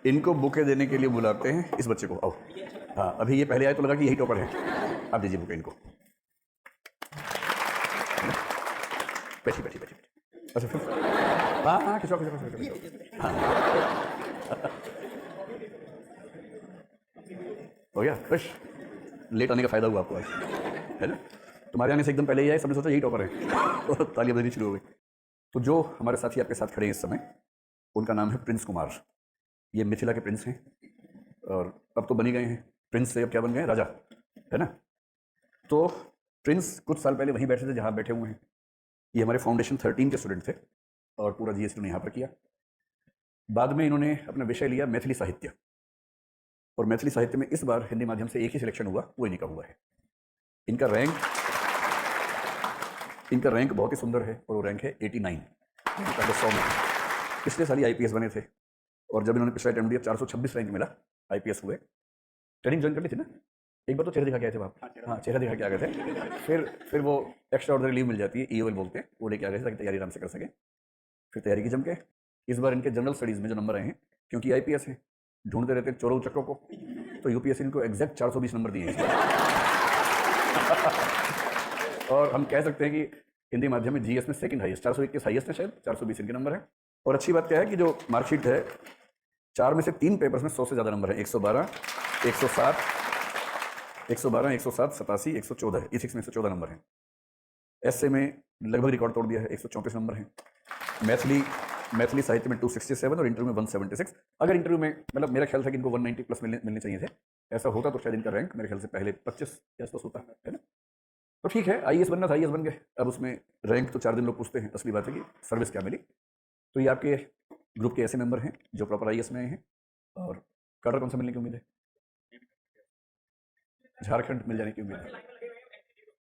इनको बुके देने के लिए बुलाते हैं इस बच्चे को। आओ। हाँ, अभी ये पहले आए तो लगा कि यही टॉपर है। आप दीजिए बुके इनको। बैठी बैठी बैठी। अच्छा फिर हाँ हाँ खिंचवाओ खिंचवाओ खिंचवाओ। हाँ हो गया खुश। लेट आने का फायदा हुआ आपको आज, है ना? तुम्हारे आने से एकदम पहले ही आए, सबने सोचा यही टॉपर है और तालियां बजनी शुरू हो गई। तो जो हमारे साथी आपके साथ खड़े हैं इस समय, उनका नाम है प्रिंस कुमार। ये मिथिला के प्रिंस हैं और अब तो बनी गए हैं प्रिंस से अब क्या बन गए, राजा, है ना? तो प्रिंस कुछ साल पहले वहीं बैठे थे जहाँ बैठे हुए हैं। ये हमारे फाउंडेशन 13 के स्टूडेंट थे और पूरा जीएस इन्होंने यहाँ पर किया। बाद में इन्होंने अपना विषय लिया मैथिली साहित्य, और मैथिली साहित्य में इस बार हिंदी माध्यम से एक ही सिलेक्शन हुआ, वो इन्हीं का हुआ है। इनका रैंक बहुत ही सुंदर है और वो रैंक है 89 100 में। पिछले साल ही आईपीएस बने थे और जब इन्होंने पिछला अटेम्प्ट दिया 426 रैंक मिला, आईपीएस हुए। ट्रेनिंग ज्वाइन कर ली थी ना, एक बार तो चेहरा दिखा के आए थे आप? हाँ चेहरा दिखा के आ गए थे। फिर वो एक्स्ट्रा ऑर्डिनरी लीव मिल जाती है, ईओएल बोलते हैं, वो लेके आ गए थे ताकि तैयारी आराम से कर सके। फिर तैयारी की जम के इस बार इनके जनरल स्टडीज़ में जो नंबर आए हैं, क्योंकि आईपीएस है, ढूंढते रहते हैं चोरों चक्रों को, तो यूपीएससी इनको एग्जैक्ट 420 नंबर दिए हैं। और हम कह सकते हैं कि हिंदी माध्यम में जीएस में सेकंड हाईएस्ट, 421 हाईएस्ट है शायद, 420 इनके नंबर है। और अच्छी बात क्या है कि जो मार्कशीट है, 4 में से 3 पेपर्स में 100 से ज़्यादा नंबर है, 112, 107, 87, 114, इथिक्स में 114 नंबर हैं। एसए में लगभग रिकॉर्ड तोड़ दिया है, 134 नंबर हैं। मैथिली साहित्य में 267 और इंटरव्यू में 176। अगर इंटरव्यू में मतलब मेरा ख्याल था कि इनको 190 प्लस मिलने चाहिए थे, ऐसा होता तो शायद इनका रैंक मेरे ख्याल से पहले 25 के आसपास होता है ना? तो ठीक है, आईएएस बनना था, आईएएस बन गए। अब उसमें रैंक तो 4 दिन लोग पूछते हैं, असली बात है कि सर्विस क्या मिली। तो ये आपके ग्रुप के ऐसे मेंबर हैं जो प्रॉपर आईएएस में आए हैं। और कैडर कौन सा मिलने की उम्मीद है? झारखंड मिल जाने की उम्मीद है।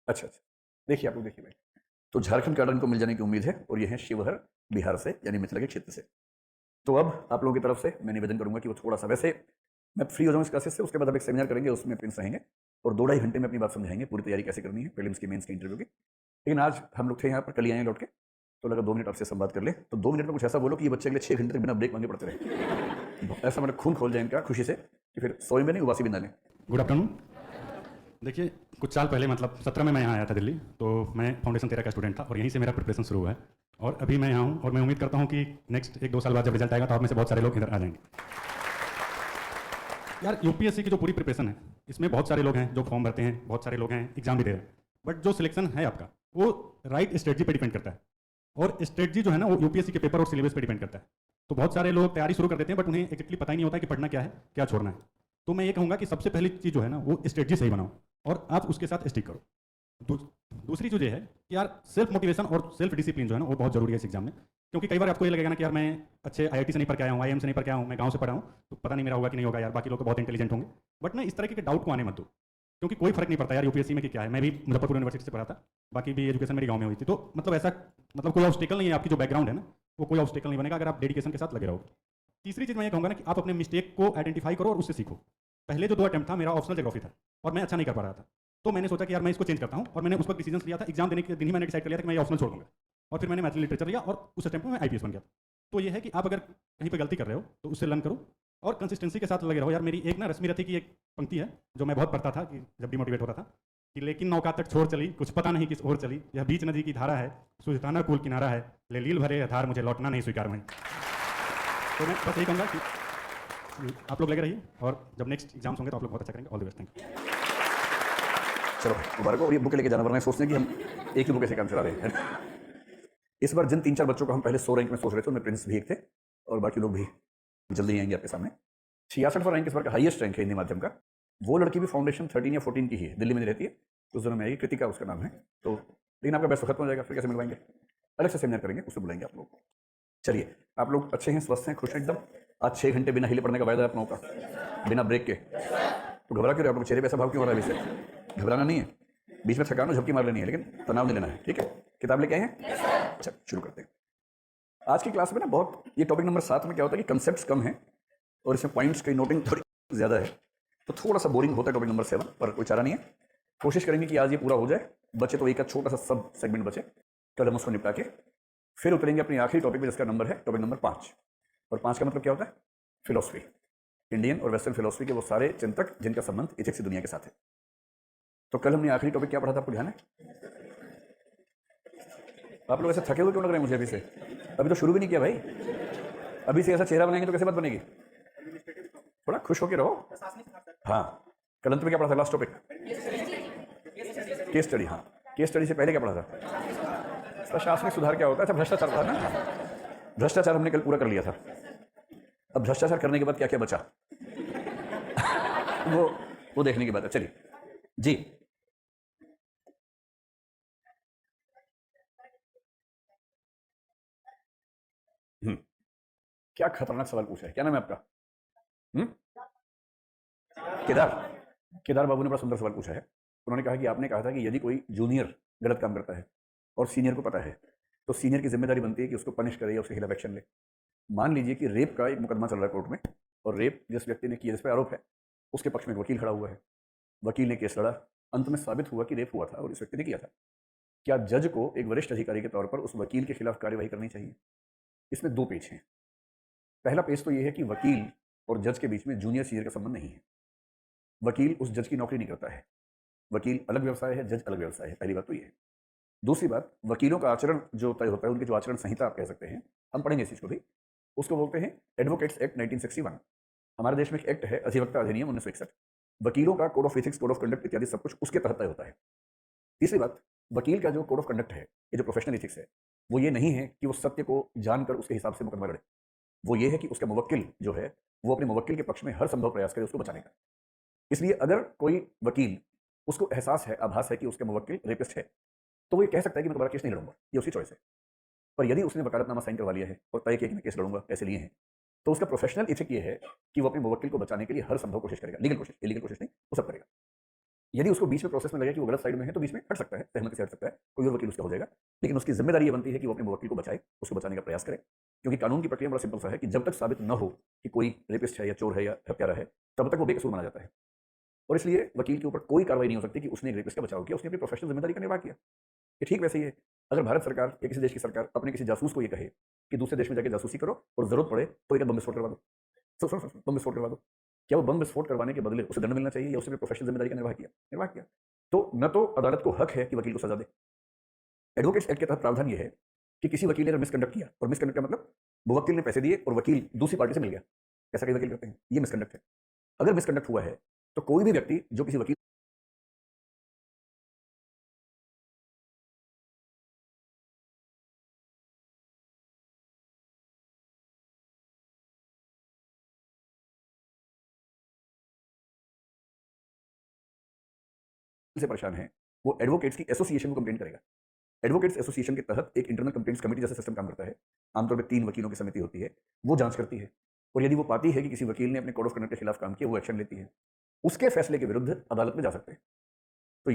अच्छा, देखिए आप लोग देखिए भाई, तो झारखंड कैडर इनको मिल जाने की उम्मीद है और ये हैं शिवहर बिहार से, यानी मिथिला के क्षेत्र से। तो अब आप लोगों की तरफ से मैं निवेदन करूंगा कि वो थोड़ा सा, वैसे मैं फ्री हो जाऊँ इस क्लासेस से, उसके बाद आप एक सेमिनार करेंगे, उसमें प्रिंस रहेंगे और 2-2.5 घंटे में अपनी बात समझाएंगे, पूरी तैयारी कैसे करनी है प्रीलिम्स की, मेंस की, इंटरव्यू की। लेकिन आज हम लोग थे यहाँ पर, कल ही आए लौट के, तो लगा 2 मिनट आपसे संवाद कर ले। तो 2 मिनट में कुछ ऐसा बोलो कि ये बच्चे अगले 6 घंटे तक बिना ब्रेक मांगे पड़ते रहे। ऐसा मतलब खून खोल जाए इनका खुशी से कि फिर सोए में नहीं, उबासी भी ना लें। Good afternoon. देखिए, कुछ साल पहले मतलब 17 में मैं यहाँ आया था दिल्ली, तो मैं फाउंडेशन 13 का स्टूडेंट था और यहीं से मेरा प्रिपरेशन शुरू हुआ है। और अभी मैं यहाँ हूँ और मैं उम्मीद करता हूँ कि नेक्स्ट 1-2 साल बाद जब रिजल्ट आएगा तो आप में से बहुत सारे लोग इधर आ जाएंगे। यार, यूपीएससी की जो पूरी प्रिपरेशन है, इसमें बहुत सारे लोग हैं जो फॉर्म भरते हैं, बहुत सारे लोग हैं एग्जाम भी दे रहे हैं, बट जो सिलेक्शन है आपका वो राइट स्ट्रेटजी पे डिपेंड करता है। और स्ट्रेटजी जो है ना, वो यूपीएससी के पेपर और सिलेबस पे डिपेंड करता है। तो बहुत सारे लोग तैयारी शुरू कर देते हैं बट उन्हें एक्चुअली पता ही नहीं होता कि पढ़ना क्या है, क्या छोड़ना है। तो मैं ये कहूँगा कि सबसे पहली चीज़ जो है ना, वो स्ट्रेटजी सही बनाओ और आप उसके साथ स्टिक करो। दूसरी चीज़ ये है कि यार सेल्फ मोटिवेशन और सेल्फ डिसिप्लिन जो है ना, वो बहुत जरूरी है इस एग्जाम में। क्योंकि कई बार आपको ये लगेगा ना कि यार मैं अच्छे आईआईटी से नहीं पढ़ के आया हूँ, आईएम से नहीं पढ़ के आया हूँ, मैं गांव से पढ़ा हूँ, तो पता नहीं मेरा होगा कि नहीं होगा यार, बाकी लोग तो बहुत इंटेलिजेंट होंगे। बट ना, इस तरह के डाउट को आने मत दो, क्योंकि कोई फर्क नहीं पड़ता यार यूपीएससी में कि क्या है। मैं भी मुजफ्फरपुर यूनिवर्सिटी से पढ़ा था, बाकी भी एजुकेशन मेरी गाँव में हुई थी। तो मतलब ऐसा मतलब कोई ऑब्स्टेकल नहीं है, आपकी जो बैकग्राउंड है ना, वो कोई ऑब्स्टेकल नहीं बनेगा अगर आप डेडिकेशन के साथ लगे रहो। तीसरी चीज़ मैं ये कहूँगा ना कि आप अपने मिस्टेक को आइडेंटिफाई करो और उससे सीखो। पहले जो 2 अटेम्प्ट था, मेरा ऑप्शनल ज्योग्राफी था और मैं अच्छा नहीं कर पा रहा था, तो मैंने सोचा कि यार मैं इसको चेंज करता हूँ और मैंने उस वक्त डिसीजन लिया था। एग्जाम देने के दिन ही मैंने डिसाइड कर लिया था कि मैं ये ऑप्शनल छोड़ दूंगा और फिर मैंने मैथिली लिटरेचर लिया और उस अटेम्प्ट में मैं आईपीएस बन गया। तो ये है कि आप अगर कहीं पर गलती कर रहे हो तो उससे लर्न करो और कंसिस्टेंसी के साथ लगे रहो। यार, मेरी एक ना रश्मि रथी की एक पंक्ति है जो मैं बहुत पढ़ता था कि जब डिमोटिवेट होता था, कि लेकिन नौका तक छोड़ चली, कुछ पता नहीं किस ओर चली, यह बीच नदी की धारा है, सुल्ताना कुल किनारा है, ले लील भरे आधार, मुझे लौटना नहीं स्वीकार में। तो मैं बस यही कहूँगा कि आप लोग लगे रहिए और जब नेक्स्ट एग्जाम्स होंगे तो आप लोग बहुत अच्छा करेंगे। All the best, thank you. चलो मुबारक हो। और ये बुक लेके जाना, वरना सोचते हैं कि हम एक ही बुक ऐसे काम चला रहे हैं। इस बार जिन 3-4 बच्चों को हम पहले 100 रैंक में सोच रहे थे, उनमें प्रिंस भी एक थे और बाकी लोग भी जल्दी आएंगे आपके सामने। 66वां रैंक इस बार का हाईएस्ट रैंक है हिंदी माध्यम का। वो लड़की भी फाउंडेशन 13 या 14 की ही है, दिल्ली में रहती है, कुछ दिनों में आएगी, कृतिका उसका नाम है। तो लेकिन आपका बेस्ट खत्म हो जाएगा, फिर कैसे मिलवाएंगे? अलग से सेमिनार करेंगे, उससे बुलाएंगे आप लोग को। चलिए, आप लोग अच्छे हैं, स्वस्थ हैं, खुश हैं एकदम? आज 6 घंटे बिना हिले पड़ने का वायदा है आप लोगों का, बिना ब्रेक के। तो घबरा क्यों रहे आप लोग? चेहरे पे ऐसा भाव क्यों हो रहा है? अभी से घबराना नहीं है, बीच में थकान और झपकी मार लेनी है, लेकिन तनाव नहीं लेना है, ठीक है? किताब लेके आए हैं? अच्छा, शुरू करते हैं। आज की क्लास में ना बहुत, ये टॉपिक नंबर 7 में क्या होता है कि कंसेप्ट्स कम है और इसमें पॉइंट्स की नोटिंग थोड़ी ज़्यादा है, तो थोड़ा सा बोरिंग होता है टॉपिक नंबर 7, पर कोई चारा नहीं है। कोशिश करेंगे कि आज ये पूरा हो जाए। बचे तो एक का छोटा सा सब सेगमेंट बचे, कल हम उसको निपटा के फिर उतरेंगे अपनी आखिरी टॉपिक में, जिसका नंबर है टॉपिक नंबर 5। और 5 का मतलब क्या होता है? फिलोसफी, इंडियन और वेस्टर्न फिलोसफी के वो सारे चिंतक जिनका संबंध एथिक्स की दुनिया के साथ है। तो कल हमने आखिरी टॉपिक क्या पढ़ा था, आपको ध्यान है? आप लोग ऐसे थके हुए क्यों लग रहे हैं मुझे अभी से? अभी तो शुरू भी नहीं किया भाई। अभी से ऐसा चेहरा बनाएंगे तो कैसे बात बनेगी? थोड़ा खुश होके रहो। हाँ, कल अंत में क्या पढ़ा था, लास्ट टॉपिक? Case study. हाँ, केस स्टडी से पहले क्या पढ़ा था? प्रशासनिक सुधार क्या होता है? अच्छा, भ्रष्टाचार था ना। भ्रष्टाचार हमने कल पूरा कर लिया था। अब भ्रष्टाचार करने के बाद क्या क्या बचा वो देखने की बात है। चलिए जी, क्या खतरनाक सवाल पूछा है। क्या नाम है आपका? केदार। केदार बाबू ने बड़ा सुंदर सवाल पूछा है। उन्होंने कहा कि आपने कहा था कि यदि कोई जूनियर गलत काम करता है और सीनियर को पता है, तो सीनियर की जिम्मेदारी बनती है कि उसको पनिश करे या उसके खिलाफ एक्शन ले। मान लीजिए कि रेप का एक मुकदमा चल रहा है कोर्ट में, और रेप जिस व्यक्ति ने किया, जिस पर आरोप है, उसके पक्ष में एक वकील खड़ा हुआ है। वकील ने केस लड़ा, अंत में साबित हुआ कि रेप हुआ था और इस व्यक्ति ने किया था। क्या जज को एक वरिष्ठ अधिकारी के तौर पर उस वकील के खिलाफ कार्यवाही करनी चाहिए? इसमें दो पेज हैं। पहला पेज तो यह है कि वकील और जज के बीच में जूनियर सीनियर का संबंध नहीं है। वकील उस जज की नौकरी नहीं करता है। वकील अलग व्यवसाय है, जज अलग व्यवसाय है। पहली बात तो ये है। दूसरी बात, वकीलों का आचरण जो तय होता है, उनकी जो आचरण संहिता आप कह सकते हैं, हम पढ़ेंगे इस चीज को भी, उसको बोलते हैं एडवोकेट्स एक्ट 1961। हमारे देश में एक एक्ट है, अधिवक्ता अधिनियम 1961। वकीलों का code of ethics, code of conduct इत्यादि सब कुछ उसके तहत तय होता है। तीसरी बात, वकील का जो कोड ऑफ कंडक्ट है, ये जो प्रोफेशनल एथिक्स है, वो ये नहीं है कि वो सत्य को जानकर उसके हिसाब से मुकदमा लड़े। वो ये है कि उसका मुवक्किल जो है, वो अपने मुवक्किल के पक्ष में हर संभव प्रयास करे उसको बचाने का। इसलिए अगर कोई वकील, उसको एहसास है, आभास है कि उसका मुवक्किल रेपिस्ट है, तो वो ये कह सकता है कि मैं दोबारा केस नहीं लड़ूंगा, ये उसकी चॉइस है। पर यदि उसने वकालतनामा साइन करवा लिया है और तय किया कि मैं केस लड़ूंगा, पैसे लिए हैं, तो उसका प्रोफेशनल एथिक ये है कि वो अपने मुवक्किल को बचाने के लिए हर संभव कोशिश करेगा। लीगल कोशिश, इलीगल कोशिश नहीं, वो सब करेगा। यदि उसको बीच में प्रोसेस में लगे कि वो गलत साइड में है, तो बीच में हट सकता है, सहमति से हट सकता है, कोई और वकील उसका हो जाएगा। लेकिन उसकी जिम्मेदारी ये बनती है कि वो अपने मुवक्किल को बचाए, उसको बचाने का प्रयास करे। क्योंकि कानून की प्रक्रिया बड़ा सिंपल सा है कि जब तक साबित न हो कि कोई रेपिस्ट है या चोर है या हत्यारा है, तब तक वो बेकसूर माना जाता है। और इसलिए वकील के ऊपर कोई कार्रवाई नहीं हो सकती कि उसने एक रेपिस्ट का बचाव किया, उसने अपनी प्रोफेशनल जिम्मेदारी का निर्वाह किया। ये ठीक वैसे ही है, अगर भारत सरकार या किसी देश की सरकार अपने किसी जासूस को ये कहे कि दूसरे देश में जाकर जासूसी करो और जरूरत पड़े तो एक बम विस्फोट करवा दो, बम विस्फोट करवा दो, क्या वो बम विस्फोट करवाने के बदले उसे दंड मिलना चाहिए या उसने प्रोफेशनल जिम्मेदारी का निर्वाह किया? तो न तो अदालत को हक है कि वकील को सजा दे। एडवोकेट्स एक्ट के तहत प्रावधान यह है कि किसी वकील ने अगर मिसकंडक्ट किया, और मिसकंडक्ट का मतलब मुवक्किल ने पैसे दिए और वकील दूसरी पार्टी से मिल गया, ऐसा कई वकील करते हैं, ये मिसकंडक्ट है। अगर मिसकंडक्ट हुआ है तो कोई भी व्यक्ति जो किसी वकील से परेशान है, वो एडवोकेट्स की एसोसिएशन को कंप्लेंट करेगा। एडवोकेट्स एसोसिएशन के तहत एक इंटरनल कंप्लेंट्स कमेटी जैसा सिस्टम काम करता है। आमतौर पर 3 वकीलों की समिति होती है, वो जांच करती है, और यदि वो पाती है कि किसी वकील ने अपने कोड ऑफ कंडक्ट के खिलाफ काम किया, वो एक्शन लेती है। उसके फैसले के विरुद्ध अदालत में जा सकते हैं। तो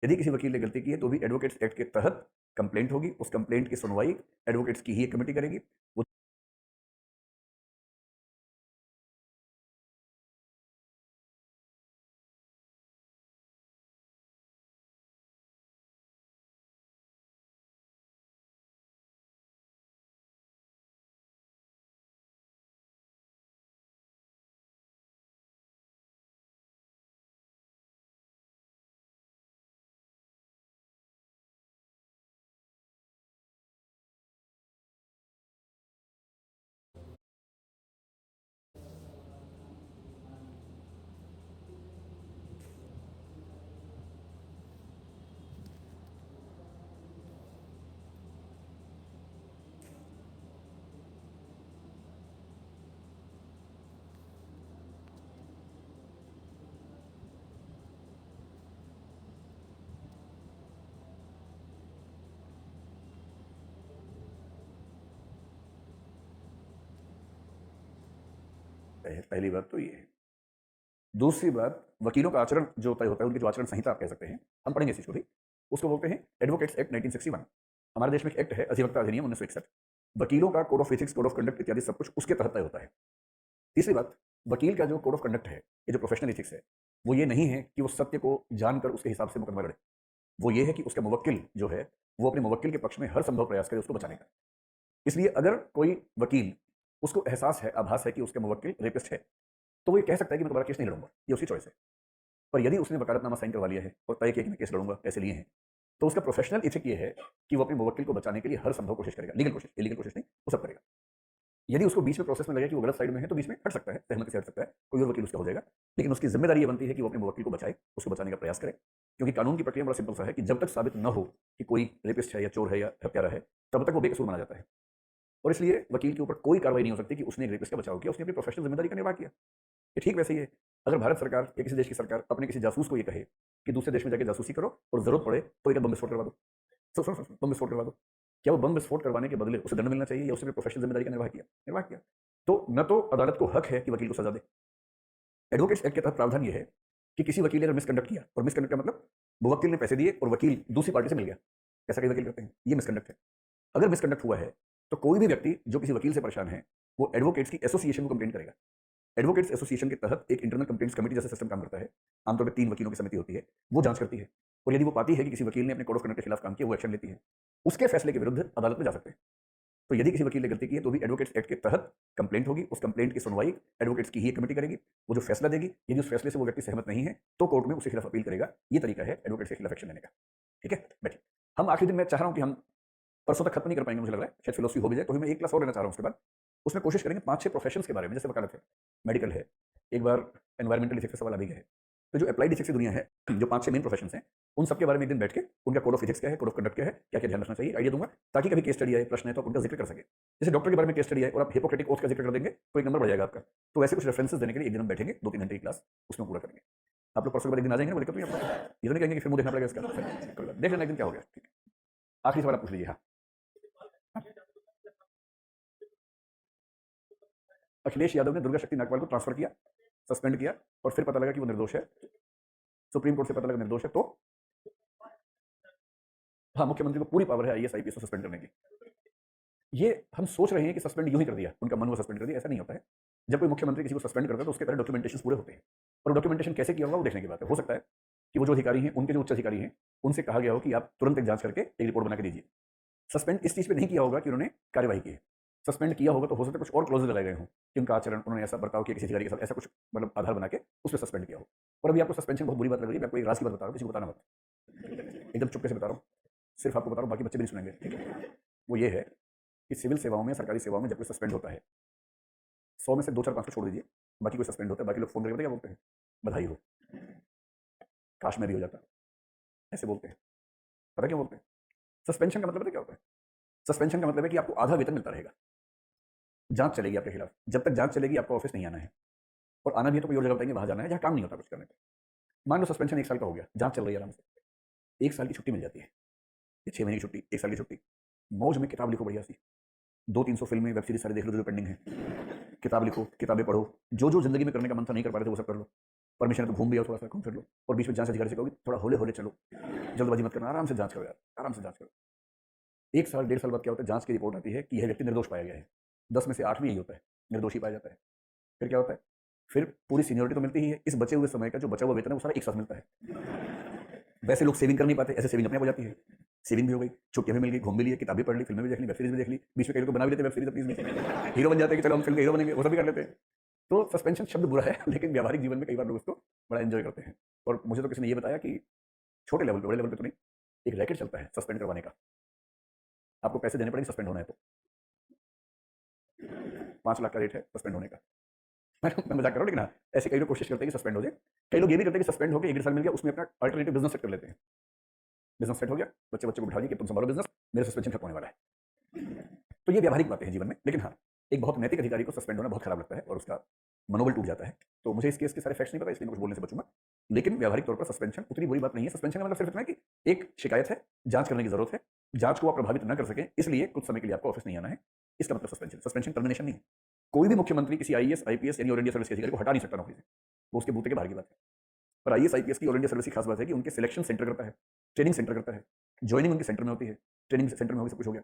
यदि किसी वकील ने गलती की है, तो भी एडवोकेट्स एक्ट के तहत कंप्लेंट होगी। उस कंप्लेंट की सुनवाई एडवोकेट्स की ही एक कमेटी करेगी। वो पहली बात तो ये है। दूसरी बात, वकीलों का आचरण जो तय होता है, उनकी जो आचरण संहिता आप कह सकते हैं, हम पढ़ेंगे इस चीज को भी, उसको बोलते हैं एडवोकेट्स एक्ट 1961। हमारे देश में एक एक्ट है, अधिवक्ता अधिनियम 1961। वकीलों का code of ethics, code of conduct इत्यादि सब कुछ उसके तहत तय होता है। तीसरी बात, वकील का जो कोड ऑफ कंडक्ट है, ये जो प्रोफेशनल एथिक्स है, वो ये नहीं है कि वो सत्य को जानकर उसके हिसाब से मुकदमा लड़े। वो ये है कि उसका मुवक्किल जो है, वो अपने मुवक्किल के पक्ष में हर संभव प्रयास करे उसको बचाने का। इसलिए अगर कोई वकील, उसको एहसास है, आभास है कि उसका मुवक्किल रेपिस्ट है, तो वो ये कह सकता है कि मैं दोबारा केस नहीं लड़ूंगा, ये उसकी चॉइस है। पर यदि उसने वकालतनामा साइन करवा लिया है और तय किया कि मैं केस लड़ूंगा, पैसे लिए हैं, तो उसका प्रोफेशनल एथिक ये है कि वो अपने मुवक्किल को बचाने के लिए हर संभव कोशिश करेगा, लीगल कोशिश, इलीगल कोशिश नहीं, वो सब करेगा। यदि उसको बीच में प्रोसेस में लगे कि वो गलत साइड में है, तो बीच में हट सकता है, सहमति से हट सकता है, कोई और वकील उसका हो जाएगा। लेकिन उसकी जिम्मेदारी ये बनती है कि वो अपने मुवक्किल को बचाए, उसको बचाने का प्रयास करे। क्योंकि कानून की प्रक्रिया बड़ा सिंपल सा है कि जब तक साबित न हो कि कोई रेपिस्ट है या चोर है या हत्यारा है, तब तक वो बेकसूर माना जाता है। और इसलिए वकील के ऊपर कोई कार्रवाई नहीं हो सकती कि उसने एक रेपिस्ट का बचाव किया, उसने अपनी प्रोफेशनल जिम्मेदारी का निर्वाह किया। ये ठीक वैसे ही है, अगर भारत सरकार या किसी देश की सरकार अपने किसी जासूस को ये कहे कि दूसरे देश में जाके जासूसी करो और जरूरत पड़े तो एक बम विस्फोट करवा दो, बम विस्फोट करवा दो, क्या वो बम विस्फोट करवाने के बदले उसे दंड मिलना चाहिए या उसने प्रोफेशनल जिम्मेदारी का निर्वाह किया? निर्वाह किया। तो न तो अदालत को हक है कि वकील को सजा दे। एडवोकेट्स एक्ट के तहत प्रावधान ये है कि किसी वकील ने अगर मिसकंडक्ट किया, और मिसकंडक्ट का मतलब मुवक्किल ने पैसे दिए और वकील दूसरी पार्टी से मिल गया, ऐसा कई वकील करते हैं, ये मिसकंडक्ट है। अगर मिसकंडक्ट हुआ है तो कोई भी व्यक्ति जो किसी वकील से परेशान है, वो एडवोकेट्स की एसोसिएशन को कंप्लेंट करेगा। एडवोकेट्स एसोसिएशन के तहत एक इंटरनल कंप्लेंट्स कमेटी जैसा सिस्टम काम करता है। आमतौर पर 3 वकीलों की समिति होती है, वो जांच करती है और यदि वो पाती है कि किसी वकील ने अपने कोड ऑफ कंडक्ट के खिलाफ काम किया, वो एक्शन लेती है। उसके फैसले के विरुद्ध अदालत में जा सकते हैं। तो यदि किसी वकील ने गलती की है तो भी एडवोकेट्स एक्ट के तहत कंप्लेंट होगी, उस कंप्लेंट की सुनवाई एडवोकेट्स की ही एक कमेटी करेगी, वो जो फैसला देगी, यदि उस फैसले से वो व्यक्ति सहमत नहीं है तो कोर्ट में उसके खिलाफ अपील करेगा। ये तरीका है एडवोकेट्स के खिलाफ एक्शन लेने का। ठीक है, बैठिए। हम आखिरी दिन मैं चाह रहा हूं कि हम परसों तक खत्म नहीं कर पाएंगे, मुझे लग रहा है शायद फिलोसफी हो भी जाए, तो भी मैं एक क्लास और लेना चाह रहा हूं। उसके बाद उसमें कोशिश करेंगे 5-6 प्रोफेशंस के बारे में, जैसे वकालत है, मेडिकल है, एक बार एनवायरमेंटल इथिक्स का सवाल आ भी गया है। तो जो अप्लाइड इथिक्स की दुनिया है, जो 5-6 मेन प्रोफेशंस हैं, उन सबके बारे में एक दिन बैठ के उनका कोड ऑफ इथिक्स क्या है, कोड ऑफ कंडक्ट क्या है, क्या क्या ध्यान रखना चाहिए, आइडिया दूंगा, ताकि कभी केस स्टडी आए, प्रश्न है तो आप उनका जिक्र कर सके। जैसे डॉक्टर के बारे में केस स्टडी आए और आप हिपोक्रेटिक ओथ का जिक्र कर देंगे तो एक नंबर बढ़ जाएगा आपका। तो ऐसे कुछ रेफरेंसेस देने के लिए एक दिन हम बैठेंगे, 2-3 घंटे की क्लास उसमें पूरा करेंगे। आप लोग परसों के बाद एक दिन आ जाएंगे ना, दिक्कत नहीं आपको, ये तो नहीं कहेंगे कि फिर मुझे देखना पड़ेगा इसका, देख लेना एक दिन क्या हो गया। ठीक है, आखिरी सवाल आप पूछ लीजिए। हाँ, अखिलेश यादव ने दुर्गा शक्ति नागपाल को ट्रांसफर किया, सस्पेंड किया और फिर पता लगा कि वो निर्दोष है, सुप्रीम कोर्ट से पता लगा निर्दोष है, तो हाँ, मुख्यमंत्री को पूरी पावर है आईएएस आईपीएस को सस्पेंड करने की। ये हम सोच रहे हैं कि सस्पेंड यूं ही कर दिया, उनका मन हुआ सस्पेंड कर दिया, ऐसा नहीं होता है। जब कोई मुख्यमंत्री किसी को सस्पेंड करता है तो उसके पहले डॉक्यूमेंटेशन पूरे होते हैं, और डॉक्यूमेंटेशन कैसे किया होगा वो देखने की बात है। हो सकता है कि वो जो अधिकारी हैं, उनके जो उच्च अधिकारी हैं, उनसे कहा गया हो कि आप तुरंत एक जांच करके एक रिपोर्ट बना के दीजिए। सस्पेंड इस चीज़ पे नहीं किया होगा कि उन्होंने कार्यवाही की है। सस्पेंड किया होगा तो हो सकता है कुछ और क्लॉज लगाए गए हों कि उनका आचरण, उन्होंने ऐसा बर्ताव किया किसी अधिकारी के साथ, ऐसा कुछ मतलब आधार बना के उस पर सस्पेंड किया हो। और अभी आपको सस्पेंशन बहुत बुरी बात लग रही है, मैं आपको एक राज की बात बता रहा हूँ, किसी को बताना मत, एकदम चुपके से बता रहा हूँ, सिर्फ आपको बता रहा हूँ, बाकी बच्चे भी नहीं सुनेंगे। ठीक है, वो ये है कि सिविल सेवाओं में, सरकारी सेवाओं में जब कोई सस्पेंड होता है, 100 में से 2-4-5 को छोड़ दीजिए, बाकी कोई सस्पेंड होता है, बाकी लोग फोन करके क्या बोलते हैं, बधाई हो, काश में भी हो जाता, ऐसे बोलते हैं। पता क्यों बोलते हैं? सस्पेंशन का मतलब है क्या होता है? सस्पेंशन का मतलब है कि आपको आधा वेतन मिलता रहेगा, जांच चलेगी आपके खिलाफ, जब तक जांच चलेगी आपको ऑफिस नहीं आना है, और आना भी है तो कोई और जगह बताएंगे वहां जाना है जहाँ काम नहीं होता कुछ करने का। मान लो सस्पेंशन 1 साल का हो गया, जांच चल रही है आराम से, 1 साल की छुट्टी मिल जाती है, या 6 महीने की छुट्टी, 1 साल की छुट्टी, मौज में किताब लिखो बढ़िया सी, 200-300 फिल्में वेब सीरीज सारे देख लो जो पेंडिंग है, किताब लिखो, किताबें पढ़ो, जो जो जिंदगी में करने का मन था नहीं कर पा रहे थे वो सब कर लो, परमिशन है तो घूम भी आओ, थोड़ा सा घूम फिर लो, और बीच में जांच अधिकारी से कहोगे थोड़ा होले होले चलो, जल्दबाजी मत करना, आराम से जांच करो यार, आराम से जांच करो। 1 साल 1.5 साल बाद क्या होता है, जांच की रिपोर्ट आती है कि यह व्यक्ति निर्दोष पाया गया है, 10 में से 8 में यही होता है, निर्दोषी पाया जाता है। फिर क्या होता है, फिर पूरी सीनियरिटी तो मिलती ही है, इस बचे हुए समय का जो बचा हुआ वेतन है वो सारा एक साथ मिलता है। वैसे लोग सेविंग कर नहीं पाते, ऐसे सेविंग अपने आप हो जाती है, सेविंग भी हो गई, छुट्टियां भी मिल गई, घूम भी लिए, किताबें पढ़ ली, फिल्में भी देख ली, वेब सीरीज भी देख ली, बीच में कई लोग बना भी लेते वेब सीरीज अपनी में, हीरो बन जाते हैं कि चलो हम फिल्म के हीरो बनेंगे, वो सब भी कर लेते हैं। तो सस्पेंशन शब्द बुरा है, लेकिन व्यावहारिक जीवन में कई बार लोग उसको बड़ा एंजॉय करते हैं। और मुझे तो किसी ने ये बताया कि छोटे लेवल पर, बड़े लेवल पर तो नहीं, एक रैकेट चलता है सस्पेंड करवाने का, आपको पैसे देने पड़ेंगे सस्पेंड होना है तो, 5 लाख का रेट है सस्पेंड होने का। मैं मजाक कर रहा हूँ, लेकिन हाँ, ऐसे कई लोग कोशिश करते हैं कि सस्पेंड हो जाए। कई लोग ये भी करते हैं कि सस्पेंड होकर 1.5 साल मिल गया, उसमें अपना अल्टरनेटिव बिजनेस सेट कर लेते हैं, बिजनेस सेट हो गया, बच्चे बच्चे को बिठा दिए कि तुम संभालो बिजनेस, मेरा सस्पेंशन खत्म होने वाला है। तो ये व्यावहारिक बातें हैं जीवन में, लेकिन हाँ, एक बहुत नैतिक अधिकारी को सस्पेंड होना बहुत खराब लगता है और उसका मनोबल टूट जाता है। तो मुझे इस केस के सारे फैक्ट्स नहीं पता, इसलिए मैं कुछ बोलने से बचूंगा, लेकिन व्यावहारिक तौर पर सस्पेंशन उतनी बुरी बात नहीं है। सस्पेंशन का मतलब सिर्फ इतना है कि एक शिकायत है, जांच करने की जरूरत है, जांच को आप प्रभावित न कर सकें, इसलिए कुछ समय के लिए आपको ऑफिस नहीं आना है, इसका मतलब सस्पेंशन। सस्पेंशन टर्मिनेशन नहीं है। कोई भी मुख्यमंत्री किसी आईएएस आईपीएस यानी ऑल इंडिया सर्विस के अधिकारी को हटा नहीं सकता नौकरी से, वो उसके बूते के बाहर की बात है। पर आईएएस आईपीएस की ऑल इंडिया सर्विस की खास बात है कि उनके सिलेक्शन सेंटर करता है, ट्रेनिंग सेंटर करता है, ज्वाइनिंग उनके सेंटर में होती है, ट्रेनिंग सेंटर में होगी, सब कुछ हो गया।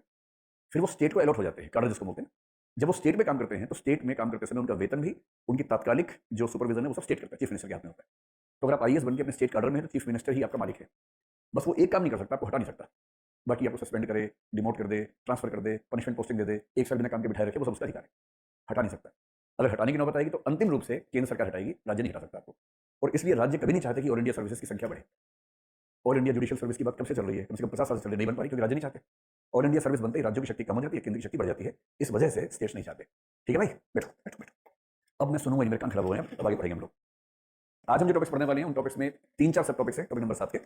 फिर वो स्टेट को अलॉट हो जाते हैं, कार्डर जिसको बोलते हैं। जब वो स्टेट में काम करते हैं तो स्टेट में काम करते समय उनका वेतन भी, उनकी तात्कालिक जो सुपरविजन है वो सब स्टेट करता है, चीफ मिनिस्टर के हाथ में होता है। तो अगर आप आईएएस बन के अपने स्टेट कार्डर में है तो चीफ मिनिस्टर ही आपका मालिक है। बस वो एक काम नहीं कर सकता, आपको हटा नहीं सकता। बाकी आपको सस्पेंड करे, डिमोट कर दे, ट्रांसफर कर दे, पनिशमेंट पोस्टिंग दे दे, एक साल बिना काम के बिठाए रखे, वो सब उसका अधिकार है, हटा नहीं सकता। अगर हटाने की नौबत आएगी तो अंतिम रूप से केंद्र सरकार हटाएगी, राज्य नहीं हटा सकता आपको। और इसलिए राज्य कभी नहीं चाहते कि ऑल इंडिया सर्विसेज की संख्या बढ़े। ऑल इंडिया जुडिशियल सर्विस की बात कब से चल रही है, कम से कम 50 साल से चल रही, नहीं बन पाई क्योंकि राज्य नहीं चाहते। ऑल इंडिया सर्विस बनते ही राज्यों की शक्ति कम हो जाती है, केंद्र की शक्ति बढ़ जाती है, इस वजह से स्टेट्स नहीं चाहते। ठीक है भाई, बैठो बैठो बैठो। अब मैं सुनूंगा, मेरे कान खराब हो गए हैं, अब आगे पढ़ेंगे हम लोग। आज हम जो टॉपिक्स पढ़ने वाले हैं उन टॉपिक्स में 3-4 सब टॉपिक्स हैं, टॉपिक नंबर 7 के,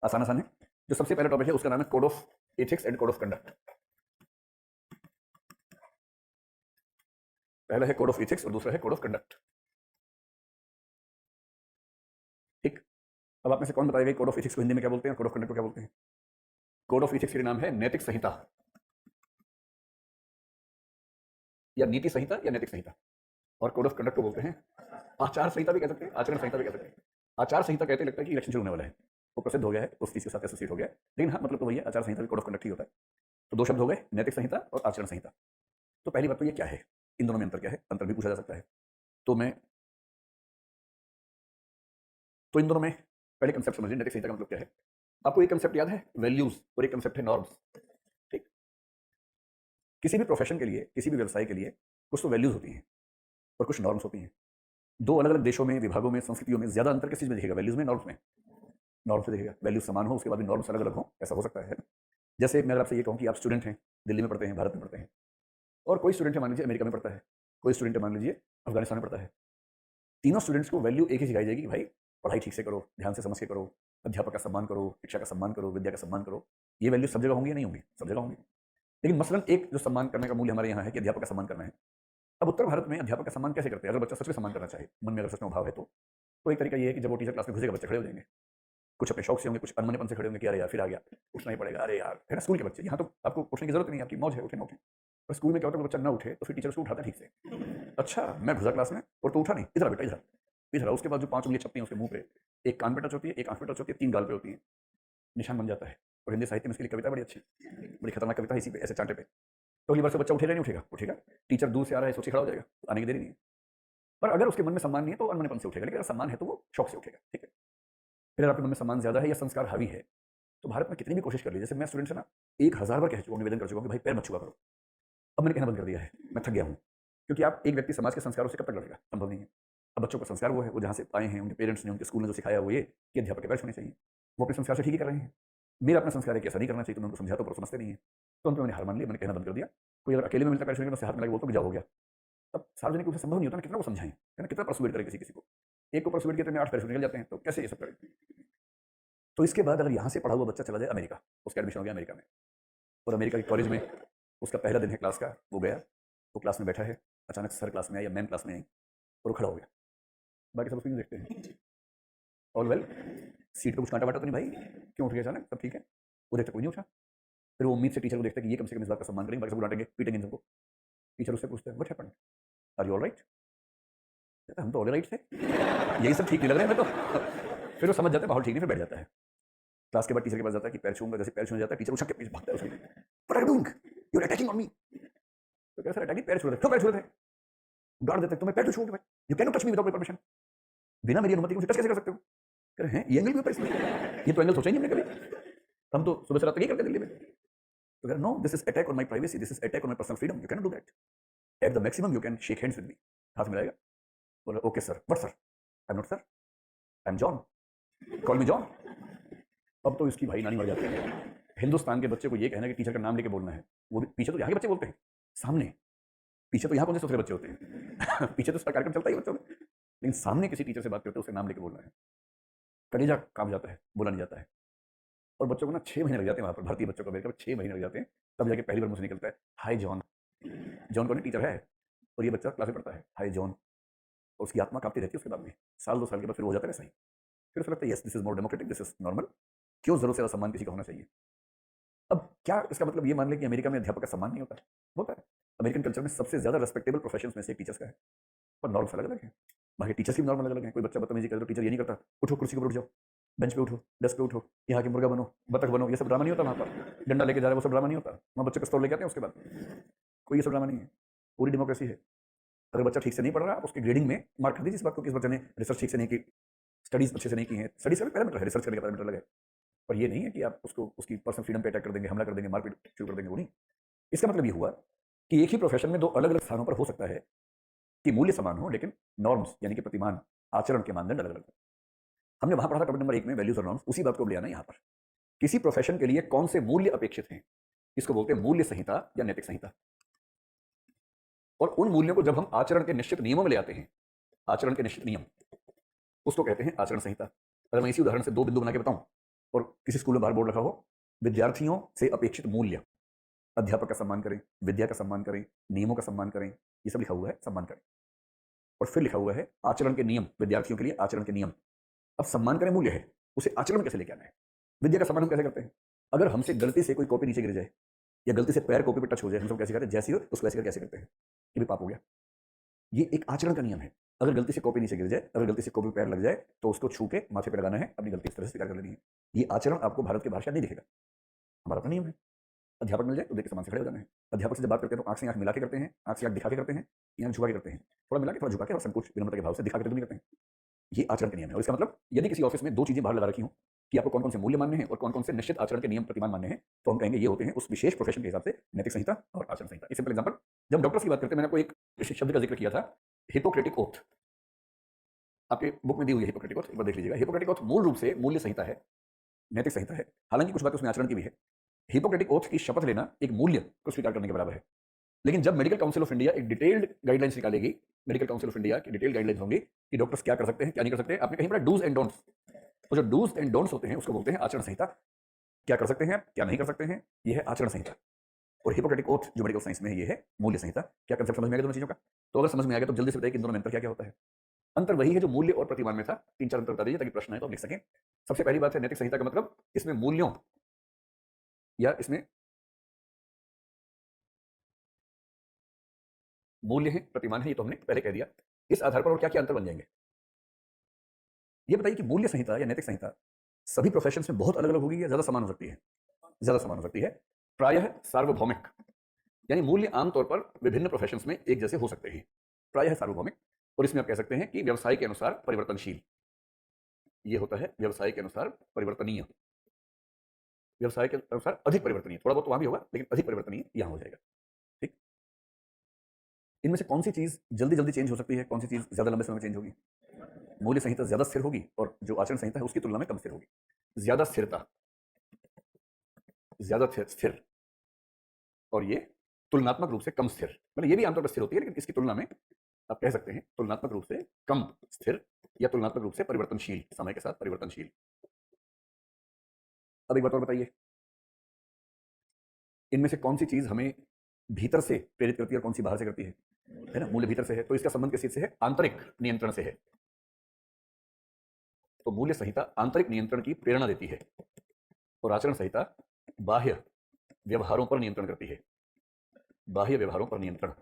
आसान आसान है। जो सबसे पहला टॉपिक है उसका नाम है code of ethics and code of conduct. पहला है कोड ऑफ एथिक्स और दूसरा है कोड ऑफ कंडक्ट। ठीक, अब आप में से कौन बताएगा कोड ऑफ एथिक्स को हिंदी में क्या बोलते हैं, कोड ऑफ कंडक्ट को क्या बोलते हैं? कोड ऑफ एथिक्स के नाम है नैतिक संहिता, या नीति संहिता या नैतिक संहिता। और कोड ऑफ कंडक्ट को बोलते हैं आचार संहिता भी कह सकते हैं, आचरण संहिता भी कह सकते हैं। आचार संहिता कहते लगता है कि इलेक्शन शुरू होने वाला है, वो प्रसिद्ध हो गया है, उस चीज के साथ एसोसिएट हो गया है, लेकिन हाँ मतलब तो वही है, आचार संहिता भी कोड ऑफ कंडक्ट ही होता है। तो दो शब्द हो गए, नैतिक संहिता और आचरण संहिता। तो पहली बात तो ये क्या है, इन दोनों में अंतर क्या है, अंतर भी पूछा जा सकता है। तो इन दोनों में पहले कंसेप्ट समझिए, नैतिक संहिता का मतलब क्या है। आपको एक कंसेप्ट याद है, वैल्यूज, और एक कंसेप्ट है नॉर्म्स। ठीक, किसी भी प्रोफेशन के लिए, किसी भी व्यवसाय के लिए कुछ तो वैल्यूज होती हैं और कुछ नॉर्म्स होती हैं। दो अलग अलग देशों में, विभागों में, संस्कृतियों में ज्यादा अंतर किस चीज में दिखेगा, वैल्यूज में, नॉर्म्स में? नॉर्म्स से दिखेगा। वैल्यूज समान हो, उसके बाद भी नॉर्म्स अलग अलग हो, ऐसा हो सकता है। जैसे मैं अगर आपसे ये कहूँ कि आप स्टूडेंट हैं, दिल्ली में पढ़ते हैं, भारत में पढ़ते हैं, और कोई स्टूडेंट है मान लीजिए अमेरिका में पढ़ता है, कोई स्टूडेंट है मान लीजिए अफगानिस्तान में पढ़ता है, तीनों स्टूडेंट्स को वैल्यू एक ही सिखाई जाएगी कि भाई पढ़ाई ठीक से करो, ध्यान से समझ के करो, अध्यापक का सम्मान करो, शिक्षा का सम्मान करो, विद्या का सम्मान करो। ये वैल्यू सब जगह होंगी या नहीं होंगी? सब जगह होंगी। लेकिन मसलन एक जो सम्मान करने का मूल्य हमारे यहाँ है कि अध्यापक का सम्मान करना है। अब उत्तर भारत में अध्यापक का सम्मान कैसे करते हैं? अगर बच्चा सच में सम्मान करना चाहे, मन में अगर सच में भाव है तो एक तरीका ये है कि जब वो टीचर क्लास में घुसेगा बच्चे खड़े हो जाएंगे, कुछ अपने शौक से होंगे, कुछ अनमनेपन से खड़े होंगे कि अरे यार फिर आ गया, उठना ही पड़ेगा, अरे यार, है ना। स्कूल के बच्चे, यहाँ तो आपको उठने की जरूरत नहीं है, आपकी मौज है, उठे ना उठे। पर स्कूल में क्या होता है, बच्चा ना उठे तो फिर टीचर उसको उठाता है ठीक से। अच्छा, मैं घुसा क्लास में और तो उठा नहीं, इधर बेटा इधर इधर। उसके बाद जो 5 उंगलियां छपती हैं उसके मुंह पे, एक कान पे टच होती है, एक आंख पे टच होती है, 3 गाल पे होती है, निशान बन जाता है। और हिंदी साहित्य में इसके लिए कविता बड़ी अच्छी, बड़ी खतरनाक कविता है इसी पे, ऐसे चांटे पे। तो अगली बार से बच्चा उठेगा नहीं उठेगा? उठेगा। टीचर दूर से आ रहा है सोच के खड़ा हो जाएगा, आने की देरी नहीं है। पर अगर उसके मन में सम्मान नहीं है तो अनमनेपन से उठेगा, लेकिन अगर सम्मान है तो वो शौक से उठेगा। ठीक है, फिर अगर आपके मन में सम्मान ज्यादा है या संस्कार हावी है तो भारत में कितनी भी कोशिश कर ली, जैसे मैं स्टूडेंट से ना 1000 बार कह चुका हूँ, निवेदन कर चुका हूँ कि भाई पैर मत छुआ करो। अब मैंने कहना बंद कर दिया है, मैं थक गया हूँ। क्योंकि आप एक व्यक्ति समाज के संस्कारों से कब तक लड़ेगा, संभव नहीं है। अब बच्चों का संस्कार वो है, वो जहाँ से आए हैं, उनके पेरेंट्स ने, उनके स्कूल ने जो सिखाया वो ये कि अध्यापक के पैर छूने चाहिए, वो अपने संस्कार से ठीक ही कर रहे हैं। मेरा अपना संस्कार है कि ऐसा नहीं करना चाहिए, तो मैं उनको समझाता हूँ पर समझते नहीं है। तो उनको मैंने हार मान लिया, मैंने कहना बंद कर दिया। कोई अगर अकेले में मिलता पैर छूने के, मैं हाथ में लगे बोलता हूँ जा हो गया। तब सार्वजनिक रूप से संभव नहीं होता ना, कितना को समझाएं, है ना, कितना परसुएट करें किसी किसी को। एक को परसुएट किया तो 8 पैर निकल जाते हैं, तो कैसे ये सब करें? तो इसके बाद अगर यहाँ से पढ़ा हुआ बच्चा चला जाए अमेरिका, उसका एडमिशन हो गया अमेरिका में, और अमेरिका के कॉलेज में उसका पहला दिन है क्लास का, वो गया, वो क्लास में बैठा है, अचानक सर क्लास में आई या मैम क्लास में आई और वो खड़ा हो गया। बाकी सब उसको देखते हैं, ऑल वेल, सीट पे कुछ कांटा वाटा तो नहीं भाई, क्यों उठ गया अचानक, सब ठीक है? वो देखता कोई नहीं उठा। फिर वो उम्मीद से टीचर को देखता है कि ये कम से कम इस बात का सम्मान करेंगे, बाकी सब डांटेंगे पीटेंगे इन सबको। टीचर उससे पूछता है what happened, are you all right? हम तो ऑल राइट थे, यही सब ठीक नहीं लग रहा है हमें तो। फिर वो समझ जाता है माहौल ठीक नहीं, फिर बैठ जाता है। क्लास के बाद टीचर के पास जाता है कि पैर छूंगा, जैसे पैर छूने जाता है टीचर उछक के पीछे भागता है उसके, what are you doing, you are attacking on me. तो कैसा अटैकिंग, पैर छू रहे थे, क्यों पैर छू रहे थे? गाड़ देते, तुम्हें पैर क्यों छूओगे भाई, you can not touch me without my permission, बिना मेरी अनुमति के मुझे टच कैसे कर सकते हो? कह रहे हैं ये एंगल भी होता है इसमें, ये तो एंगल सोचा ही नहीं हमने कभी, हम तो सुबह से रात तक यही करते दिल्ली में। तो कह रहे no, this is attack on my privacy, this is attack on my personal freedom, you can do that, at the maximum you can shake hands with me, हाथ मिलाएगा, बोला okay sir, what sir, I am not sir, I am John, call me John. अब तो इसकी भाई नानी मर जाती है। हिंदुस्तान के बच्चे को ये कहना कि टीचर का नाम लेके बोलना है, वो भी पीछे तो यहाँ के बच्चे बोलते हैं, सामने पीछे तो यहाँ कौन से सोचरे बच्चे होते हैं पीछे तो सारा कार्यक्रम चलता ही बच्चों में, लेकिन सामने किसी टीचर से बात करते हो उसके नाम लेके बोलना है, कलेजा कांप जाता है, बोला नहीं जाता है। और बच्चों को ना 6 महीने लग जाते हैं वहाँ पर, भारतीय बच्चों को अमेरिका में 6 महीने लग जाते हैं, तब जाके पहली बार मुझसे निकलता है हाय जॉन। जॉन कौन है? टीचर है, और ये बच्चा क्लास में पढ़ता है, हाय जॉन। और उसकी आत्मा कांपती रहती है उसके बाद में, साल 2 साल के बाद फिर हो जाता है सही। फिर उसे लगता है yes this is more democratic, this is normal, क्यों जरूर से सम्मान किसी का होना चाहिए। अब क्या इसका मतलब ये मान लें कि अमेरिका में अध्यापक का सम्मान नहीं होता है? होता है। अमेरिकन कल्चर में सबसे ज्यादा रेस्पेक्टेबल प्रोफेशन में से एक टीचर्स का है, पर नॉर्म्स अलग अलग है। बाकी टीचर्स की नॉर्म अलग अलग है। कोई बच्चा बदतमीजी करे तो टीचर ये नहीं करता उठो कुर्सी के ऊपर उठ जाओ, बेंच पे उठो, डेस्क पे उठो, यहाँ के मुर्गा बनो, बतख बनो, ये सब ड्रामा नहीं होता वहाँ पर। डंडा लेके जा रहे हैं, वो सब ड्रामा नहीं होता। वहाँ बच्चे पिस्तौल लेके आते हैं उसके बाद। कोई ये सब ड्रामा नहीं है। पूरी डेमोक्रेसी है। अगर बच्चा ठीक से नहीं पढ़ रहा, उसकी ग्रेडिंग में मार्क कर दीजिए इस बात को कि इस बच्चे ने रिसर्च ठीक से नहीं की, स्टडीज अच्छे से नहीं की है। स्टडीज का भी पैरामीटर है, रिसर्च करने का पैरामीटर अलग है। पर ये नहीं है कि आप उसको उसकी पर्सनल फ्रीडम पे अटैक कर देंगे, हमला कर देंगे, मारपीट शुरू कर देंगे, वो नहीं। इसका मतलब ये हुआ कि एक ही प्रोफेशन में दो अलग अलग स्थानों पर हो सकता है कि मूल्य समान हो, लेकिन नॉर्म्स यानी कि प्रतिमान, आचरण के मानदंड अलग अलग हो। हमने वहां पढ़ा था टॉपिक नंबर 1 में वैल्यूज और नॉर्म्स, उसी बात को ले आना यहाँ पर। किसी प्रोफेशन के लिए कौन से मूल्य अपेक्षित हैं, इसको बोलते हैं मूल्य संहिता या नैतिक संहिता। और उन मूल्यों को जब हम आचरण के निश्चित नियमों में ले आते हैं, आचरण के निश्चित नियम, उसको कहते हैं आचरण संहिता। अगर मैं इसी उदाहरण से 2 बिंदु बना के बताऊं, और किसी स्कूल में बाहर बोर्ड रखा हो, विद्यार्थियों से अपेक्षित मूल्य, अध्यापक का सम्मान करें, विद्या का सम्मान करें, नियमों का सम्मान करें, ये सब लिखा हुआ है, सम्मान करें। और फिर लिखा हुआ है आचरण के नियम, विद्यार्थियों के लिए आचरण के नियम। अब सम्मान करें मूल्य है, उसे आचरण में कैसे लेके आना है? विद्या का सम्मान हम कैसे करते हैं? अगर हमसे गलती से कोई कॉपी नीचे गिर जाए, या गलती से पैर कॉपी पे टच हो जाए, हम सब कैसे करते हैं? जैसी हो उसको वैसे कैसे करते हैं? ये भी पाप हो गया। ये एक आचरण का नियम है। अगर गलती से कॉपी नीचे गिर जाए, अगर गलती से कॉपी पैर लग जाए, तो उसको छू के माथे पे लगाना है, अपनी गलती इस तरह से स्वीकार कर लेनी है। ये आचरण आपको भारत के बाहर शायद नहीं दिखेगा, हमारा अपना नियम है। अध्यापक मिल जाए तो देख के समान से खड़े हो जाना है। अध्यापक से जब बात करते हैं तो आंख से आंख मिला के करते हैं, आंख से आंख दिखा के करते हैं, या झुका के करते हैं, थोड़ा मिला के, थोड़ा झुका के, और संकोच विनम्रता के भाव से दिखा के तो नहीं करते हैं। ये आचरण के नियम है। और इसका मतलब यदि किसी ऑफिस में 2 चीजें बाहर लगा रखी हो कि आपको कौन कौन से मूल्य मानने हैं और कौन कौन से निश्चित आचरण के नियम प्रतिमान मानने हैं, तो हम कहेंगे ये होते हैं उस विशेष प्रोफेशन के हिसाब से नैतिक संहिता और आचरण संहिता। एक सिंपल एग्जांपल, जब हम डॉक्टर्स की बात करते हैं, मैंने आपको एक शब्द का जिक्र किया था, हिपोक्रेटिक ओथ। आपके बुक में दी हुई है हिपोक्रेटिक ओथ, एक बार देख लीजिएगा। हिपोक्रेटिक ओथ मूल रूप से मूल्य संहिता है, नैतिक संहिता है। हालांकि कुछ बातें उसमें आचरण की भी है। हिपोक्रेटिक ओथ की शपथ लेना एक मूल्य को स्वीकार करने के बराबर है। लेकिन जब मेडिकल काउंसिल ऑफ इंडिया एक डिटेल्ड गाइडलाइंस निकालेगी, मेडिकल काउंसिल ऑफ इंडिया की डिटेल्ड गाइडलाइंस होंगी कि डॉक्टर्स क्या कर सकते हैं, क्या नहीं कर सकते। आपने कहीं पढ़ा डूज एंड डोंट्स, तो जो डूज एंड डोंट्स होते हैं उसको बोलते हैं आचरण संहिता। क्या कर सकते हैं आप, क्या नहीं कर सकते हैं, ये है आचरण संहिता। और हिपोक्रेटिक ओथ जो मेडिकल साइंस में है, ये है मूल्य संहिता। क्या कंसेप्ट समझ में आ गया दोनों चीजों का? तो अगर समझ में आ गया तो जल्दी से बताइए कि इन दोनों में अंतर क्या क्या होता है। अंतर वही है जो मूल्य और प्रतिमान में था। 3-4 अंतर बता दीजिए ताकि प्रश्न है तो आप लिख सकें। सबसे पहली बात है नैतिक संहिता का मतलब इसमें मूल्यों या इसमें मूल्य है, प्रतिमान है, ये तो हमने पहले कह दिया। इस आधार पर और क्या क्या अंतर बन जाएंगे ये बताइए कि मूल्य संहिता या नैतिक संहिता सभी प्रोफेशंस में बहुत अलग अलग होगी या ज्यादा समान हो सकती है? ज्यादा समान हो सकती है। प्रायः सार्वभौमिक, यानी मूल्य आमतौर पर विभिन्न प्रोफेशंस में एक जैसे हो सकते हैं। प्रायः सार्वभौमिक, और इसमें आप कह सकते हैं कि व्यवसाय के अनुसार परिवर्तनशील। ये होता है व्यवसाय के अनुसार परिवर्तनीय। व्यवसाय के अनुसार अधिक परिवर्तनीय, थोड़ा बहुत वहां भी होगा लेकिन अधिक परिवर्तनीय यहां हो जाएगा। ठीक। इनमें से कौन सी चीज जल्दी जल्दी चेंज हो सकती है, कौन सी चीज ज्यादा लंबे समय में चेंज होगी? मूल्य संहिता ज्यादा स्थिर होगी और जो आचरण संहिता है उसकी तुलना में कम स्थिर होगी। ज्यादा स्थिरता, ज्यादा स्थिर, और ये तुलनात्मक रूप से कम स्थिर। मतलब ये भी आमतौर पर स्थिर होती है लेकिन इसकी तुलना में आप कह सकते हैं तुलनात्मक रूप से कम स्थिर या तुलनात्मक रूप से परिवर्तनशील, समय के साथ परिवर्तनशील। अब एक बात और बताइए, इनमें से कौन सी चीज हमें भीतर से प्रेरित करती है और कौन सी बाहर से करती है ना? मूल्य भीतर से है तो इसका संबंध किस चीज से है? आंतरिक नियंत्रण से है। तो मूल्य संहिता आंतरिक नियंत्रण की प्रेरणा देती है और आचरण संहिता बाह्य व्यवहारों पर नियंत्रण करती है। बाह्य व्यवहारों पर नियंत्रण।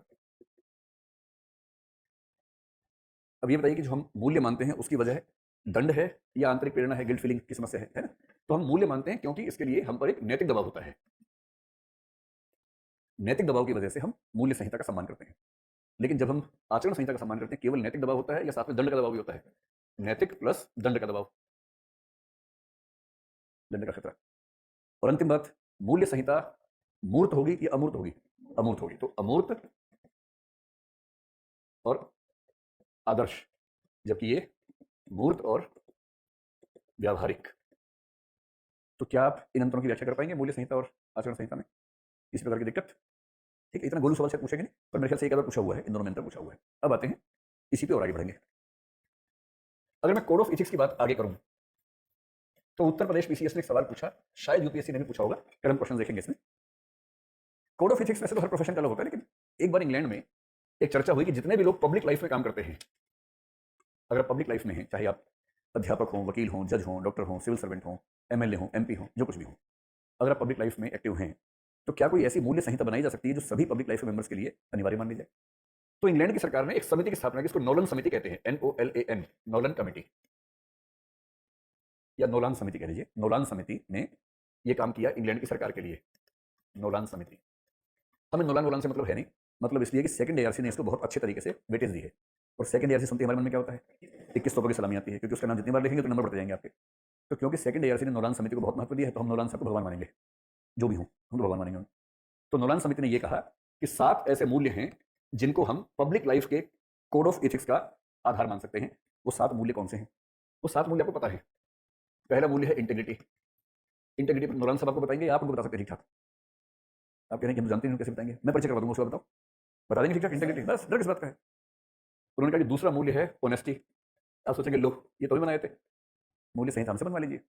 अब ये बताइए कि जो हम मूल्य मानते हैं उसकी वजह दंड है या आंतरिक प्रेरणा है, गिल्ट फीलिंग की समस्या है ना? तो हम मूल्य मानते हैं क्योंकि इसके लिए हम पर एक नैतिक दबाव होता है। नैतिक दबाव की वजह से हम मूल्य संहिता का सम्मान करते हैं। लेकिन जब हम आचरण संहिता का सम्मान करते हैं, केवल नैतिक दबाव होता है या साथ में दंड का दबाव भी होता है? नैतिक प्लस दंड का दबाव, दंड का खतरा। और अंतिम बात, मूल्य संहिता मूर्त होगी या अमूर्त होगी? अमूर्त होगी। तो अमूर्त और आदर्श, जबकि ये मूर्त और व्यावहारिक। तो क्या आप इन अंतरों की व्याख्या कर पाएंगे मूल्य संहिता और आचरण संहिता में? इस प्रकार की दिक्कत? ठीक है, इतना गोलू सवाल शायद पूछेंगे नहीं, पर मेरे ख्याल से एक आधा पूछा हुआ है, इन दोनों में अंतर पूछा हुआ है। अब आते हैं इसी पे और आगे बढ़ेंगे। अगर मैं कोड ऑफ इथिक्स की बात आगे करूं तो उत्तर प्रदेश पीसीएस ने एक सवाल पूछा, शायद यूपीएससी ने भी पूछा होगा, फिर हम क्वेश्चन देखेंगे इसमें। कोड ऑफ इथिक्स वैसे तो हर प्रोफेशन का अलग होता है, लेकिन एक बार इंग्लैंड में एक चर्चा हुई कि जितने भी लोग पब्लिक लाइफ में काम करते हैं, अगर पब्लिक लाइफ में हैं, चाहे आप अध्यापक हों, वकील हों, जज हों, डॉक्टर हों, सिविल सर्वेंट हों, एमएलए हों, एमपी हों, जो कुछ भी हों, अगर आप पब्लिक लाइफ में एक्टिव हैं, तो क्या कोई ऐसी मूल्य संहिता बनाई जा सकती है जो सभी पब्लिक लाइफ मेंबर्स के लिए अनिवार्य मान ली जाए? तो इंग्लैंड की सरकार ने एक समिति की स्थापना की, इसको नोलन समिति कहते हैं, NOLAN, नोलन कमेटी। या नोलान समिति कह लीजिए, नोलान समिति ने ये काम किया इंग्लैंड की सरकार के लिए। नोलान समिति, हमें नोलान नोलान से मतलब है नहीं, मतलब इसलिए कि सेकंड एआरसी ने इसको बहुत अच्छे तरीके से वेटेज दी है। और सेकंड एआरसी सुनते ही हमारे मन में क्या होता है, 21 तोपों की सलामी आती है, क्योंकि उसका नाम जितनी बार लिखेंगे तो नंबर बढ़ते जाएंगे आपके। तो क्योंकि सेकंड एआरसी ने नोलान समिति को बहुत महत्व दिया है, तो हम नोलान साहब को भगवान मानेंगे, जो भी हूँ हम तो भगवान मानेंगे। तो नोलान समिति ने यह कहा कि 7 ऐसे मूल्य हैं जिनको हम पब्लिक लाइफ के कोड ऑफ एथिक्स का आधार मान सकते हैं। वो 7 मूल्य कौन से हैं? वो 7 मूल्य आपको पता है। पहला मूल्य है इंटेग्रिटी। इंटेग्रिटी पर नोलान साहब आपको बताएंगे, आप उनको बता सकते हैं ठीक ठाक। आप कह रहे हैं कि हम जानते हैं, कैसे बताएंगे? मैं परिचय करवा दूंगा, उसको बताओ, बता देंगे ठीक ठाक इंटेग्रिटी, बस डर किस बात का है। उन्होंने कहा कि दूसरा मूल्य है ऑनेस्टी। आप सोचेंगे लो ये तो भी बनाए थे, मूल्य सही हमसे बनवा लीजिए,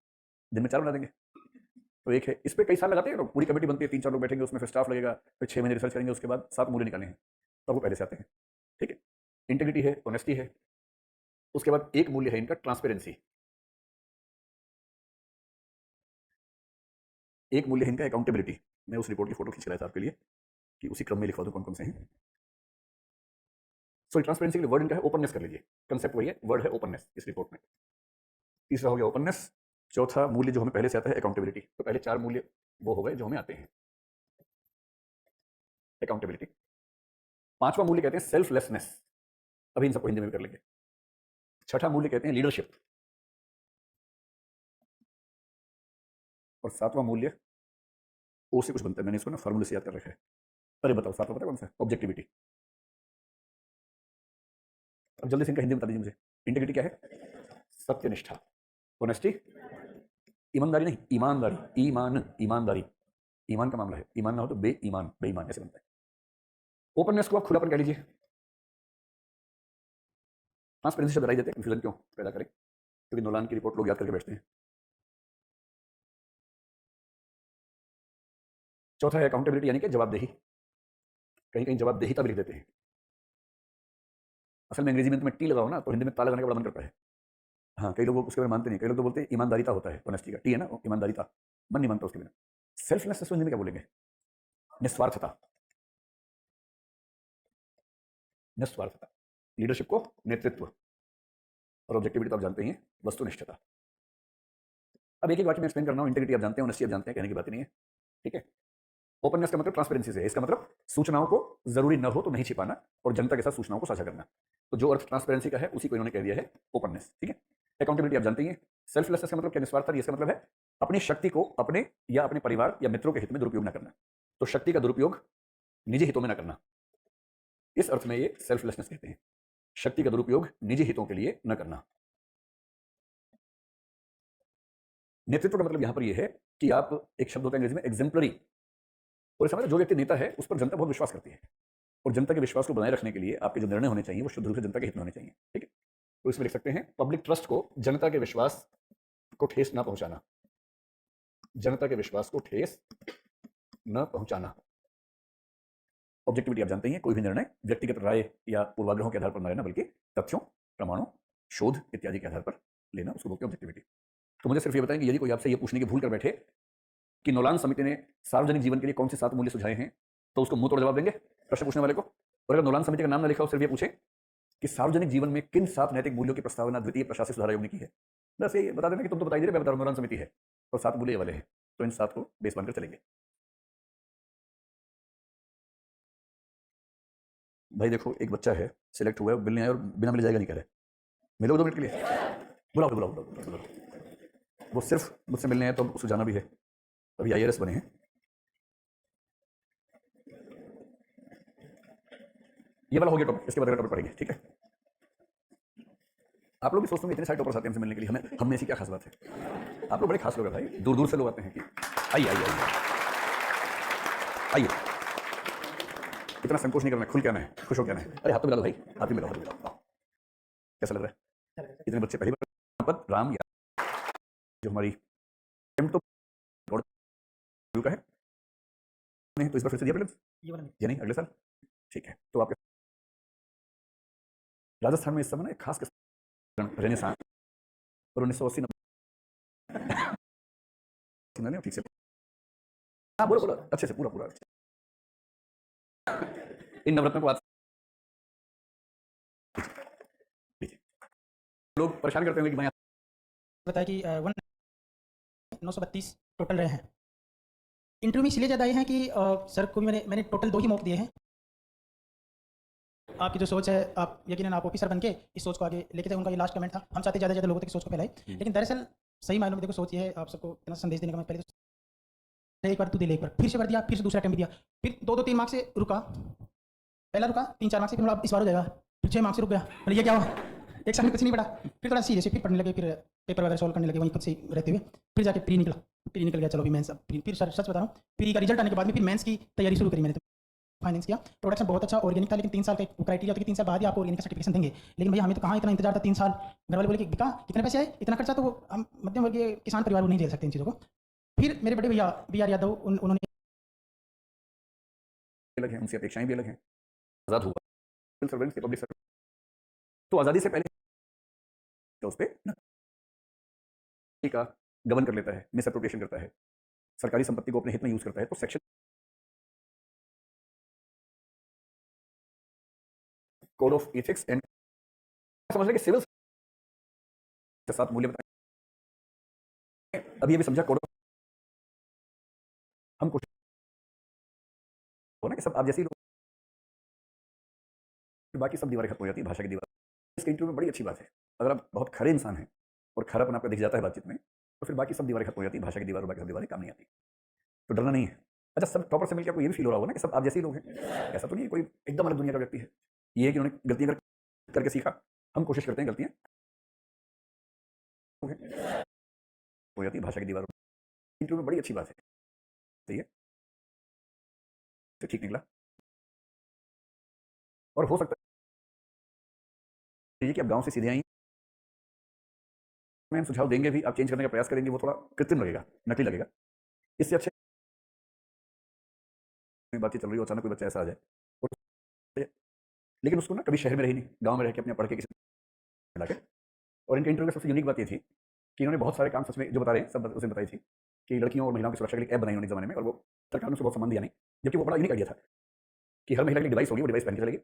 दिन में 4 बना देंगे। तो एक है, इस पर कई साल लगाते हैं लोग, पूरी कमेटी बनती है, 3-4 लोग बैठेंगे उसमें, फिर स्टाफ लगेगा, फिर 6 महीने रिसर्च करेंगे, उसके बाद 7 मूल्य निकाले हैं, तब वो पहले से आते हैं। ठीक है, इंटेग्रिटी है, ऑनेस्टी है, उसके बाद एक मूल्य है इनका ट्रांसपेरेंसी, एक मूल्य है इनका अकाउंटेबिलिटी। मैं उस रिपोर्ट की फोटो खींच रहा था आपके लिए कि उसी क्रम में लिखवा दूं कौन कौन से हैं। सो ट्रांसपेरेंसी के लिए वर्ड इनका है ओपननेस, कर लीजिए, कंसेप्ट वही है, वर्ड है ओपननेस इस रिपोर्ट में। तीसरा हो गया ओपननेस। चौथा मूल्य जो हमें पहले से आता है अकाउंटेबिलिटी। तो पहले 4 मूल्य वो हो गए जो हमें आते हैं, अकाउंटेबिलिटी। 5वां मूल्य कहते हैं सेल्फलेसनेस, अभी इन सबको हिंदी में भी कर लेंगे। छठा मूल्य कहते हैं लीडरशिप, और 7वां मूल्य ओ से कुछ बनता है, मैंने इसको ना फॉर्मूले से याद कर रखा है। अरे बताओ 7वां पता है कौन सा? ऑब्जेक्टिविटी। अब जल्दी से इनका हिंदी में बता दीजिए मुझे। इंटीग्रिटी क्या है? सत्यनिष्ठा। ऑनेस्टी, ईमानदारी नहीं, ईमानदारी, ईमान, ईमानदारी, ईमान का मामला है, ईमान ना हो तो बेईमान, बेईमान ऐसे बनता है। ओपननेस को आप खुलापन कह लीजिए। ट्रांसपेरेंसी शब्द देते हैं, कंफ्यूजन क्यों पैदा करें, क्योंकि नोलान की रिपोर्ट लोग याद करके बैठते हैं। चौथा है अकाउंटेबिलिटी, यानी कि जवाबदेही, कहीं कहीं जवाबदेहिता भी लिख देते हैं। असल में अंग्रेजी में तो मैं टी लगाओ ना तो हिंदी में ता लगाने का बड़ा मन करता है। हाँ, कई लोग उसके बारे में मानते नहीं, कई लोग तो बोलते हैं ईमानदारीता होता है, ऑनेस्टी का टी है ना, ईमानदारीता, मन नहीं मानता उसके बिना। सेल्फलेस हिंदी में क्या बोलेंगे? निस्वार्थता, निस्वार्थता। लीडरशिप को नेतृत्व, और ऑब्जेक्टिविटी तो आप जानते ही हैं, वस्तुनिष्ठता। अब एक एक वाक्य में एक्सप्लेन करना हूं, इंटीग्रिटी आप जानते हैं, ऑनेस्टी आप जानते हैं, कहने की बात नहीं है, ठीक है। ओपननेस का मतलब ट्रांसपेरेंसी से है, इसका मतलब सूचनाओं को जरूरी न हो तो नहीं छिपाना और जनता के साथ सूचनाओं को साझा करना। तो जो अर्थ ट्रांसपेरेंसी का है उसी को इन्होंने कह दिया है ओपननेस, ठीक है। अकाउंटेबिलिटी आप जानते ही हैं। सेल्फलेसनेस का मतलब क्या? निस्वार्थता। इसका मतलब है अपनी शक्ति को अपने या अपने परिवार या मित्रों के हित में दुरुपयोग न करना। तो शक्ति का दुरुपयोग निजी हितों में न करना, इस अर्थ में ये सेल्फलेसनेस कहते हैं। शक्ति का दुरुपयोग निजी हितों के लिए न करना। नेतृत्व का मतलब यहां पर यह है कि आप, एक शब्द होता है अंग्रेजी में एग्जेम्पलरी, और इसका मतलब जो व्यक्ति नेता है उस पर जनता बहुत विश्वास करती है, और जनता के विश्वास को बनाए रखने के लिए आपके जो निर्णय होने चाहिए वो शुद्ध रूप से जनता के हित में होने चाहिए, ठीक है। तो इसमें लिख सकते हैं पब्लिक ट्रस्ट को, जनता के विश्वास को ठेस ना पहुंचाना, जनता के विश्वास को ठेस न पहुंचाना। ऑब्जेक्टिविटी आप जानते हैं, कोई भी निर्णय व्यक्तिगत राय या पूर्वाग्रहों के आधार पर न लेना, बल्कि तथ्यों, प्रमाणों, शोध इत्यादि के आधार पर लेना, उसको बोलते हैं ऑब्जेक्टिविटी। तो मुझे सिर्फ ये बताएं कि यदि कोई आपसे ये पूछने की भूल कर बैठे कि नोलान समिति ने सार्वजनिक जीवन के लिए कौन से 7 मूल्य सुझाए हैं, तो उसको मुंह तोड़ जवाब देंगे प्रश्न पूछने वाले को। और अगर नोलान समिति का नाम ना लिखा हो, सिर्फ ये पूछे कि सार्वजनिक जीवन में किन 7 नैतिक मूल्यों की प्रस्तावना द्वितीय प्रशासनिक सुधार आयोग ने की है, बस ये बता देना कि तुम तो बताई दे रहे, मैं बता रहा हूं नोलान समिति है और 7 मूल्य ये वाले हैं, तो इन 7 को बेस मानकर चलेंगे। भाई देखो, एक बच्चा है, सिलेक्ट हुआ है, मिलने आया और बिना मिले जाएगा नहीं कह रहे, मिलोगे 2 मिनट के लिए? बुलाओ बुलाओ बुलाओ, बुलाओ। वो सिर्फ मुझसे मिलने आया, तो उसको जाना भी है, अभी IAS बने हैं। ये वाला हो गया टॉपिक, इसके बाद टॉपिक पढ़ेंगे, ठीक है। आप लोग भी सोचते होंगे इतने सारे टॉपर्स आते हैं हमसे मिलने के लिए, हमें हम में ऐसी क्या खास बात है? आप लोग बड़े खास लोग हैं भाई, दूर दूर से लोग आते हैं कि आइए आइए आइए आइए, इतना संकोच नहीं करना, खुल के आना है, खुश हो के आना है। अरे हाथ तो मिला लो भाई, हाथ भी मिलाओ, हाथ मिलाओ। कैसा लग रहा है? इतने बच्चे पहली बार पर राम या जो हमारी तो का है नहीं, तो इस बार फिर से दिया प्रीलिम्स ये नहीं, अगले साल, ठीक है। तो आपके राजस्थान में इस समय ना एक खास रेनेसां और 1980 90 ठीक से, हाँ बोलो बोलो अच्छे से, पूरा पूरा। इन नवरत्नों को लोग परेशान करते होंगे कि भाई बताया कि 932 टोटल रहे हैं। इंटरव्यू में इसलिए ज़्यादा आए हैं कि सर को भी मैंने टोटल 2 ही मॉक दिए हैं। आपकी जो सोच है, आप यकीनन आप ऑफिसर बन के इस सोच को आगे लेके जाए, उनका ये लास्ट कमेंट था। हम चाहते ज़्यादा से ज़्यादा लोगों तक इस सोच को फैलाएँ। लेकिन दरअसल सही मायनों में देखो सोच ये है, आप सबको इतना संदेश देने का मैं पहले तो एक बार तू दे ले, एक बार फिर से भर दिया, फिर से दूसरा अटेम्प्ट भी दिया, फिर 2-2 3 मार्क्स से रुका, पहला रुका 3-4 मार्क्स से, फिर बोला अब इस बार हो जाएगा, फिर 6 मार्क्स से रुक गया। बोले ये क्या हुआ? एक साल में कुछ नहीं पढ़ा, फिर थोड़ा सीरियस फिर पढ़ने लगे, फिर पेपर वगैरह सॉल्व करने लगे वहीं खुद से ही रहते हुए, फिर जाके प्री निकला, प्री निकल गया। चलो अभी मेंस, अब फिर सच बता रहा हूँ, प्री का रिजल्ट आने के बाद में फिर मेंस की तैयारी शुरू करी मैंने। तो फाइनेंस किया, प्रोडक्शन बहुत अच्छा ऑर्गेनिक था, लेकिन 3 साल का क्राइटेरिया होता है कि 3 साल बाद ही आपको ऑर्गेनिक का सर्टिफिकेशन देंगे। लेकिन भैया हमें तो कहाँ इतना इंतजार था 3 साल। घर वाले बोले कि बिका कितने पैसे आए, इतना खर्चा, तो वो हम मध्यम वर्गीय किसान परिवार वो नहीं झेल सकते इन चीज़ों को। फिर मेरे बड़े भैया बी आर यादव उन्होंने अलग हैं, उनसे अपेक्षाएं भी अलग हैं। आज़ाद हुआ सिविल सर्वेंट से पब्लिक सर्वेंट, तो आज़ादी से पहले तो उस पर का गबन कर लेता है, मिस अप्रोप्रिएशन करता है, सरकारी संपत्ति को अपने हित में यूज करता है, तो section code of ethics and समझ लें कि सिविल के साथ मूल्य बताएं। अब ये भी समझा कोड हम कुछ हो ना कि सब आप जैसे ही लोग, बाकी सब दीवारें खत्म हो जाती है, भाषा की दीवार। इसके इंटरव्यू में बड़ी अच्छी बात है, अगर आप बहुत खरे इंसान हैं और खरापन आपका दिख जाता है बातचीत में, तो फिर बाकी सब दीवारें खत्म हो जाती है, भाषा की दीवार और बाकी सब दीवारें काम नहीं आती। तो डरना नहीं है। अच्छा, सब टॉपर से मिलकर आपको ये भी फील हो रहा होगा ना कि सब आप जैसे ही लोग हैं, ऐसा तो नहीं है कोई एकदम अलग दुनिया का व्यक्ति है। ये है कि उन्होंने गलतियां करके सीखा, हम कोशिश करते हैं गलतियां हो जाती है, भाषा की दीवार। इंटरव्यू में बड़ी अच्छी बात है, सही है, तो ठीक निकला। और हो सकता है ये कि आप गांव से सीधे आई, मैं सुझाव देंगे भी, आप चेंज करने का प्रयास करेंगे, वो थोड़ा कृत्रिम लगेगा, नकली लगेगा। इससे अच्छे बातचीत चल रही हो, अचानक कोई बच्चा ऐसा आ जाए और लेकिन उसको ना कभी शहर में रही नहीं, गांव में रह के अपने पढ़ के किसी मिला के। और इनके इंटरव्यू की सबसे यूनिक बात ये थी कि इन्होंने बहुत सारे काम सच में जो बता रहे हैं सब उसे बताई थी कि लड़कियों और महिलाओं की सुरक्षा के लिए ऐप बनाई उन्होंने ज़माने में, और वो सरकार ने उससे बहुत सम्मान दिया नहीं, जबकि वो बड़ा यूनिक आइडिया था कि हर महिला के लिए डिवाइस होगी, वो डिवाइस पहन के चलेगी,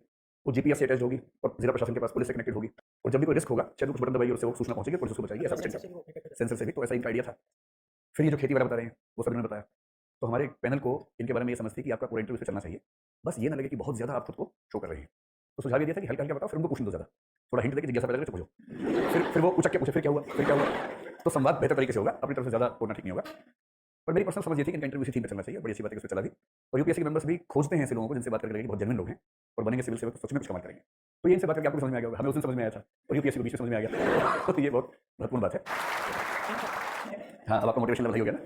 वो जीपीएस से अटैच होगी और जिला प्रशासन के पास पुलिस से कनेक्टेड होगी, और जब भी कोई रिस्क होगा चाहे कुछ बटन दबाइए उससे वो सूचना पहुंचेगी, पुलिस उसको बचाएगी, ऐसा सेंसर से भी। तो ऐसा इनका आइडिया था। फिर ये जो खेती वाला बता रहे हैं वो सब इन्होंने बताया। तो हमारे पैनल को इनके बारे में ये समझती है कि आपका पूरा इंटरव्यू से चलना चाहिए, बस ये ना लगे कि बहुत ज़्यादा आप खुद को शो कर रहे हैं। तो सुझाव ये दिया था कि हल्का हल्का बताओ, फिर उनको क्वेश्चन दो ज़्यादा, थोड़ा हिंट देके जिज्ञासा पैदा करके पूछो, फिर वो उचक के पूछे फिर क्या हुआ, फिर क्या हुआ, तो संवाद बेहतर तरीके से होगा। अपनी तरफ से ज़्यादा बोलना ठीक नहीं होगा। पर मेरी पर्सनल समझ ये थी कि इनका इंटरव्यू इसी थीम पे चलना चाहिए, बड़ी अच्छी बात है कि उसमें चला भी। और यूपीएससी के मेंबर्स भी खोजते हैं ऐसे लोगों को जिनसे बात करके लगेगी बहुत जेन्युइन लोग हैं और बनेंगे सिविल सेवक, तो सच में कुछ कमाल करेंगे। तो ये इनसे बात करके आपको समझ में आ गया होगा, हमें उस दिन समझ में आया था और यूपीएससी को बीच में समझ में आ गया। तो ये बहुत महत्वपूर्ण बात है। हाँ, अब आपका मोटिवेशन लेवल हो गया ना।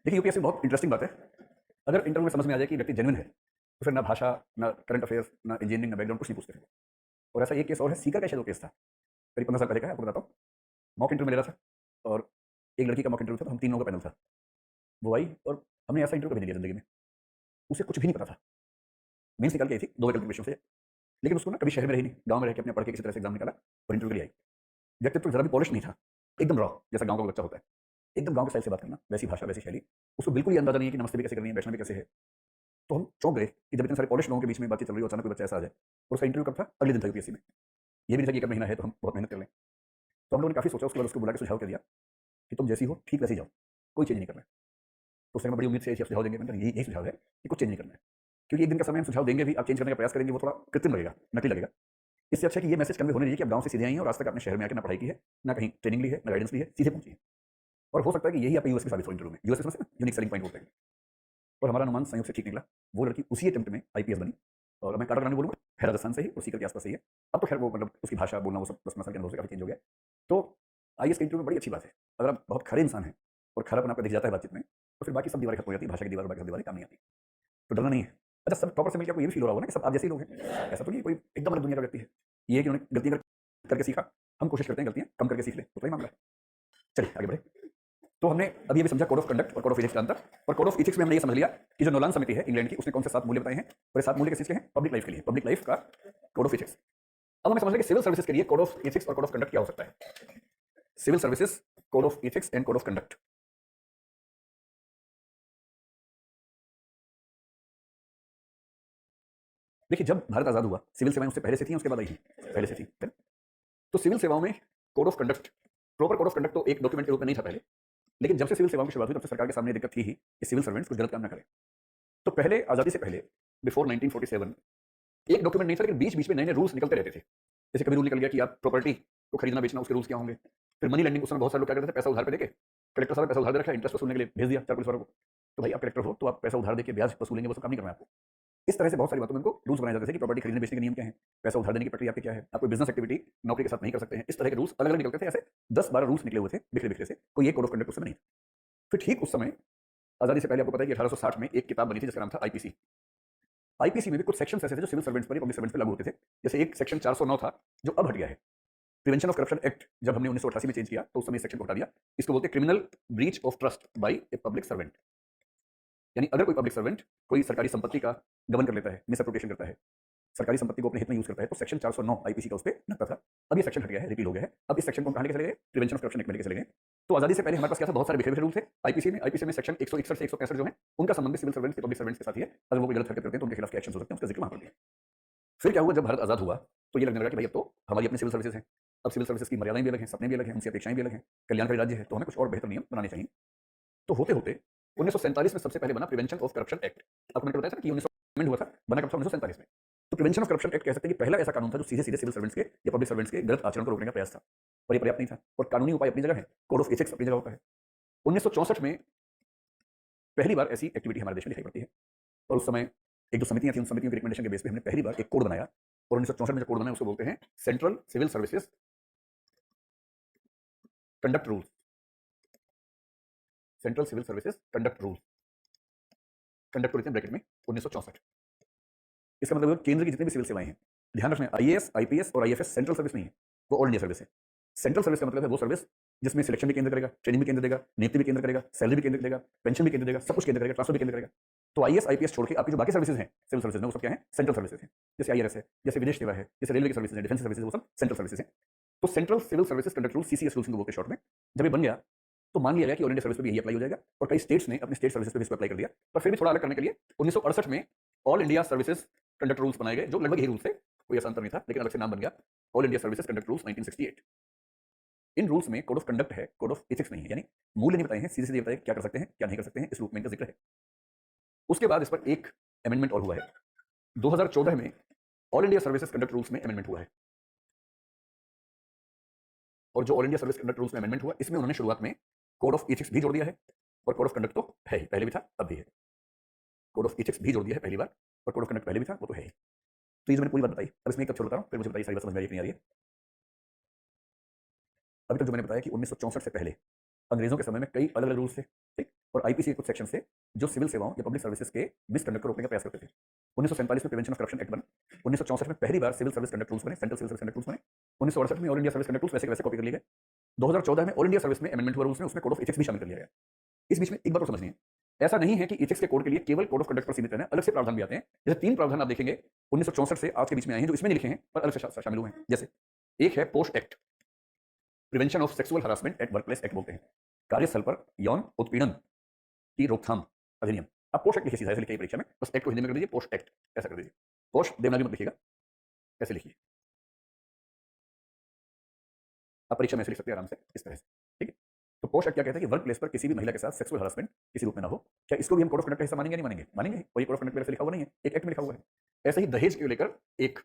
देखिए यूपीएससी बहुत इंटरेस्टिंग बात है, अगर इंटरव्यू में समझ में आ जाए कि व्यक्ति जेन्युइन है, तो फिर ना भाषा, ना करंट अफेयर्स, ना इंजीनियरिंग, ना बैकग्राउंड, कुछ नहीं पूछते थे। और ऐसा एक केस और है, सीकर का शायद वो केस था, करीब 15 साल पहले का है, आपको बताता हूँ। मॉक इंटरव्यू में ले रहा था और एक लड़की का मॉक इंटरव्यू था, तो हम 3 लोगों का पैनल था। वो आई और हमने ऐसा इंटरव्यू कभी नहीं लिया जिंदगी में, उसे कुछ भी नहीं पता था। मेंस निकाल के आई थी 2 वैकल्पिक विषयों से, लेकिन उसको ना कभी शहर में रही नहीं, गाँव में रह के अपने पढ़ के किसी तरह से एग्जाम निकाला और इंटरव्यू के लिए आई। व्यक्तित्व जरा भी पॉलिश नहीं था, एकदम रॉ, जैसा गाँव का बच्चा होता है, एकदम गाँव के स्टाइल से बात करना, वैसी भाषा, वैसी शैली। उसको बिल्कुल ही अंदाजा नहीं है कि नमस्ते भी कैसे करनी है, बैठना भी कैसे है। तो हम चौंक गए कि जब इतने सारे पॉलिश लोगों के बीच में बातचीत चल रही हो, अचानक कोई बच्चा ऐसा आ जाए। और उसका इंटरव्यू कब था? अगले दिन था यूपीएससी में। ये भी नहीं था कि 1 महीना है तो हम बहुत मेहनत कर लें। तो हम लोगों ने काफ़ी सोचा, उसके बाद उसको बुला के सुझाव क्या दिया कि तुम जैसी हो ठीक वैसे ही जाओ, कोई चेंज नहीं करना है। तो उसने बड़ी उम्मीद से ऐसे सुझाव देंगे, मैंने कहा यही सुझाव है कि कुछ चेंज नहीं करना है, क्योंकि एक दिन का समय हम सुझाव देंगे भी, आप चेंज करने का प्रयास करेंगे, वो थोड़ा कृत्रिम लगेगा, नकली लगेगा। इससे अच्छा कि ये मैसेज कन्वे होने दीजिए कि आप गाँव से सीधे आई हैं और आज तक आपने शहर में आकर ना पढ़ाई की है, ना कहीं ट्रेनिंग ली है, ना गाइडेंस ली है, सीधे पहुंची है। और हो सकता है कि यही आपका यूएसपी साबित हो इंटरव्यू में। यूएसपी में यूनिक सेलिंग पॉइंट होता है। और हमारा अनुमान संयोग से ठीक निकला, वो लड़की उसी अटेम्प्ट में आईपीएस बनी। और मैं काटा रानी बोलूँगा, है राजस्थान से ही और सीकर के आसपास से ही है। अब तो खैर वो मतलब उसकी भाषा बोलना वो सब 10 साल के अनुभव से काफ़ी चेंज हो गया। तो आईएएस के इंटरव्यू में बड़ी अच्छी बात है, अगर आप बहुत खरे इंसान हैं और खरापन आपका दिख जाता है बातचीत में, तो फिर बाकी सब दीवारें खत्म हो जाती है, भाषा की दीवार, बाकी सब दीवारें काम नहीं आती। तो डरना नहीं है। अच्छा, सब टॉपर से मिलकर आपको ये भी फील हो रहा होगा ना कि सब आप जैसे ही लोग हैं, ऐसा तो नहीं है कोई एकदम अलग दुनिया का व्यक्ति है। ये है कि उन्होंने गलतियां करके सीखा, हम कोशिश करते हैं गलतियां कम करके सीख लें, तो वही मामला है। चलिए आगे बढ़े। तो हमने अभी ये भी समझा कोड ऑफ कंडक्ट और कोड ऑफ एथिक्स का अंतर। और कोड ऑफ एथिक्स में हमने ये समझ लिया कि जो नोलान समिति है इंग्लैंड की, उसने कौन से 7 मूल्य बताए हैं, और ये 7 मूल्य किस चीज़ के हैं? पब्लिक लाइफ के लिए, पब्लिक लाइफ का कोड ऑफ एथिक्स। अब हमें समझ लिया कि सिविल सर्विसेज के लिए कोड ऑफ एथिक्स और कोड ऑफ कंडक्ट क्या हो सकता है। Civil services code of ethics and code of conduct. देखिए जब भारत आजाद हुआ, सिविल सेवाएं उससे पहले से थी, उसके बाद आई थी, पहले से थी। तो सिविल सेवाओं में code of conduct, proper code of conduct तो एक डॉक्यूमेंट के रूप में नहीं था पहले, लेकिन जब से सिविल सेवाओं की शुरुआत हुई तब से सरकार के सामने दिक्कत थी ही कि सिविल सर्वेंट्स कुछ गलत काम ना करें। तो पहले आज़ादी से पहले बिफोर 1947 एक डॉक्यूमेंट नहीं था, लेकिन बीच बीच में नए नए रूल्स निकलते रहते थे। जैसे कभी रूल निकल गया कि आप प्रॉपर्टी को खरीदना बेचना उसके रूल्स क्या होंगे। फिर मनी लेंडिंग, उस समय बहुत सारे लोग क्या करते थे, पैसा उधार पे देके कलेक्टर साहब ने पैसा उधार दे रखा है, इंटरेस्ट वसूलने के लिए भेज दिया 4 पुलिस वालों को। तो भाई आप कलेक्टर हो तो आप पैसा उधार देके ब्याज वसूलेंगे, वो सब काम नहीं करना है आपको। इस तरह से बहुत सारी बातों में इनको रूल्स बनाए जाते थे कि प्रॉपर्टी खरीदने बेचने के नियम क्या है, पैसा उधार देने की प्रक्रिया आपकी क्या है, आप कोई बिजनेस एक्टिविटी नौकरी के साथ नहीं कर सकते हैं। इस तरह के रूल्स अलग अलग निकलते थे। ऐसे 10-12 रूल्स निकले हुए थे बिखरे बिखरे से, कोई एक कोड ऑफ कंडक्ट उसमें नहीं। फिर ठीक उस समय आज़ादी से पहले आपको पता है कि 1860 में एक किताब बनी थी जिसका नाम था आईपीसी। आईपीसी में भी कुछ सेक्शंस ऐसे थे जो सिविल सर्वेंट्स पर, पब्लिक सर्वेंट्स पर लागू होते थे। जैसे एक सेक्शन 409 था जो अब हट गया है। प्रिवेंशन ऑफ करप्शन एक्ट जब हमने 1988 में चेंज किया तो उस समय सेक्शन को हटा दिया। इसको बोलते हैं criminal breach of trust bye a public servant. यानी अगर कोई पब्लिक सर्वेंट कोई सरकारी संपत्ति का गबन कर लेता है, मिसअप्रोप्रिएशन करता है, सरकारी संपत्ति को अपने हित में यूज करता है, तो सेक्शन 409 आईपीसी का उस पर लगता था। अब ये सेक्शन हट गया है, रिपील हो गया है। अब इस सेक्शन को कहां लेके चले गए, प्रिवेंशन ऑफ करप्शन एक्ट में लेके चले गए। तो आजादी से पहले हमारे पास क्या था, बहुत सारे बिखरे बिखरे रूल थे आईपीसी में सेक्शन 161 से 165 जो है उनका संबंध सिविल सर्वेंट्स के पब्लिक सर्वेंट्स के साथ ही है। अगर वो कोई गलत हरकत करते हैं तो उनके खिलाफ क्या एक्शन हो सकते हैं उसका जिक्र वहां पर दिया। फिर क्या हुआ, जब भारत आजाद हुआ तो ये लगने लगा कि भाई अब तो हमारी अपनी सिविल सर्विसेज हैं। अब सिविल सर्विसेज की मर्यादाएं भी अलग हैं, सपने भी अलग हैं, उनकी अपेक्षाएं भी अलग हैं, कल्याणकारी राज्य है तो हमें कुछ और बेहतर नियम बनाने चाहिए। तो होते होते 1947 में सबसे पहले बना प्रिवेंशन ऑफ करप्शन एक्ट। आपको मैंने बताया था कि 1900 हुआ था, बना कब था, 1947 में। तो प्रिवेंशन ऑफ करप्शन एक्ट कह सकते हैं कि पहला ऐसा कानून था जो सीधे सीधे सिविल सर्वेंट्स के या पब्लिक सर्वेंट्स के गलत आचरण को रोकने का प्रयास था। और ये पर्याप्त नहीं था, और कानूनी उपाय अपनी जगह है, कोड ऑफ एथिक्स अपनी जगह होता है। 1964 में पहली बार ऐसी एक्टिविटी हमारे देश में दिखाई पड़ती है, और उस समय एक जो समितियां थी उन समितियों के रिकमेंडेशन के बेस पे हमने पहली बार एक कोड बनाया। और 1964 में जो कोड बनाया उसको बोलते हैं central civil services conduct rules. Central civil services conduct rules, conduct को लिखते हैं ब्रैकेट में 1964। इसका मतलब है केंद्र की जितनी भी सिविल सेवाएं हैं, ध्यान रखना आईएएस, आईपीएस और आईएफएस सेंट्रल सर्विस नहीं है, वो ऑल इंडिया सर्विस है। सेंट्रल सर्विस का मतलब है वो सर्विस जिसमें सिलेक्शन भी केंद्र करेगा, ट्रेनिंग भी केंद्र देगा, नियुक्ति भी केंद्र करेगा, सैलरी भी केंद्र देगा, पेंशन भी केंद्र देगा, सब कुछ केंद्र करेगा, ट्रांसफर भी केंद्र करेगा। तो आईएएस आईपीएस छोड़ के आपकी जो बाकी सर्विसेज हैं सिविल सर्विसेज में वो सब क्या है, सेंट्रल सर्विसेज हैं। जैसे आईआरएस है, जैसे विदेश सेवा है, जैसे रेलवे की सर्विसेज है, डिफेंस सर्विसेज, वो सब सेंट्रल सर्विसेज हैं। तो central civil services conduct rule CCS rules को बोलते हैं शॉर्ट में। जब ये बन गया तो मान लिया गया कि ऑल इंडिया सर्विस पे भी यही अप्लाई हो जाएगा, और कई स्टेट्स ने अपने स्टेट सर्विस पे भी इसको अप्लाई कर दिया। पर फिर भी थोड़ा अलग करने के लिए 1968 में all India services conduct rules बनाए गए, जो लगभग यही रूल्स थे, कोई ऐसा अंतर नहीं था, लेकिन अलग से नाम बन गया all India services conduct rules 1968। इन रूल्स में कोड ऑफ कंडक्ट है, कोड ऑफ एथिक्स नहीं है, यानी मूल्य नहीं बताए हैं, सीधे सीधे बताए क्या कर सकते हैं क्या नहीं कर सकते हैं, इस रूप में इनका जिक्र है। उसके बाद इस पर एक अमेंडमेंट और हुआ है, 2014 में all India services conduct rules में अमेंडमेंट हुआ है। और जो all India service conduct rules में अमेंडमेंट हुआ, इसमें उन्होंने शुरुआत में कोड ऑफ एथिक्स भी जोड़ दिया है, और कोड ऑफ कंडक्ट तो है ही, पहले भी था अब भी है। कोड ऑफ एथिक्स भी जोड़ दिया है पहली बार, और कोड ऑफ कंडक्ट पहले भी था, वो तो है ही। तो ये जो मैंने पूरी बात बताई, अब इसमें एक तथ्य बता रहा हूं, फिर मुझे बताइए सारी बात समझ में आ रही है कि नहीं आ रही है। अभी तक जो मैंने बताया कि 1964 से पहले अंग्रेजों के समय में कई अलग अलग रूल्स थे, ठीक, और आईपीसी के कुछ सेक्शन थे जो सिविल सेवाओं या पब्लिक सर्विसेज के मिसकंडक्ट को रोकने का प्रयास करते थे। 1947 में प्रिवेंशन ऑफ करप्शन एक्ट बना, 1964 में पहली बार सिविल सर्विस कंडक्ट रूल्स बने, central civil service conduct rules बने, 1968 में all India service conduct rules वैसे के वैसे कॉपी कर लिए गए, 2014 में ऑल इंडिया सर्विस में अमेंडमेंट हुआ रूल्स में, उसमें कोड ऑफ एथिक्स भी शामिल कर लिया गया। इस बीच में एक बात और समझनी है, ऐसा नहीं है कि एथिक्स के कोड के लिए केवल कोड ऑफ कंडक्ट पर सीमित रहना है, अलग से प्रावधान भी आते हैं। जैसे 3 प्रावधान आप देखेंगे 1964 से आज के बीच में आए हैं जो इसमें नहीं लिखे हैं पर अलग से शामिल हुए हैं। जैसे एक है post act, prevention of sexual harassment eight workplace act बोलते हैं, कार्यस्थल पर यौन उत्पीड़न की रोकथाम अधिनियम। अब पोस्ट एक्ट लिखिए, सीधा ऐसे लिखिए परीक्षा में, बस एक्ट को हिंदी में कर दीजिए पोस्ट एक्ट, ऐसा कर दीजिए, पोस्ट देवनागरी मत लिखिएगा, ऐसे लिखिए। आप परीक्षा में ऐसे लिख सकते हैं आराम से, इस तरह से, ठीक है। तो पोस्ट एक्ट क्या कहता है कि वर्क प्लेस पर किसी भी महिला के साथ सेक्सुअल हरासमेंट किसी रूप में ना हो। क्या इसको भी हम कोड ऑफ कंडक्ट का हिस्सा मानेंगे नहीं मानेंगे? मानेंगे। और ये कोड ऑफ कंडक्ट में ऐसे लिखा हुआ नहीं है, एक एक्ट में लिखा हुआ है। ऐसे ही दहेज को लेकर एक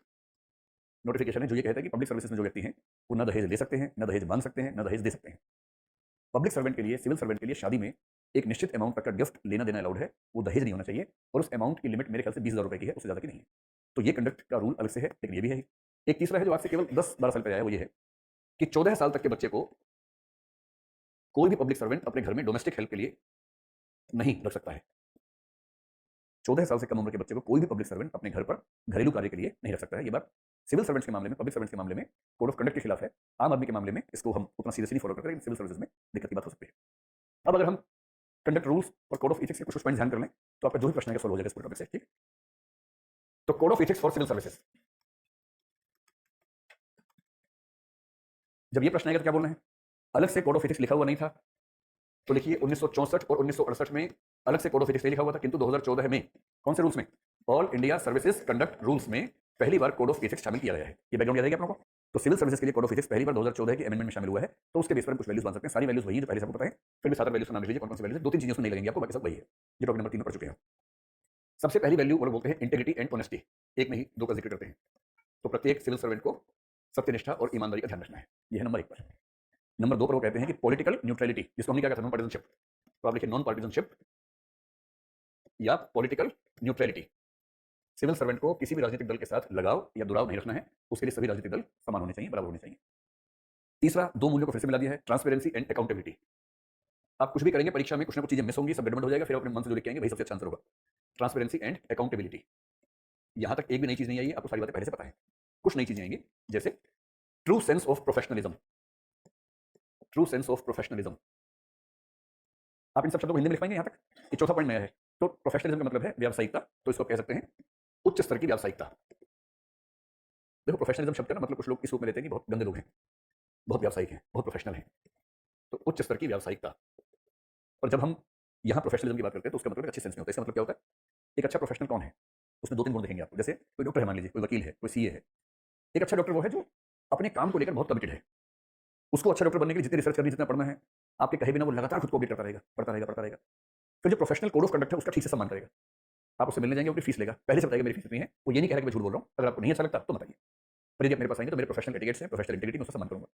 नोटिफिकेशन है जो ये कहता है कि पब्लिक सर्विसेज में जो व्यक्ति हैं वो न दहेज ले सकते हैं, न दहेज मांग सकते हैं, न दहेज दे सकते हैं। पब्लिक सर्वेंट के लिए, सिविल सर्वेंट के लिए शादी में एक निश्चित अमाउंट तक का गिफ्ट लेना देना अलाउड है, वो दहेज नहीं होना चाहिए, और उस अमाउंट की लिमिट मेरे ख्याल से 20,000 रुपए की है, उससे ज़्यादा की नहीं है। तो ये कंडक्ट का रूल अलग से है, लेकिन ये भी है। एक तीसरा है जो आज से केवल 10-12 साल पहले आया है, वो ये है कि 14 साल तक के बच्चे को कोई भी पब्लिक सर्वेंट अपने घर में डोमेस्टिक हेल्प के लिए नहीं रख सकता है। 14 साल से कम उम्र के बच्चे को कोई भी पब्लिक सर्वेंट अपने घर पर घरेलू कार्य के लिए नहीं रख सकता है। ये बात सिविल सर्वेंट्स के मामले में, पब्लिक सर्वेंट्स के मामले में कोड ऑफ कंडक्ट के खिलाफ है। आम आदमी के मामले में इसको हम उतना सीरियसली नहीं फॉलो करते, लेकिन सिविल सर्विसेज में दिक्कत की बात हो सकती है। अब अगर हम कंडक्ट रूल्स और कोड ऑफ एथिक्स के कुछ पॉइंट ध्यान कर लें तो आपका जो भी प्रश्न है सॉल्व हो जाएगा इस पूरे टॉपिक से, ठीक। तो code of ethics for civil services, जब ये प्रश्न आएगा तो क्या बोलना है, अलग से कोड ऑफ एथिक्स लिखा हुआ नहीं था तो लिखिए 1964 और 1968 में अलग से कोड ऑफ एथिक्स लिखा हुआ था, किंतु 2014 में कौन से रूल्स में, all India services conduct rules में पहली बार कोड ऑफ एथिक्स शामिल किया गया है। ये बैकग्राउंड याद है आप लोगों को? तो सिविल सर्विसेज के लिए कोड ऑफ एथिक्स पहली बार 2014 के अमेंडमेंट में शामिल हुआ है, तो उसके बेस पर कुछ वैल्यूज बन सकते हैं। सारी वैल्यूज वही जो पहले सबको पता है, फिर भी 7 वैल्यूज का नाम लिख लीजिए, कौन-कौन सी वैल्यूज है, 2-3 चीजें उसमें नहीं लगेंगी आपको, बाकी सब वही है जो टॉपिक नंबर 3 में पढ़ चुके हैं। सबसे पहली वैल्यू वो लोग बोलते हैं इंटेग्रिटी एंड ऑनेस्टी, एक नहीं दो का जिक्र करते हैं। तो प्रत्येक सिविल सर्वेंट को सत्यनिष्ठा और ईमानदारी का ध्यान रखना है, ये है नंबर 1 पर। नंबर 2 पर वो कहते हैं कि पॉलिटिकल न्यूट्रलिटी, जिसको हमने क्या कहा था, नॉन पार्टिजनशिप, तो आप लिखिए नॉन पार्टिजनशिप या पॉलिटिकल न्यूट्रलिटी। सिविल सर्वेंट को किसी भी राजनीतिक दल के साथ लगाव या दुराव नहीं रखना है, उसके लिए सभी राजनीतिक दल समान होने चाहिए, बराबर होने चाहिए। तीसरा, 2 मूल्यों को फिर से मिला दिया है, ट्रांसपेरेंसी एंड अकाउंटेबिलिटी। आप कुछ भी करेंगे परीक्षा में, कुछ ना कुछ चीजें मिस होंगी, सब गड़बड़ हो जाएगा, फिर अपने मन से जो लिख के आएंगे वही सबसे अच्छा आंसर होगा। ट्रांसपेरेंसी एंड अकाउंटेबिलिटी, यहां तक एक भी नई चीज नहीं आई है, आपको सारी बातें पहले से पता है। कुछ नई चीजें आएंगी, जैसे true sense of professionalism. True sense of professionalism, आप इन सब शब्दों को हिंदी में लिख पाएंगे यहां तक? ये चौथा पॉइंट नया है। तो प्रोफेशनलिज्म का मतलब है व्यावसायिकता, तो इसको आप कह सकते हैं उच्च स्तर की व्यावसायिकता। देखो प्रोफेशनलिज्म शब्द का ना मतलब कुछ लोग इस रूप में लेते हैं कि बहुत गंदे लोग हैं, बहुत व्यावसायिक हैं, बहुत प्रोफेशनल हैं, तो उच्च स्तर की व्यावसायिकता। और जब हम यहाँ प्रोफेशनलिज्म की बात करते हैं तो उसका मतलब एक अच्छे सेंस में होता है। इसका मतलब क्या होता है, एक अच्छा प्रोफेशनल कौन है, उसमें 2-3 गुण दिखेंगे आपको। जैसे कोई डॉक्टर है मान लीजिए, कोई वकील है, कोई सीए है। एक अच्छा डॉक्टर वो है जो अपने काम को लेकर बहुत कमिटेड है, उसको अच्छा डॉक्टर बनने के लिए जितनी रिसर्च करनी, जितना पढ़ना है, आपके कहे बिना वो लगातार खुद को अपडेट करता रहेगा, पढ़ता रहेगा, पढ़ता रहेगा। फिर जो प्रोफेशनल कोड ऑफ कंडक्ट है उसका ठीक से सम्मान करेगा। आप उससे मिलने जाएंगे, अपनी फीस लेगा, पहले से बताएगा मेरी फीस इतनी है, वो ये नहीं कह रहा कि मैं झूठ बोल रहा हूँ। अगर आपको नहीं अच्छा लगता तो बताइए, पर यदि आप मेरे पास आएंगे तो मेरे प्रोफेशनल एटिकेट्स हैं, प्रोफेशनल इंटीग्रिटी, मैं उसका सम्मान करूंगा।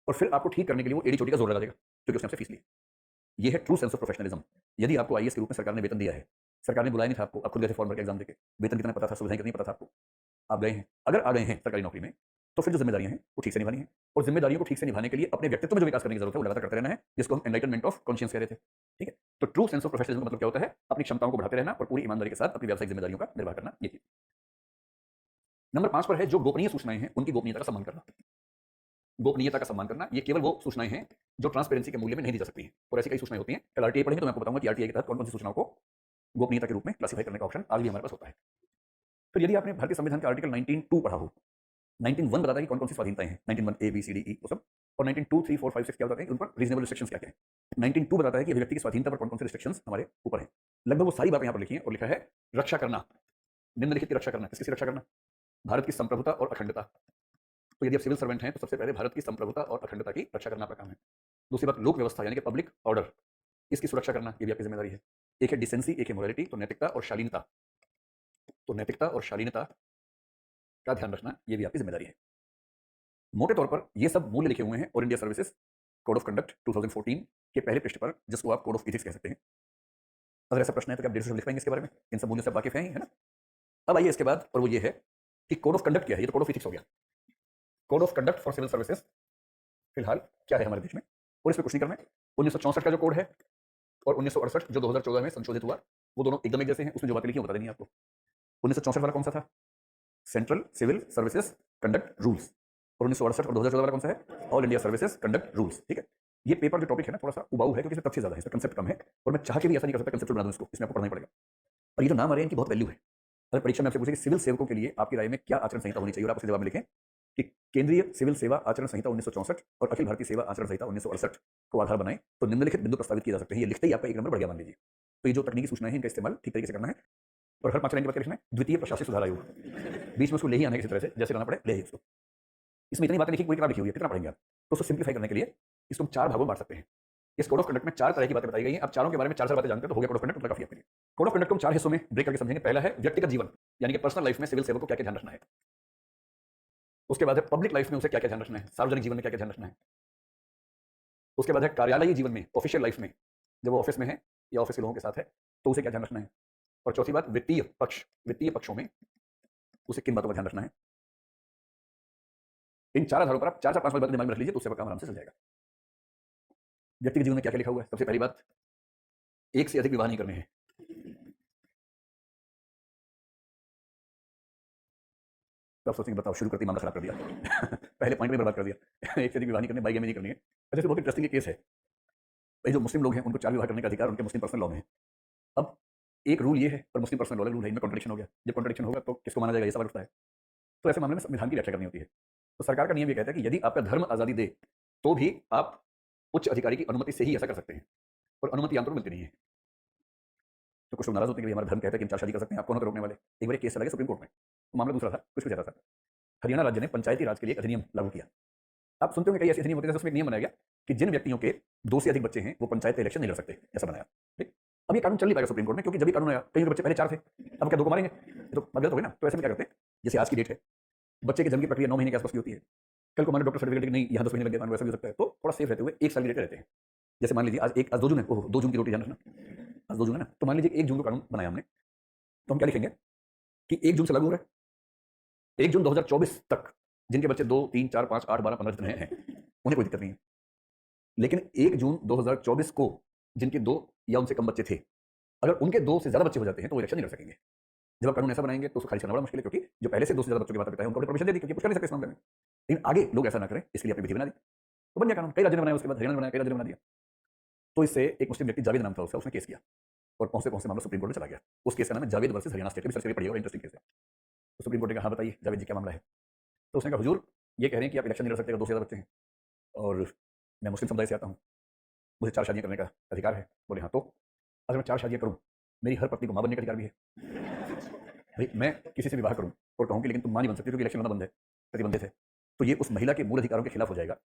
और फिर आपको ठीक करने के लिए वो एड़ी चोटी का जोर लगा देगा, क्योंकि उसने आपसे फीस ली। ये है ट्रू सेंस ऑफ प्रोफेशनलिज्म। यदि आपको आईएएस के रूप में सरकार ने वेतन दिया है, सरकार ने बुलाया नहीं था आपको, आप खुद गए थे फॉर्म भर के एग्जाम देके, वेतन कितना पता था, सुविधाएं कितनी पता था आपको, आप गए हैं। अगर आ गए हैं सरकारी नौकरी में, तो फिर जो जिम्मेदारियां हैं वो ठीक से निभानी है। और जिम्मेदारियों को ठीक से निभाने के लिए अपने व्यक्तित्व में जो विकास करने की जरूरत है वो लगातार करते रहना है, जिसको हम एनलाइटनमेंट ऑफ कॉन्शियस कह रहे थे। ठीक है, तो ट्रू सेंस ऑफ प्रोफेशनलिज्म का मतलब क्या होता है, अपनी क्षमताओं को बढ़ाते रहना और पूरी ईमानदारी के साथ अपनी व्यावसायिक जिम्मेदारियों का निर्वाह करना। ये चीज नंबर 5 पर है, जो गोपनीय सूचनाएं हैं उनकी गोपनीयता का सम्मान करना। गोपनीयता का सम्मान करना, ये केवल वो सूचनाएं हैं जो ट्रांसपेरेंसी के मूल्य में नहीं दी जा सकती हैं, और ऐसी कई सूचनाएं होती हैं। कल आरटीआई पढ़ेंगे तो मैं आपको बताऊंगा कि आरटीआई के तहत कौन कौन सी सूचनाओं को गोपनीयता के रूप में क्लासिफाई करने का ऑप्शन आज भी हमारे पास होता है। फिर यदि आपने भारतीय संविधान के आर्टिकल 19(2) पढ़ा हो, 19(1) बताता है कि कौन कौन सी स्वाधीनताएं हैं, 19(1) A B C D E वो सब, और 19(2), 3, 4, 5, 6 क्या बताते हैं, उन पर रीजनेबल रिस्ट्रिक्शंस क्या क्या है। 19(2) बताता है कि व्यक्ति की स्वाधीनता पर कौन कौन से रिस्ट्रिक्शंस हमारे ऊपर है। लगभग वो सारी बातें यहाँ पर लिखी हैं, और लिखा है रक्षा करना, निम्नलिखित की रक्षा करना। किसकी रक्षा करना? भारत की संप्रभुता और अखंडता। तो यदि आप सिविल सर्वेंट हैं तो सबसे पहले भारत की संप्रभुता और अखंडता की रक्षा करना आपका काम है। दूसरी बात, लोक व्यवस्था यानी कि पब्लिक ऑर्डर, इसकी सुरक्षा करना ये भी आपकी जिम्मेदारी है। एक है डिसेंसी, एक है मोरालिटी, तो नैतिकता और शालीनता। तो नैतिकता और शालीनता का ध्यान रखना ये भी आपकी जिम्मेदारी है। मोटे तौर पर ये सब मूल्य लिखे हुए हैं और India services code of conduct 2014 के पहले पृष्ठ पर, जिसको आप कोड ऑफ इथिक्स कह सकते हैं। अगर ऐसा प्रश्न है तो क्या आप 150 लिख पाएंगे इसके बारे में? इन सब मूल्यों से वाकिफ हैं ही, है ना? अब आइए इसके बाद, और वो ये है कि कोड ऑफ कंडक्ट क्या है। ये तो कोड ऑफ इथिक्स हो गया। Code of conduct for civil services फिलहाल क्या है हमारे देश में, और इसमें कुछ नहीं करना है। 1964 का जो कोड है और 1968 जो 2014 में संशोधित हुआ, वो दोनों एकदम एक जैसे हैं। उसमें जो बातें लिखी हैं बता देनी है आपको। 1964 वाला कौन सा था? Central civil services conduct rules. और 1968 और 2014 वाला कौन सा है? All India services conduct rules. ठीक है, ये पेपर जो टॉपिक है ना थोड़ा सा उबाऊ है, क्योंकि इसमें तथ्य ज्यादा है, इसमें कंसेप्ट कम है, और मैं चाह के भी ऐसा नहीं कर सकता कंसेप्ट बना दूं इसको, इसमें आपको पढ़ना ही पड़ेगा। और ये जो नाम आ रहे हैं इनकी बहुत वैल्यू है। अगर परीक्षा में आपसे पूछे कि सिविल सेवकों के लिए आपकी राय में क्या आचरण संहिता होनी चाहिए, और आप उसके जवाब में लिखें कि केंद्रीय सिविल सेवा आचरण संहिता 1964 और अखिल भारतीय सेवा आचरण संहिता 1968 को आधार बनाएं, तो निम्नलिखित बिंदु प्रस्तावित किए जा सकते हैं। ये लिखते ही आपका एक नंबर बढ़ गया मान लीजिए। तो ये जो तकनीकी सूचनाएं हैं इनका इस्तेमाल ठीक तरीके से करना है। और हर 5 लाइन के बाद क्या लिखना है? द्वितीय प्रशासनिक सुधार आयोग, बीच में उसको ले ही आना है किसी तरह से, जैसे लाना पड़े ले ही उसको। इसमें इतनी बातें लिखी, पूरी किताब लिखी हुई है, कितना पढ़ेंगे आप? तो उसको सिंप्लीफाई करने के लिए इसको हम 4 भागों में बांट सकते हैं। इस कोड ऑफ कंडक्ट में 4 तरह की बातें बताई गई हैं। आप चारों के बारे में 4 बातें जानते हैं तो हो गया कोड ऑफ कंडक्ट, मतलब काफी आपके लिए। कोड ऑफ कंडक्ट को हम 4 हिस्सों में ब्रेक करके समझेंगे। पहला है व्यक्तिगत जीवन, यानी कि पर्सनल लाइफ में सिविल सेवक को क्या क्या ध्यान रखना है। उसके बाद है पब्लिक लाइफ में उसे क्या क्या ध्यान रखना है, सार्वजनिक जीवन में क्या क्या ध्यान रखना है। उसके बाद है कार्यालयीय जीवन में, ऑफिशियल लाइफ में, जब वो ऑफिस में है या ऑफिस के लोगों के साथ है तो उसे क्या ध्यान रखना है। और चौथी बात, वित्तीय पक्ष, वित्तीय पक्षों में उसे किन बातों का ध्यान रखना है। इन 4 आधारों पर आप 4-4, 5 बातें दिमाग में रख लीजिए, तो उससे आपका काम आराम से चल जाएगा। व्यक्तिगत जीवन में क्या क्या लिखा हुआ है? सबसे पहली बात, एक से अधिक विवाह नहीं करने हैं। तो आप सोचेंगे बताओ शुरू करते ही मामला खराब कर दिया पहले पॉइंट में बर्बाद कर दिया एक से अधिक विवाह नहीं करने, बाईगैमी नहीं करनी है। अच्छा, तो बहुत इंटरेस्टिंग केस है भाई। जो मुस्लिम लोग हैं उनको 4 विवाह करने का अधिकार उनके मुस्लिम पर्सनल लॉ में है। अब एक रूल ये है और मुस्लिम पर्सनल लॉ रूल है, इनमें कॉन्ट्रडिक्शन हो गया। जब कॉन्ट्रडिक्शन होगा तो किसको माना जाएगा, ये सवाल उठता है। तो ऐसे मामले में संविधान की व्याख्या करनी होती है। तो सरकार का नियम ये कहता है कि यदि आपका धर्म आज़ादी दे तो भी आप उच्च अधिकारी की अनुमति से ही ऐसा कर सकते हैं, और अनुमति आमतौर पर मिलती नहीं है। तो कुछ लोग नाराज होते हैं कि हमारा धर्म कहता है कि हम 4 शादी कर सकते हैं, आप कौन होकर रोकने वाले। एक बार केस चला गया सुप्रीम कोर्ट में, तो मामला दूसरा था, कुछ ज़्यादा था। हरियाणा राज्य ने पंचायती राज के लिए एक अधिनियम लागू किया। आप सुनते होंगे कई ऐसे नियम होते हैं, जैसे उसमें एक नियम बनाया गया कि जिन व्यक्तियों के 2 से अधिक बच्चे हैं वो पंचायत का इलेक्शन नहीं लड़ सकते, ऐसा बनाया। ठीक, अब ये कानून चल नहीं पाएगा सुप्रीम कोर्ट में, क्योंकि जब ये कानून आया कई के बच्चे पहले 4 थे, अब क्या 2 को मारेंगे? ये तो गलत हो गई ना। तो ऐसे में क्या करते हैं, जैसे आज की डेट है, बच्चे के जन्म की प्रक्रिया 9 महीने के आसपास की होती है, कल को मान लो डॉक्टर सर्टिफिकेट नहीं यहाँ 10 महीने लग गए, मान लो वैसा भी हो सकता है, तो थोड़ा सेफ रहते हुए 1 साल की डेट रहते हैं। जैसे मान लीजिए आज 2 जून है, ओह 2 जून की रोटी ध्यान रखना, आज 2 जून है ना, तो मान लीजिए 1 जून को कानून बनाया हमने, तो हम क्या लिखेंगे कि 1 जून से लागू हो रहा है, 1 जून 2024 तक जिनके बच्चे 2, 3, 4, 5, 8, 12, 15 जितने हैं उन्हें कोई दिक्कत नहीं है। लेकिन 1 जून 2024 को जिनके 2 या उनसे कम बच्चे थे, अगर उनके 2 से ज़्यादा बच्चे हो जाते हैं तो वो इलेक्शन नहीं लड़ सकेंगे। जब आप कानून ऐसा बनाएंगे तो उसको खारिज करना बड़ा मुश्किल है, क्योंकि जो पहले से 2 से ज़्यादा बच्चों के माता पिता है उनको परमिशन दे दी, क्योंकि कुछ कर नहीं सकते इस मामले में। लेकिन आगे लोग ऐसा ना करें, इसके लिए अपनी विधि बना दी, तो बन गया कानून। कई राज्यों ने बनाया, उसके बाद हरियाणा ने बनाया, कई राज्यों ने बना दिया। तो इससे एक मुस्लिम व्यक्ति जावेद नाम था उसका, उसने केस किया और पहुंचते मामला सुप्रीम कोर्ट में चला गया। उस केस का नाम है जावेद वर्सेस हरियाणा स्टेट, भी सर्च करके पढ़िएगा, इंटरेस्टिंग केस है। तो सुप्रीम कोर्ट ने कहा, हाँ बताइए जावेद जी क्या मामला है? तो उसने कहा, हुजूर ये कह रहे हैं कि आप इलेक्शन नहीं लड़ सकते अगर 2 से ज़्यादा बच्चे हैं, और मैं मुस्लिम समुदाय से आता हूँ, मुझे 4 शादियाँ करने का अधिकार है। बोले हाँ, तो अगर मैं 4 शादियाँ करूँ, मेरी हर पत्नी को माँ बनने का अधिकार भी है। भाई मैं किसी से विवाह करूँ और कहूँ कि लेकिन तुम माँ नहीं बन सकती क्योंकि इलेक्शन लड़ना बंद है, प्रतिबंधित है, तो ये उस महिला के मूल अधिकारों के खिलाफ हो जाएगा,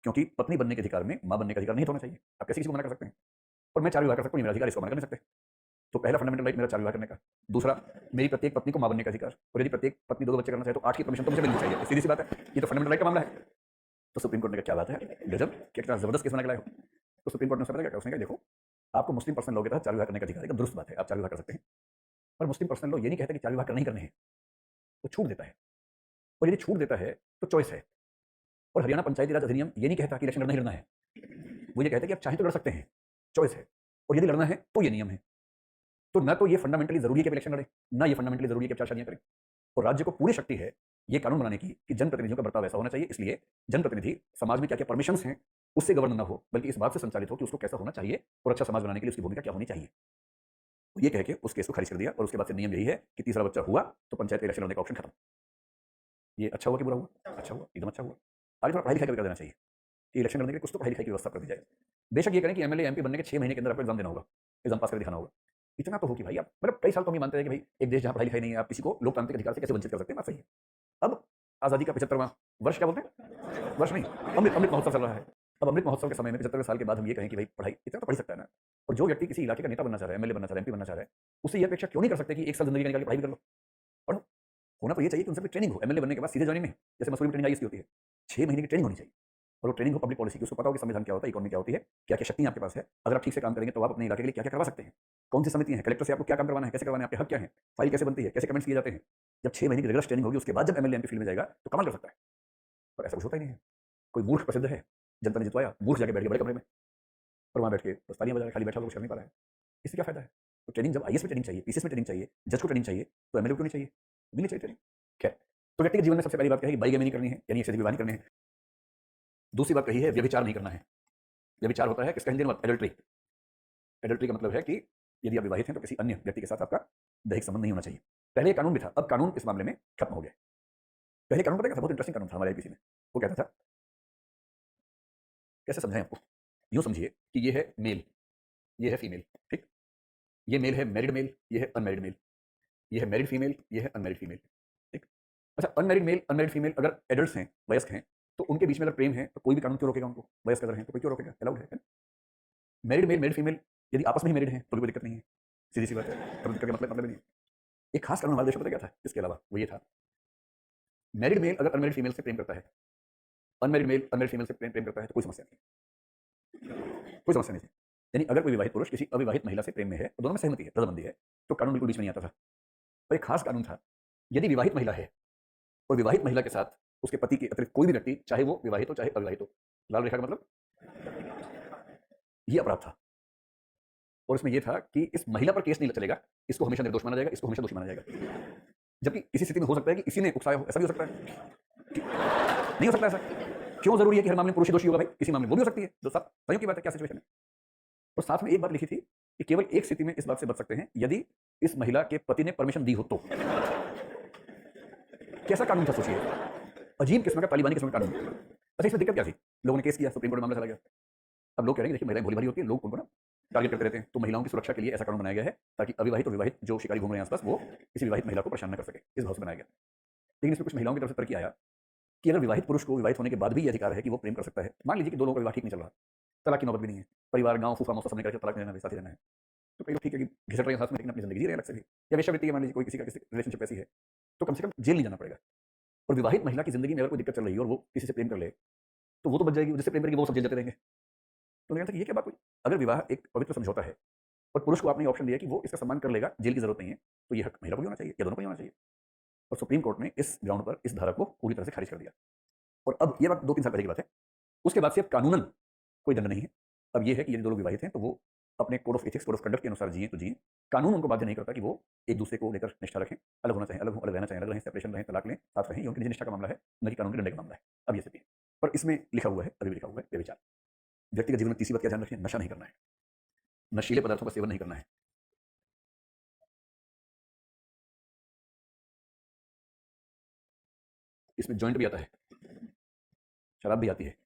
क्योंकि पत्नी बनने के अधिकार में माँ बनने का अधिकार नहीं होना चाहिए। आप कैसे किसी को मना कर सकते हैं? और मैं 4 विवाह कर सकता हूँ, ये मेरा अधिकार, इसको मना कर नहीं सकते। तो पहला फंडामेंटल राइट मेरा 4 विवाह करने का। दूसरा, मेरी प्रत्येक पत्नी को माँ बनने का अधिकार, और यदि प्रत्येक पत्नी 2 बच्चे करना चाहे तो 8 की परमिशन तो मुझे मिलनी चाहिए। सीधी सी बात है, ये तो फंडामेंटल राइट का मामला है। तो सुप्रीम कोर्ट ने कहा, क्या बात है, गजब, कितना जबरदस्त केस बना के लाए हो। तो सुप्रीम कोर्ट ने उसने क्या, उसने कहा देखो आपको मुस्लिम पर्सनल लॉ के तहत 4 विवाह करने का अधिकार है, दुरुस्त बात है, आप 4 विवाह कर सकते हैं, पर मुस्लिम पर्सनल लॉ ये नहीं कहता कि 4 विवाह करने ही करने हैं, वो छूट देता है। और यदि छूट देता है तो चॉइस है। और हरियाणा पंचायती राज अधिनियम ये नहीं कहता कि इलेक्शन लड़ना ही लड़ना है, वो ये कहता है कि आप चाहें तो लड़ सकते हैं, चॉइस है, और यदि लड़ना है तो ये नियम है। तो ना तो ये फंडामेंटली जरूरी है कि इलेक्शन लड़े, ना ये फंडामेंटली जरूरी है कि आप 4 शादियां करें। और राज्य को पूरी शक्ति है ये कानून बनाने की कि जनप्रतिनिधियों का बर्ताव ऐसा होना चाहिए, इसलिए जनप्रतिनिधि समाज में क्या क्या परमिशंस हैं उससे गवर्न ना हो, बल्कि इस बात से संचालित हो कि उसको कैसा होना चाहिए और अच्छा समाज बनाने के लिए उसकी भूमिका क्या होनी चाहिए। तो ये कह के उस केस को खारिज कर दिया, और उसके बाद से नियम यही है कि तीसरा बच्चा हुआ तो पंचायत इलेक्शन लड़ने का ऑप्शन खत्म। ये अच्छा हुआ कि बुरा हुआ? अच्छा हुआ, एकदम अच्छा हुआ। आगे थोड़ा पढ़ाई लिखाई का भी कर देना चाहिए कि इलेक्शन लड़ने के लिए कुछ तो पढ़ाई लिखाई की व्यवस्था कर दी जाए। बेशक ये करें कि एमएलए एमपी बनने के 6 महीने के अंदर आपको एग्जाम देना होगा, एग्जाम पास कर दिखाना होगा, इतना तो हो कि भाई आप, मतलब कई साल तो हम ये मानते हैं कि भाई एक देश जहाँ पढ़ाई लिखाई नहीं है आप किसी को लोकतांत्रिक अधिकार से कैसे वंचित कर सकते हैं, बात सही है। अब आज़ादी का 75वां वर्ष, क्या बोलते हैं, वर्ष नहीं, अमृत अमृत महोत्सव चल रहा है। अब अमृत महोत्सव के समय में 75वें साल के बाद हम ये कहें कि भाई पढ़ाई इतना तो पढ़ ही सकता है ना। और जो व्यक्ति किसी इलाके का नेता बनना चाह रहा है, एमएलए बनना चाह रहा है, एमपी बनना चाह रहा है, उससे ये अपेक्षा क्यों नहीं कर सकते कि 1 साल जिंदगी का निकाल के पढ़ाई भी कर लो, पढ़ो। होना तो ये चाहिए कि उनसे ट्रेनिंग हो, एमएलए बनने के बाद सीधे जॉइनिंग में, जैसे मसूरी में ट्रेनिंग आई होती है, 6 महीने की ट्रेनिंग होनी चाहिए, और वो ट्रेनिंग हो पब्लिक पॉलिसी की, उसको पता हो कि संविधान क्या होता है, इकोनॉमी क्या होती है, क्या क्या शक्तियां आपके पास है, अगर आप ठीक से काम करेंगे तो आप अपने इलाके के लिए क्या क्या करवा सकते हैं, कौन सी समिति है, कलेक्टर से आपको क्या काम करवाना है, कैसे करवाना है, आपके हक क्या है, फाइल कैसे बनती है, कैसे कमेंट्स किए जाते हैं। जब 6 महीने की रिगरस ट्रेनिंग होगी उसके बाद जब एमएलए एमपी फील्ड में जाएगा तो कमाल कर सकता है, पर ऐसा कुछ होता ही नहीं है। कोई मूर्ख प्रसिद्ध है, जनता ने जितवाया, मूर्ख जाके बैठ गया बड़े कमरे में और वहाँ बैठ के बस तालियां बजा रहा है, खाली बैठा लोग शर्म नहीं पा रहा है, इससे क्या फायदा है? तो ट्रेनिंग जब आईएएस में ट्रेनिंग चाहिए, पीसीएस में ट्रेनिंग चाहिए, जज को ट्रेनिंग चाहिए, तो एमएलए को क्यों नहीं चाहिए? मिलनी चाहिए ट्रेनिंग। खैर, तो व्यक्तिगत जीवन में सबसे पहली बात कही कि बाईगैमी नहीं करनी है, यानी ऐसे विवाह नहीं करने हैं। दूसरी बात कही है व्यभिचार नहीं करना है। व्यभिचार होता है किसका हिंदी में एडल्ट्री। एडल्ट्री का मतलब है कि यदि आप विवाहित हैं तो किसी अन्य व्यक्ति के साथ आपका दैहिक संबंध नहीं होना चाहिए। पहले कानून भी था, अब कानून इस मामले में खत्म हो गया। पहले कानून पता क्या था, बहुत इंटरेस्टिंग कानून था हमारे आईपीसी में। वो कहता था, कैसे समझाएं आपको, यूं समझिए कि ये है मेल, ये है फीमेल, ठीक, ये मेल है मैरिड मेल, ये है अनमैरिड मेल, ये है मैरिड फीमेल, ये है अनमैरिड फीमेल, ठीक। अच्छा, अनमैरिड मेल अनमैरिड फीमेल अगर एडल्ट्स हैं, वयस्क हैं, तो उनके बीच में अगर प्रेम है तो कोई भी कानून क्यों रोकेगा उनको? वयस्क अगर हैं तो कोई क्यों रोकेगा? अलाउड है। मैरिड मेल मैरिड फीमेल यदि आपस में ही मैरिड हैं तो भी कोई दिक्कत नहीं है, सीधी सी बात है, तब दिक्कत का मतलब नहीं है। एक खास कानून हमारे देश में पता क्या था इसके अलावा, वो ये था, मैरिड मेल अगर अनमैरिड फीमेल से प्रेम करता है, अनमैरिड मेल अनमैरिड फीमेल से प्रेम करता है तो कोई समस्या नहीं, कोई समस्या नहीं थी। यानी अगर कोई विवाहित पुरुष किसी अविवाहित महिला से प्रेम में है तो दोनों में सहमति है, रजामंदी है, तो कानून बिल्कुल बीच में नहीं आता था। और एक खास कानून था, यदि विवाहित महिला है और विवाहित महिला के साथ उसके पति के अतिरिक्त कोई भी व्यक्ति, चाहे वो विवाहित हो चाहे अविवाहित हो, लाल रेखा का मतलब ये अपराध था। और इसमें यह था कि इस महिला पर केस नहीं चलेगा, इसको हमेशा निर्दोष माना जाएगा, इसको हमेशा दोषी माना जाएगा। जबकि किसी स्थिति में हो सकता है कि इसी ने उकसाया हो, ऐसा भी हो सकता है नहीं हो सकता ऐसा? क्यों जरूरी है कि हर मामले में पुरुष ही दोषी होगा? भाई किसी मामले में वो भी हो सकती है, जो सब संयोग की बात है, क्या सिचुएशन है। और साथ में एक बात लिखी थी कि केवल एक स्थिति में इस बात से बच सकते हैं, यदि इस महिला के पति ने परमिशन दी हो तो। कैसा कानून था सोचिए, अजीब किस्म का, तालिबानी किस्म का कानून। अच्छा, इसमें दिक्कत क्या थी, लोगों ने केस किया, सुप्रीम कोर्ट में मामला चला गया। अब लोग कह रहे हैं देखिए महिलाएं भोली भाली होती है, लोग उनको ना टारगेट करते रहते हैं, तो महिलाओं की सुरक्षा के लिए ऐसा कानून बनाया गया है ताकि अविवाहित और विवाहित जो शिकारी घूम रहे हैं आसपास वो किसी विवाहित महिला को परेशान न कर सके, इस भाव से बनाया गया। लेकिन इसमें कुछ महिलाओं की तरफ से तर्क आया कि अगर विवाहित पुरुष को विवाहित होने के बाद भी ये अधिकार है कि वो प्रेम कर सकता है। मान लीजिए कि 2 लोगों का विवाह ठीक नहीं चल रहा, तलाक की नौबत भी नहीं है, परिवार, गाँव, फूफा, मौसा सबने कहा कि तलाक नहीं देना है, साथ ही रहना है। तो कई लोग ठीक है कि घिसट रहे हैं साथ में, लेकिन अपनी ज़िंदगी जी रहे हैं अलग से भी। या वेश्यावृत्ति है, मान लीजिए कोई किसी का किसी रिलेशनशिप ऐसी है, तो कम से कम जेल नहीं जाना पड़ेगा। और विवाहित महिला की ज़िंदगी में अगर कोई दिक्कत चल रही है और वो किसी से प्रेम कर ले, तो वो तो बच जाएगी, जिससे प्रेम करेगी वो सब जेल जाते रहेंगे। तो मैंने कहा कि ये क्या बात हुई? अगर विवाह एक पवित्र समझौता है और पुरुष को आपने ये ऑप्शन दिया कि वो इसका सम्मान कर लेगा, जेल की ज़रूरत नहीं है, तो ये हक महिला को भी होना चाहिए या दोनों को ही होना चाहिए। और सुप्रीम कोर्ट ने इस ग्राउंड पर इस धारा को पूरी तरह से खारिज कर दिया। और अब ये बात 2-3 साल पहले की बात है। उसके बाद से अब कानूनन कोई दंड नहीं है। अब ये है कि यदि 2 लोग विवाहित हैं, तो वो अपने code of ethics, code of conduct के अनुसार जिएँ तो जिएँ। कानून उनको बाध्य नहीं करता कि वो एक-दूसरे को लेकर निष्ठा रखें, अलग होना चाहें अलग हों, अलग रहना चाहें अलग रहें, सेपरेशन रहें, तलाक लें, साथ रहें, ये उनकी निजी निष्ठा का मामला है, न कि कानून के डंडे का मामला है। अब ये स्थिति है। पर इसमें लिखा हुआ है, अभी भी लिखा हुआ है, व्यभिचार। व्यक्तिगत जीवन में तीसरी बात क्या ध्यान रखें? नशा नहीं करना है, नशीले पदार्थों का सेवन नहीं करना है। इसमें जॉइंट भी आता है, शराब भी आती है।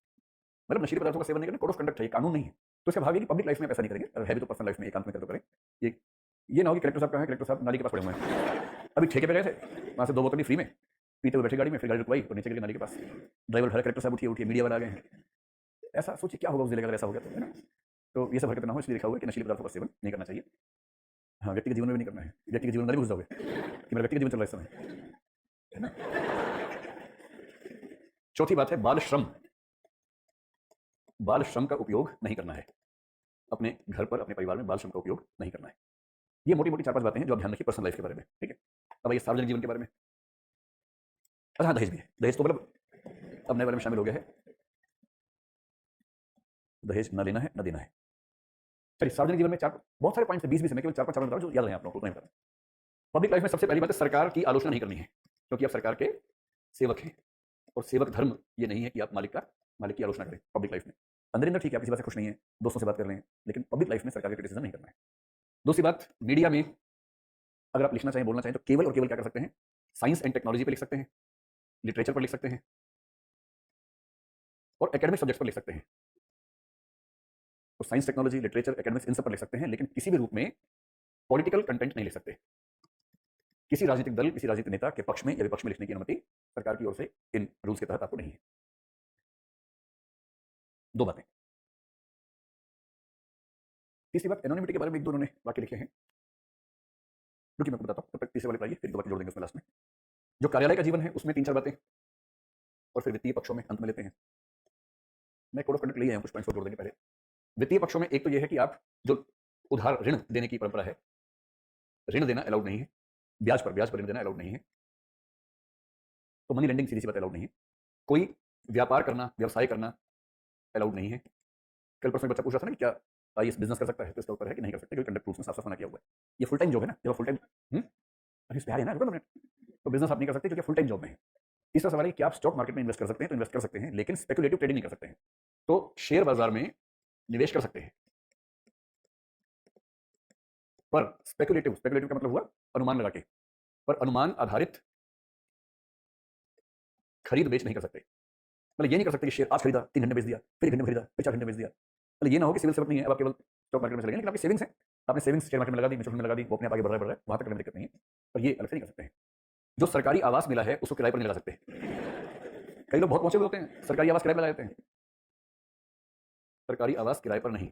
मतलब नशीले पदार्थों का सेवन नहीं करना, कोड ऑफ कंडक्ट है, ये कानून नहीं है। तो इसका भाव ये कि पब्लिक लाइफ में आप ऐसा नहीं करेंगे, अगर है भी तो पर्सनल लाइफ में एकांत में कर तो करें। ये ना हो कि कलेक्टर साहब कहाँ हैं? कलेक्टर साहब नाली के पास पड़े हुए हैं। अभी ठेके पे गए थे, वहाँ से 2 बोतल ली फ्री में, पीते हुए बैठे गाड़ी में, फिर गाड़ी रुकवाई और नीचे गए नाली के पास। ड्राइवर खड़ा, कलेक्टर साहब उठिए, उठिए, मीडिया वाले आ गए हैं। ऐसा सोचिए क्या होगा उस जिले का अगर ऐसा हो गया तो, है ना? तो ये सब हरकत ना हो इसलिए लिखा हुआ है कि नशीले पदार्थों का सेवन नहीं करना चाहिए। हाँ, व्यक्तिगत जीवन में भी नहीं करना है। व्यक्तिगत जीवन में नहीं घुस जाओगे कि मेरा व्यक्तिगत जीवन चल रहा है इस समय, है ना? चौथी बात है बाल श्रम। बाल श्रम का उपयोग नहीं करना है। अपने घर पर, अपने परिवार में बाल श्रम का उपयोग नहीं करना है। ये मोटी-मोटी 4-5 बातें हैं जो आप ध्यान रखिए पर्सनल लाइफ के बारे में, ठीक है? अब आइए सार्वजनिक जीवन के बारे में। अच्छा हाँ, दहेज भी है। दहेज तो मतलब अब नए वाले में शामिल हो गया है। दहेज ना लेना है, ना देना है। चलिए सार्वजनिक जीवन में 4 बहुत सारे पॉइंट्स हैं, 20-20 हैं, मैं केवल 4-5 बता रहा हूँ जो याद रहें आप लोगों को, उतना ही बता रहा हूँ। पब्लिक लाइफ में सबसे पहली बात है सरकार की आलोचना नहीं करनी है, क्योंकि आप सरकार के सेवक हैं और सेवक धर्म ये नहीं है कि आप मालिक की आलोचना करें पब्लिक लाइफ में। अंदर-अंदर ठीक है, आप किसी बात से खुश नहीं हैं, दोस्तों से बात कर रहे हैं, लेकिन पब्लिक लाइफ में सरकार का क्रिटिसिज्म नहीं करना है। दूसरी बात, मीडिया में अगर आप लिखना चाहें, बोलना चाहें तो केवल और केवल क्या कर सकते हैं? साइंस एंड टेक्नोलॉजी पे लिख सकते हैं, लिटरेचर पर लिख सकते हैं और एकेडमिक सब्जेक्ट्स पर लिख सकते हैं। तो साइंस, टेक्नोलॉजी, लिटरेचर, एकेडमिक्स इन सब पर लिख सकते हैं, लेकिन किसी भी रूप में पॉलिटिकल कंटेंट नहीं लिख सकते। किसी राजनीतिक दल, किसी राजनीतिक नेता के पक्ष में या विपक्ष में लिखने की अनुमति सरकार की ओर से इन रूल्स के तहत आपको नहीं है। 2 बातें। तीसरी बात, एनोनिमिटी के बारे में 1-2 उन्होंने वाक्य लिखे हैं, जो कि मैं आपको बताता हूँ, तब तक तीसरे वाले पर आइए, फिर 2 बातें जोड़ देंगे उसमें लास्ट में। जो कार्यालय का जीवन है उसमें 3-4 बातें और फिर वित्तीय पक्षों में अंत में लेते हैं। मैं कोड ऑफ कंडक्ट ले आया हूँ, कुछ पॉइंट्स और जोड़ देंगे पहले। वित्तीय पक्षों में एक तो ये है कि आप जो उधार ऋण देने की परंपरा है, ऋण देना अलाउड नहीं है, ब्याज पर ऋण देना अलाउड नहीं है। तो मनी लेंडिंग सीधी सी बात अलाउड नहीं है। कोई व्यापार करना, व्यवसाय करना अलाउड नहीं है। कल परसों एक बच्चा पूछ रहा था ना कि क्या आईएएस बिजनेस कर सकता है, तो इसका उत्तर है कि नहीं कर सकते, क्योंकि कंडक्ट रूल्स में साफ-साफ मना किया हुआ है। ये फुल टाइम जॉब है ना, जब आप फुल टाइम अरे इस पे आ रहे हैं ना, रुको ना मिनट। तो बिजनेस आप नहीं कर सकते क्योंकि फुल टाइम जॉब में है। तीसरा सवाल है कि आप स्टॉक मार्केट में इन्वेस्ट कर सकते हैं, तो इन्वेस्ट कर सकते हैं, लेकिन स्पेकुलेटिव ट्रेडिंग नहीं कर सकते हैं। तो शेयर बाजार में निवेश कर सकते हैं, पर स्पेकुलेटिव का मतलब हुआ अनुमान लगा के, पर अनुमान आधारित खरीद बेच नहीं कर सकते। मतलब ये नहीं कर सकते कि शेयर आज खरीदा, 3 घंटे बेच दिया, फिर 1 घंटे में खरीदा, फिर 4 घंटे बेच दिया। मतलब ये ना हो कि सिविल सेवक नहीं है, अब आप केवल स्टॉक मार्केट में चले गए, लेकिन आपकी सेविंग्स है, आपने सेविंग्स शेयर मार्केट में लगा दी, म्यूचुअल फंड में लगा दी, वो अपने आप आगे बढ़ रहा है, वहाँ तक करने में दिक्कत नहीं है, पर ये अलग से नहीं कर सकते हैं। जो सरकारी आवास मिला है उसको किराए पर नहीं लगा सकते। कई लोग बहुत पहुंचे हुए होते हैं, सरकारी आवास किराए पर लगा देते हैं। सरकारी आवास किराए पर नहीं।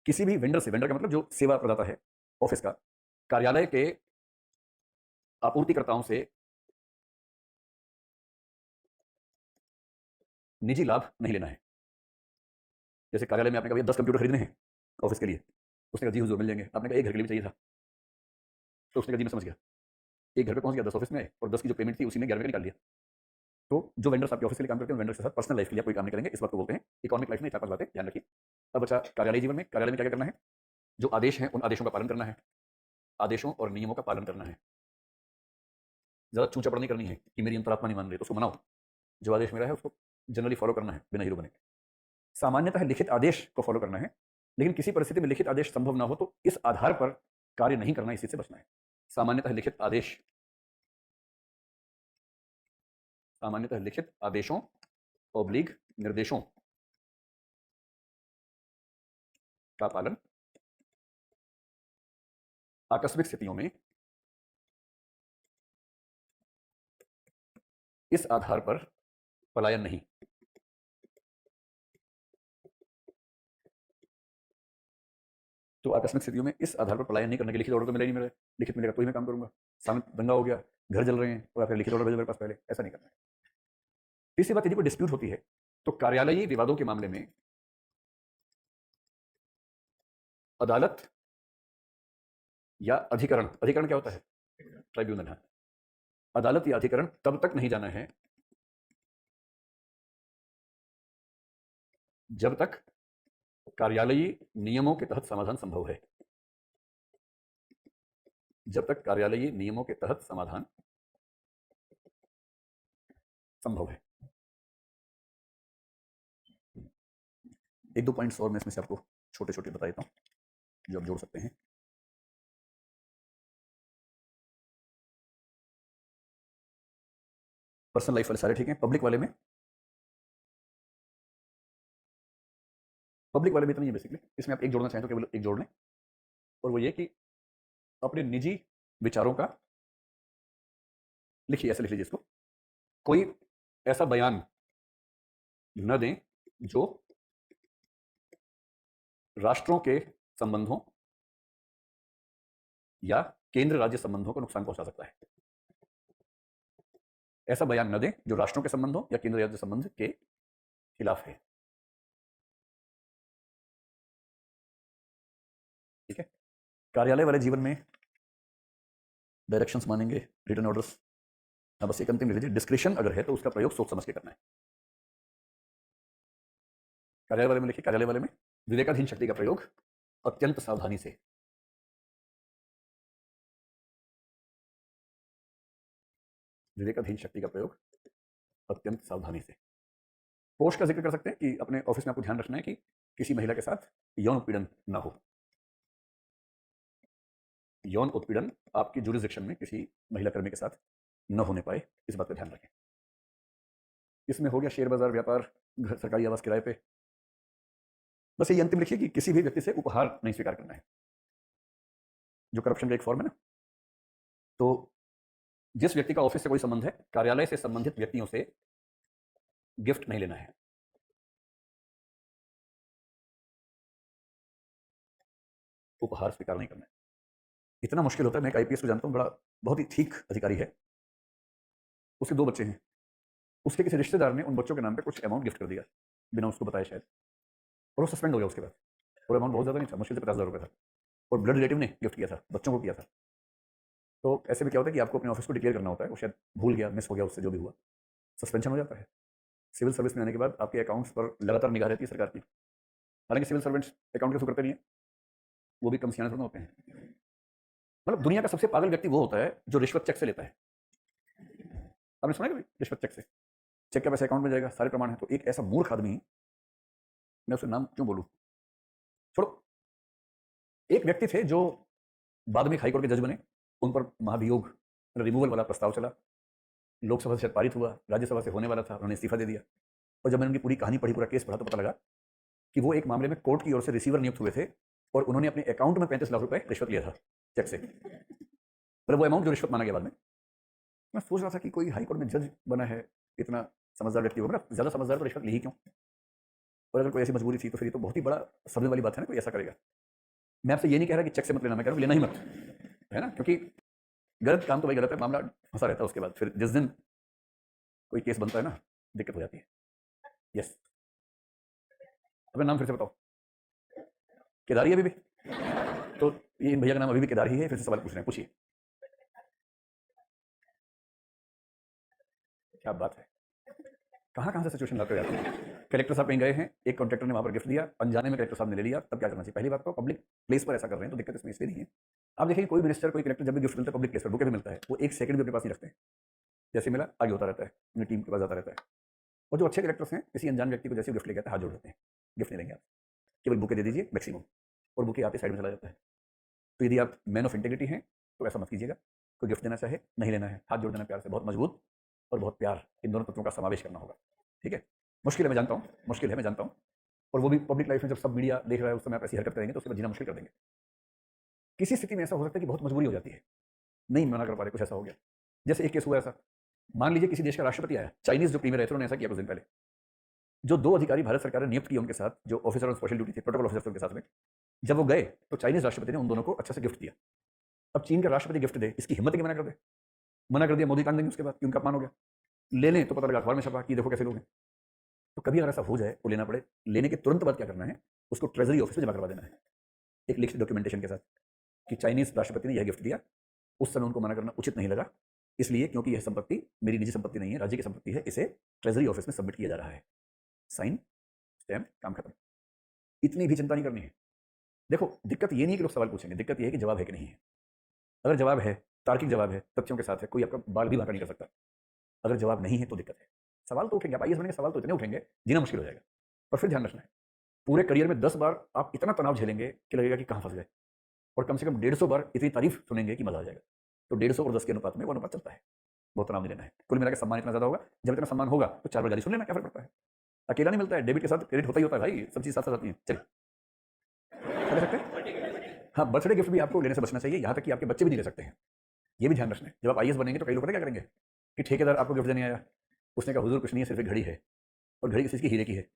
किसी भी वेंडर से, वेंडर का मतलब जो सेवा प्रदाता है ऑफिस का, कार्यालय के आपूर्तिकर्ताओं से निजी लाभ नहीं लेना है। जैसे कार्यालय में आपने कहा भैया 10 कंप्यूटर खरीदने हैं ऑफिस के लिए, उसने कहा जी हुजूर मिल जाएंगे। आपने कहा एक घर के लिए भी चाहिए था, तो उसने कहा जी मैं समझ गया। एक घर पे पहुंच गया, 10 ऑफिस में आए और 10 की जो पेमेंट थी उसी में 11 का निकाल लिया। तो जो वेंडर्स आपके ऑफिस के लिए काम करते हैं, वेंडर्स के साथ पर्सनल लाइफ के लिए आप कोई काम नहीं करेंगे, इस बात को बोलते हैं इकोनॉमिक लाइफ में। 4-5 बातें ध्यान रखिए। अब अच्छा, कार्यालय जीवन में, कार्यालय में क्या क्या करना है? जो आदेश हैं उन आदेशों का पालन करना है, आदेशों और नियमों का पालन करना है। ज़्यादा चूं चपड़ नहीं करनी है कि मेरी अंतरात्मा नहीं मान रही तो उसको मनाओ। जो आदेश मेरा है उसको जनरली फॉलो करना है, बिना हीरो बने। सामान्यतः लिखित आदेश को फॉलो करना है, लेकिन किसी परिस्थिति में लिखित आदेश संभव ना हो तो इस आधार पर कार्य नहीं करना, इसी से बचना है। सामान्यतः लिखित आदेशों ऑब्लिग निर्देशों का पालन आकस्मिक स्थितियों में इस आधार पर पलायन नहीं। तो आकस्मिक स्थितियों में इस आधार पर पलायन नहीं करने के लिखित ऑर्डर तो मिला ही नहीं, मेरे लिखित मिलेगा तो ही मैं काम करूंगा। सामने दंगा हो गया, घर जल रहे हैं, और फिर लिखित ऑर्डर भेजो मेरे पास, पहले ऐसा नहीं करना है। तीसरी बात, यदि कोई डिस्प्यूट होती है तो कार्यालयीय विवादों के मामले में अदालत या अधिकरण, अधिकरण क्या होता है? ट्राइब्यूनल है। अदालत या अधिकरण तब तक नहीं जाना है जब तक कार्यालयीय नियमों के तहत समाधान संभव है। जब तक कार्यालयीय नियमों के तहत समाधान संभव है। एक दो पॉइंट्स और मैं इसमें से आपको छोटे छोटे बता देता हूं जो आप जोड़ सकते हैं। पर्सनल लाइफ वाले सारे ठीक हैं। पब्लिक वाले में इतना ही है बेसिकली। इसमें आप एक जोड़ना चाहें तो केवल एक जोड़ लें, और वो ये कि अपने निजी विचारों का लिखिए, ऐसे लिख लीजिए इसको, कोई ऐसा बयान न दें जो राष्ट्रों के संबंधों या केंद्र राज्य संबंधों को नुकसान पहुंचा सकता है। ऐसा बयान न दें जो राष्ट्रों के संबंधों या केंद्र राज्य संबंध के खिलाफ है। ठीक है। कार्यालय वाले जीवन में डायरेक्शंस मानेंगे, रिटर्न ऑर्डर्स। हाँ, बस एक अंतिम लिख लीजिए, डिस्क्रिशन अगर है तो उसका प्रयोग सोच समझ के करना है। कार्यालय वाले में लिखिए, कार्यालय वाले में विवेकाधीन शक्ति का प्रयोग अत्यंत सावधानी से। विवेकाधीन शक्ति का प्रयोग अत्यंत सावधानी से। पोष का जिक्र कर सकते हैं कि अपने ऑफिस में आपको ध्यान रखना है कि किसी महिला के साथ यौन उत्पीड़न ना हो। यौन उत्पीड़न आपकी जुरिसडिक्शन में किसी महिला कर्मी के साथ न होने पाए, इस बात का ध्यान रखें। इसमें हो गया शेयर बाजार, व्यापार, घर, सरकारी आवास किराए पे। बस ये अंतिम लिखिए कि किसी भी व्यक्ति से उपहार नहीं स्वीकार करना है, जो करप्शन का एक फॉर्म है ना। तो जिस व्यक्ति का ऑफिस से कोई संबंध है, कार्यालय से संबंधित व्यक्तियों से गिफ्ट नहीं लेना है। उपहार स्वीकार नहीं करना है। इतना मुश्किल होता है। मैं एक आईपीएस को जानता हूँ, बड़ा बहुत ही ठीक अधिकारी है। उसके 2 बच्चे हैं। उसके किसी रिश्तेदार ने उन बच्चों के नाम पे कुछ अमाउंट गिफ्ट कर दिया बिना उसको बताया शायद, और वो सस्पेंड हो गया उसके बाद। और अमाउंट बहुत ज़्यादा नहीं था, मुश्किल से 50,000 रुपये था, और ब्लड रिलेटिव ने गिफ्ट किया था, बच्चों को किया था। तो ऐसे में क्या होता है कि आपको अपने ऑफिस को डिक्लेयर करना होता है, वो शायद भूल गया, मिस हो गया, उससे जो भी हुआ, सस्पेंशन हो जाता है। सिविल सर्विस में आने के बाद आपके अकाउंट्स पर लगातार निगाह रहती है सरकार की। हालांकि सिविल सर्वेंट्स अकाउंट के थ्रू करते नहीं है, वो भी कम सियाने थोड़ा होते हैं। मतलब दुनिया का सबसे पागल व्यक्ति वो होता है जो रिश्वत चेक से लेता है। आपने सुना है कभी रिश्वत चेक से? चेक का पैसा अकाउंट में जाएगा, सारे प्रमाण है। तो एक ऐसा मूर्ख आदमी, मैं उसे नाम क्यों बोलूं, छोड़ो। एक व्यक्ति थे जो बाद में हाईकोर्ट के जज बने, उन पर महाभियोग रिमूवल वाला प्रस्ताव चला, लोकसभा से शायद पारित हुआ, राज्यसभा से होने वाला था, उन्होंने इस्तीफा दे दिया। और जब मैंने उनकी पूरी कहानी पढ़ी, पूरा केस पढ़ा, तो पता लगा कि वो एक मामले में कोर्ट की ओर से रिसीवर नियुक्त हुए थे, और उन्होंने अपने अकाउंट में 35 लाख रुपए रिश्वत लिया था चेक से। मतलब वो अमाउंट जो रिश्वत माना गया बाद में। मैं सोच रहा था कि कोई हाईकोर्ट में जज बना है, इतना समझदार व्यक्ति होगा, मतलब ज़्यादा समझदार तो रिश्वत ली ही क्यों? और अगर कोई ऐसी मजबूरी थी तो फिर ये तो बहुत ही बड़ा समझने वाली बात है ना, कोई ऐसा करेगा। मैं आपसे ये नहीं कह रहा कि चेक से मत लेना, मैं कह रहा हूँ लेना ही मत, है ना, क्योंकि गलत काम तो भाई गलत है, मामला फंसा रहता है उसके बाद। फिर जिस दिन कोई केस बनता है ना, दिक्कत हो जाती है। यस, अपना नाम फिर से बताओ। केदारी अभी भी? तो ये इन भैया का नाम अभी भी केदार ही है? फिर से सवाल पूछ रहे हैं, पूछिए। क्या बात है, कहाँ कहाँ से सिचुएशन लाते हो यार। कलेक्टर साहब कहीं गए हैं, एक कॉन्ट्रैक्टर ने वहाँ पर गिफ्ट दिया, अनजाने में कलेक्टर साहब ने ले लिया, तब क्या करना चाहिए? पहली बात तो पब्लिक प्लेस पर ऐसा कर रहे हैं तो दिक्कत इसमें इसलिए नहीं है। आप देखिए कोई मिनिस्टर, कोई कलेक्टर जब भी गिफ्ट मिलता है पब्लिक प्लेस पर, बुके भी मिलता है, वो एक सेकंड भी अपने पास नहीं रखते हैं। जैसे मिला आगे होता रहता है, अपनी टीम के पास जाता रहता है। और जो अच्छे कलेक्टर्स हैं, किसी अनजान व्यक्ति को जैसे गिफ्ट लेके आते हैं, हाथ जोड़ देते हैं, गिफ्ट नहीं लेंगे आप, केवल बुके दे दीजिए मैक्सिमम, और बुके आपके साइड में चला जाता है। तो यदि आप मैन ऑफ इंटेग्रिटी हैं तो ऐसा मत कीजिएगा। कोई गिफ्ट देना चाहे, नहीं लेना है, हाथ जोड़ देना प्यार से, बहुत मजबूत और बहुत प्यार, इन दोनों तत्वों का समावेश करना होगा। ठीक है, मुश्किल है मैं जानता हूँ, मुश्किल है मैं जानता हूँ, और वो भी पब्लिक लाइफ में जब सब मीडिया देख रहा है उस समय आप ऐसी हरकत करेंगे तो उसके बाद जीना मुश्किल कर देंगे। किसी स्थिति में ऐसा हो सकता है कि बहुत मजबूरी हो जाती है, नहीं मना कर पा रहे, कुछ ऐसा हो गया। जैसे एक केस हुआ ऐसा, मान लीजिए किसी देश का राष्ट्रपति आया, चाइनीज जो प्रीमियर रहे थे उन्होंने ऐसा किया कुछ दिन पहले, जो 2 अधिकारी भारत सरकार ने नियुक्त किए उनके साथ, जो ऑफिसर ऑन स्पेशल ड्यूटी थे, प्रोटोकॉल ऑफिसर उनके साथ में, जब वो गए तो चाइनीज राष्ट्रपति ने उन दोनों को अच्छा से गिफ्ट दिया। अब चीन का राष्ट्रपति गिफ्ट दे, इसकी हिम्मत है कि मना कर दे? मना कर दिया, मोदी टांग देंगे उसके बाद कि उनका अपमान हो गया। ले लें तो पता लगा अखबार में छपा कि देखो कैसे लोग हैं। तो कभी अगर ऐसा हो जाए वो लेना पड़े, लेने के तुरंत बाद क्या करना है, उसको ट्रेजरी ऑफिस में जमा करवा देना है एक लिखित डॉक्यूमेंटेशन के साथ कि चाइनीज राष्ट्रपति ने यह गिफ्ट दिया, उस समय उनको मना करना उचित नहीं लगा, इसलिए क्योंकि यह संपत्ति मेरी निजी संपत्ति नहीं है, राज्य की संपत्ति है, इसे ट्रेजरी ऑफिस में सबमिट किया जा रहा है। साइन, स्टैम्प, काम खत्म। इतनी भी चिंता नहीं करनी है। देखो दिक्कत ये नहीं है कि लोग सवाल पूछेंगे, दिक्कत ये है कि जवाब है कि नहीं है। अगर जवाब है, तार्किक जवाब है, तथ्यों के साथ है, कोई आपका बाल भी बांका नहीं कर सकता। अगर जवाब नहीं है तो दिक्कत है। सवाल तो उठेंगे, आप आईएएस बनेंगे, सवाल तो इतने उठेंगे जीना मुश्किल हो जाएगा। पर फिर ध्यान रखना है, पूरे करियर में 10 बार आप इतना तनाव झेलेंगे कि लगेगा कि कहाँ फंस गए, और कम से कम 150 बार इतनी तारीफ सुनेंगे कि मजा आ जाएगा। तो 150 और 10 के अनुपात में वो अनुपात चलता है, बहुत तनाव नहीं लेना है। कुल मिला के सम्मान इतना ज्यादा होगा, जब इतना सम्मान होगा तो 4 बार गाली सुन लेना, क्या फर्क पड़ता है। अकेला नहीं मिलता है, डेबिट के साथ क्रेडिट होता ही होता है भाई, सब चीज साथ साथ आती है। चलिए ले सकते हैं। हाँ, बर्थडे गिफ्ट भी आपको लेने से बचना चाहिए, यहाँ तक कि आपके बच्चे भी नहीं ले सकते हैं, ये भी ध्यान रखना है। जब आप आईएएस बनेंगे तो कई लोग पता क्या करेंगे कि ठेकेदार आपको गिफ्ट देने आया, उसने कहा हुजूर कुछ नहीं है, सिर्फ एक घड़ी है, और घड़ी किसी चीज़ की हीरे की है।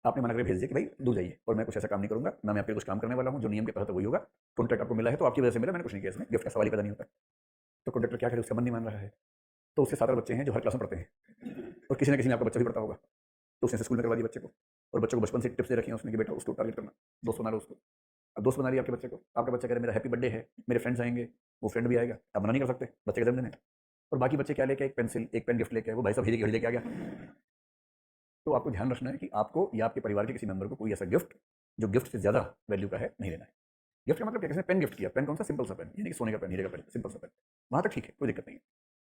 आपने मना करके भेज दिया कि भाई दूर जाइए, और मैं कुछ ऐसा काम नहीं करूंगा, ना मैं आपके लिए कुछ काम करने वाला हूँ, जो नियम के तहत वही होगा। कॉन्ट्रैक्ट आपको मिला है तो आपकी वजह से मिला, मैंने कुछ नहीं किया इसमें, गिफ्ट का सवाल ही पैदा नहीं होता। तो कॉन्ट्रैक्टर क्या करे, उसका मन नहीं मान रहा है, तो उससे 7 बच्चे हैं जो हर क्लास में पढ़ते हैं, और किसी ना किसी ने आपका बच्चा भी पढ़ता होगा, तो उसने स्कूल में करवा दिया बच्चे को, और बच्चों को बचपन से टिप्स दे रखी है उसने कि बेटा उसको टारगेट करना, दोस्त बना लो उसको। अब दोस्त बना लिया आपके बच्चे को, आपका बच्चा कह रहा है मेरा हैप्पी बर्थडे है, मेरे फ्रेंड्स आएंगे, वो फ्रेंड भी आएगा, आप मना नहीं कर सकते, बच्चे का जन्मदिन है। और बाकी बच्चे क्या लेके, एक पेंसिल, एक पेन गिफ्ट लेके आए, वो भाई साहब हीरे की घड़ी लेके आ गया। तो आपको ध्यान रखना है कि आपको या आपके परिवार के किसी मेंबर को कोई ऐसा गिफ्ट जो गिफ्ट से ज़्यादा वैल्यू का है नहीं लेना है। गिफ्ट का मतलब क्या, किसी ने पेन गिफ्ट किया, पेन कौन सा, सिंपल सा पेन, यानी कि सोने का पेन, हीरे का पेन, सिंपल सा पेन, वहाँ तक ठीक है, कोई दिक्कत नहीं है।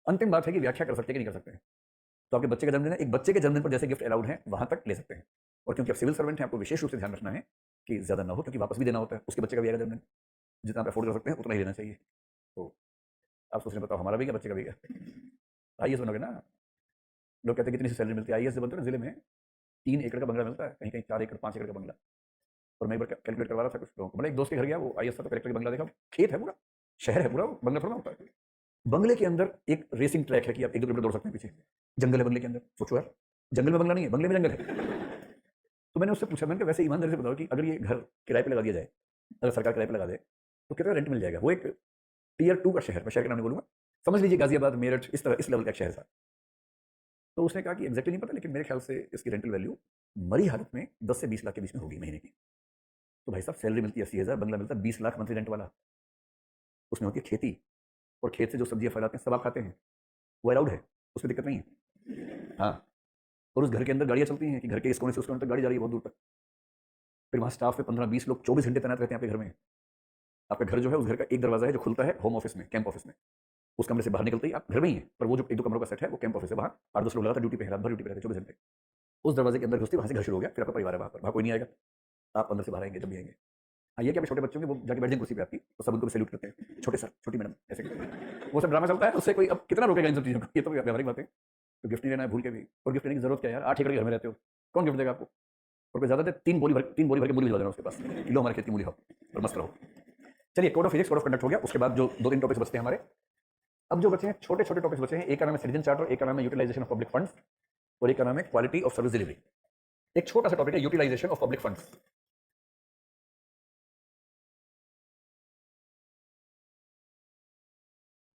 अंतिम बात है कि व्याख्या कर सकते हैं कि नहीं कर सकते हैं। तो आपके बच्चे का जन्मदिन है, एक बच्चे के जन्मदिन पर जैसे गिफ्ट अलाउड है वहाँ तक ले सकते हैं, और क्योंकि आप सिविल सर्वेंट हैं आपको विशेष रूप से ध्यान रखना है कि ज़्यादा ना हो, क्योंकि वापस भी देना होता है, उसके बच्चे का भी आएगा जन्मदिन, जितना आप अफोर्ड कर सकते हैं उतना ही लेना चाहिए। तो आप सोच रहे बताओ हमारा भी क्या, बच्चे का भी क्या, आईएएस बनोगे ना। लोग कहते हैं कितनी सी सैलरी मिलती है, आईएएस जब बनते हो ना जिले में 3 एकड़ का बंगला मिलता है, कहीं कहीं 4 एकड़ 5 एकड़ का बंगला। और मैं एक बार कैलकुलेट करवा रहा था कुछ लोगों को, मतलब एक दोस्त के घर गया, वो आईएएस था, तो कलेक्टर का बंगला देखा, खेत है पूरा, शहर है पूरा, बंगला थोड़ा होता है। बंगले के अंदर एक रेसिंग ट्रैक है कि आप 1-2 किलोमीटर दौड़ सकते हैं पीछे, जंगल है बंगले के अंदर। सोचो यार, जंगल में बंगला नहीं है, बंगले में जंगल है। तो मैंने उससे पूछा, मैंने कहा वैसे ईमानदारी से बताओ कि अगर ये घर किराए पे लगा दिया जाए, अगर सरकार किराए पे लगा दे तो कितना रेंट मिल जाएगा। वो एक टियर 2 का शहर, मैं शहर का नाम नहीं बोलूंगा, समझ लीजिए गाजियाबाद, मेरठ, इस तरह इस लेवल का एक शहर था। तो उसने कहा कि एग्जैक्टली नहीं पता, लेकिन मेरे ख्याल से इसकी रेंटल वैल्यू मरी हालत में 10 से 20 लाख के बीच में होगी महीने की। तो भाई साहब सैलरी मिलती है 80,000, बंगला मिलता है 20 लाख मंथली रेंट वाला, उसमें होती है खेती, और खेत से जो सब्जियां फैलाते हैं सब आप खाते हैं, वो अलाउड है, उसमें दिक्कत नहीं है। हाँ, और उस घर के अंदर गाड़ियाँ चलती हैं कि घर के इस कोने से उस कोने तक गाड़ी जा रही है बहुत दूर तक। फिर वहाँ स्टाफ में 15-20 लोग 24 घंटे तैनात रहते हैं आपके घर में। आपका घर जो है, उस घर का एक दरवाजा है जो खुलता है होम ऑफिस में, कैंप ऑफिस में, उस कमरे से बाहर निकलते ही आप घर में ही हैं, पर वो जो 1-2 कमरों का सेट है वो कैंप ऑफिस है, वहाँ 8-10 लोग लगातार ड्यूटी पे हैं, रात भर ड्यूटी पे रहते हैं 24 घंटे। उस दरवाजे के अंदर घुसते वहाँ से घर शुरू हो गया, फिर आपका परिवार है वहाँ पर, वहाँ कोई नहीं आएगा, आप अंदर से बाहर आएंगे जब भी आएंगे। हाँ, ये क्या छोटे बच्चों के वो जाके बैठ जाएंगे कुर्सी पे आपकी, तो सब उनको सैल्यूट करते हैं, छोटे सर, छोटी मैडम, ऐसे करते हैं। वो सब ड्रामा चलता है, उससे कोई अब कितना रोकेगा इन सब चीज़ों को, ये तो व्यावहारिक बात है। तो गिफ्ट नहीं लेना है भूल के भी, और गिफ्ट लेने की जरूरत क्या है यार, 8 एकड़ के घर में रहते हो, कौन गिफ्ट देगा आपको। और कोई ज़्यादा दे 3 बोरी भर के मूली भिजवा देना उसके पास, किलो हमारे खेत की मूली हो, और मस्त रहो। चलिए, code of ethics, code of conduct हो गया। उसके बाद जो 2-3 टॉपिक्स बचते हैं हमारे, अब जो बचे हैं छोटे छोटे टॉपिक्स बचे हैं, एक का नाम है सिटीजन चार्टर, एक का नाम है यूटिलाइजेशन ऑफ पब्लिक फंड्स, और एक का नाम है क्वालिटी ऑफ सर्विस डिलीवरी। एक छोटा सा टॉपिक है utilisation of public funds.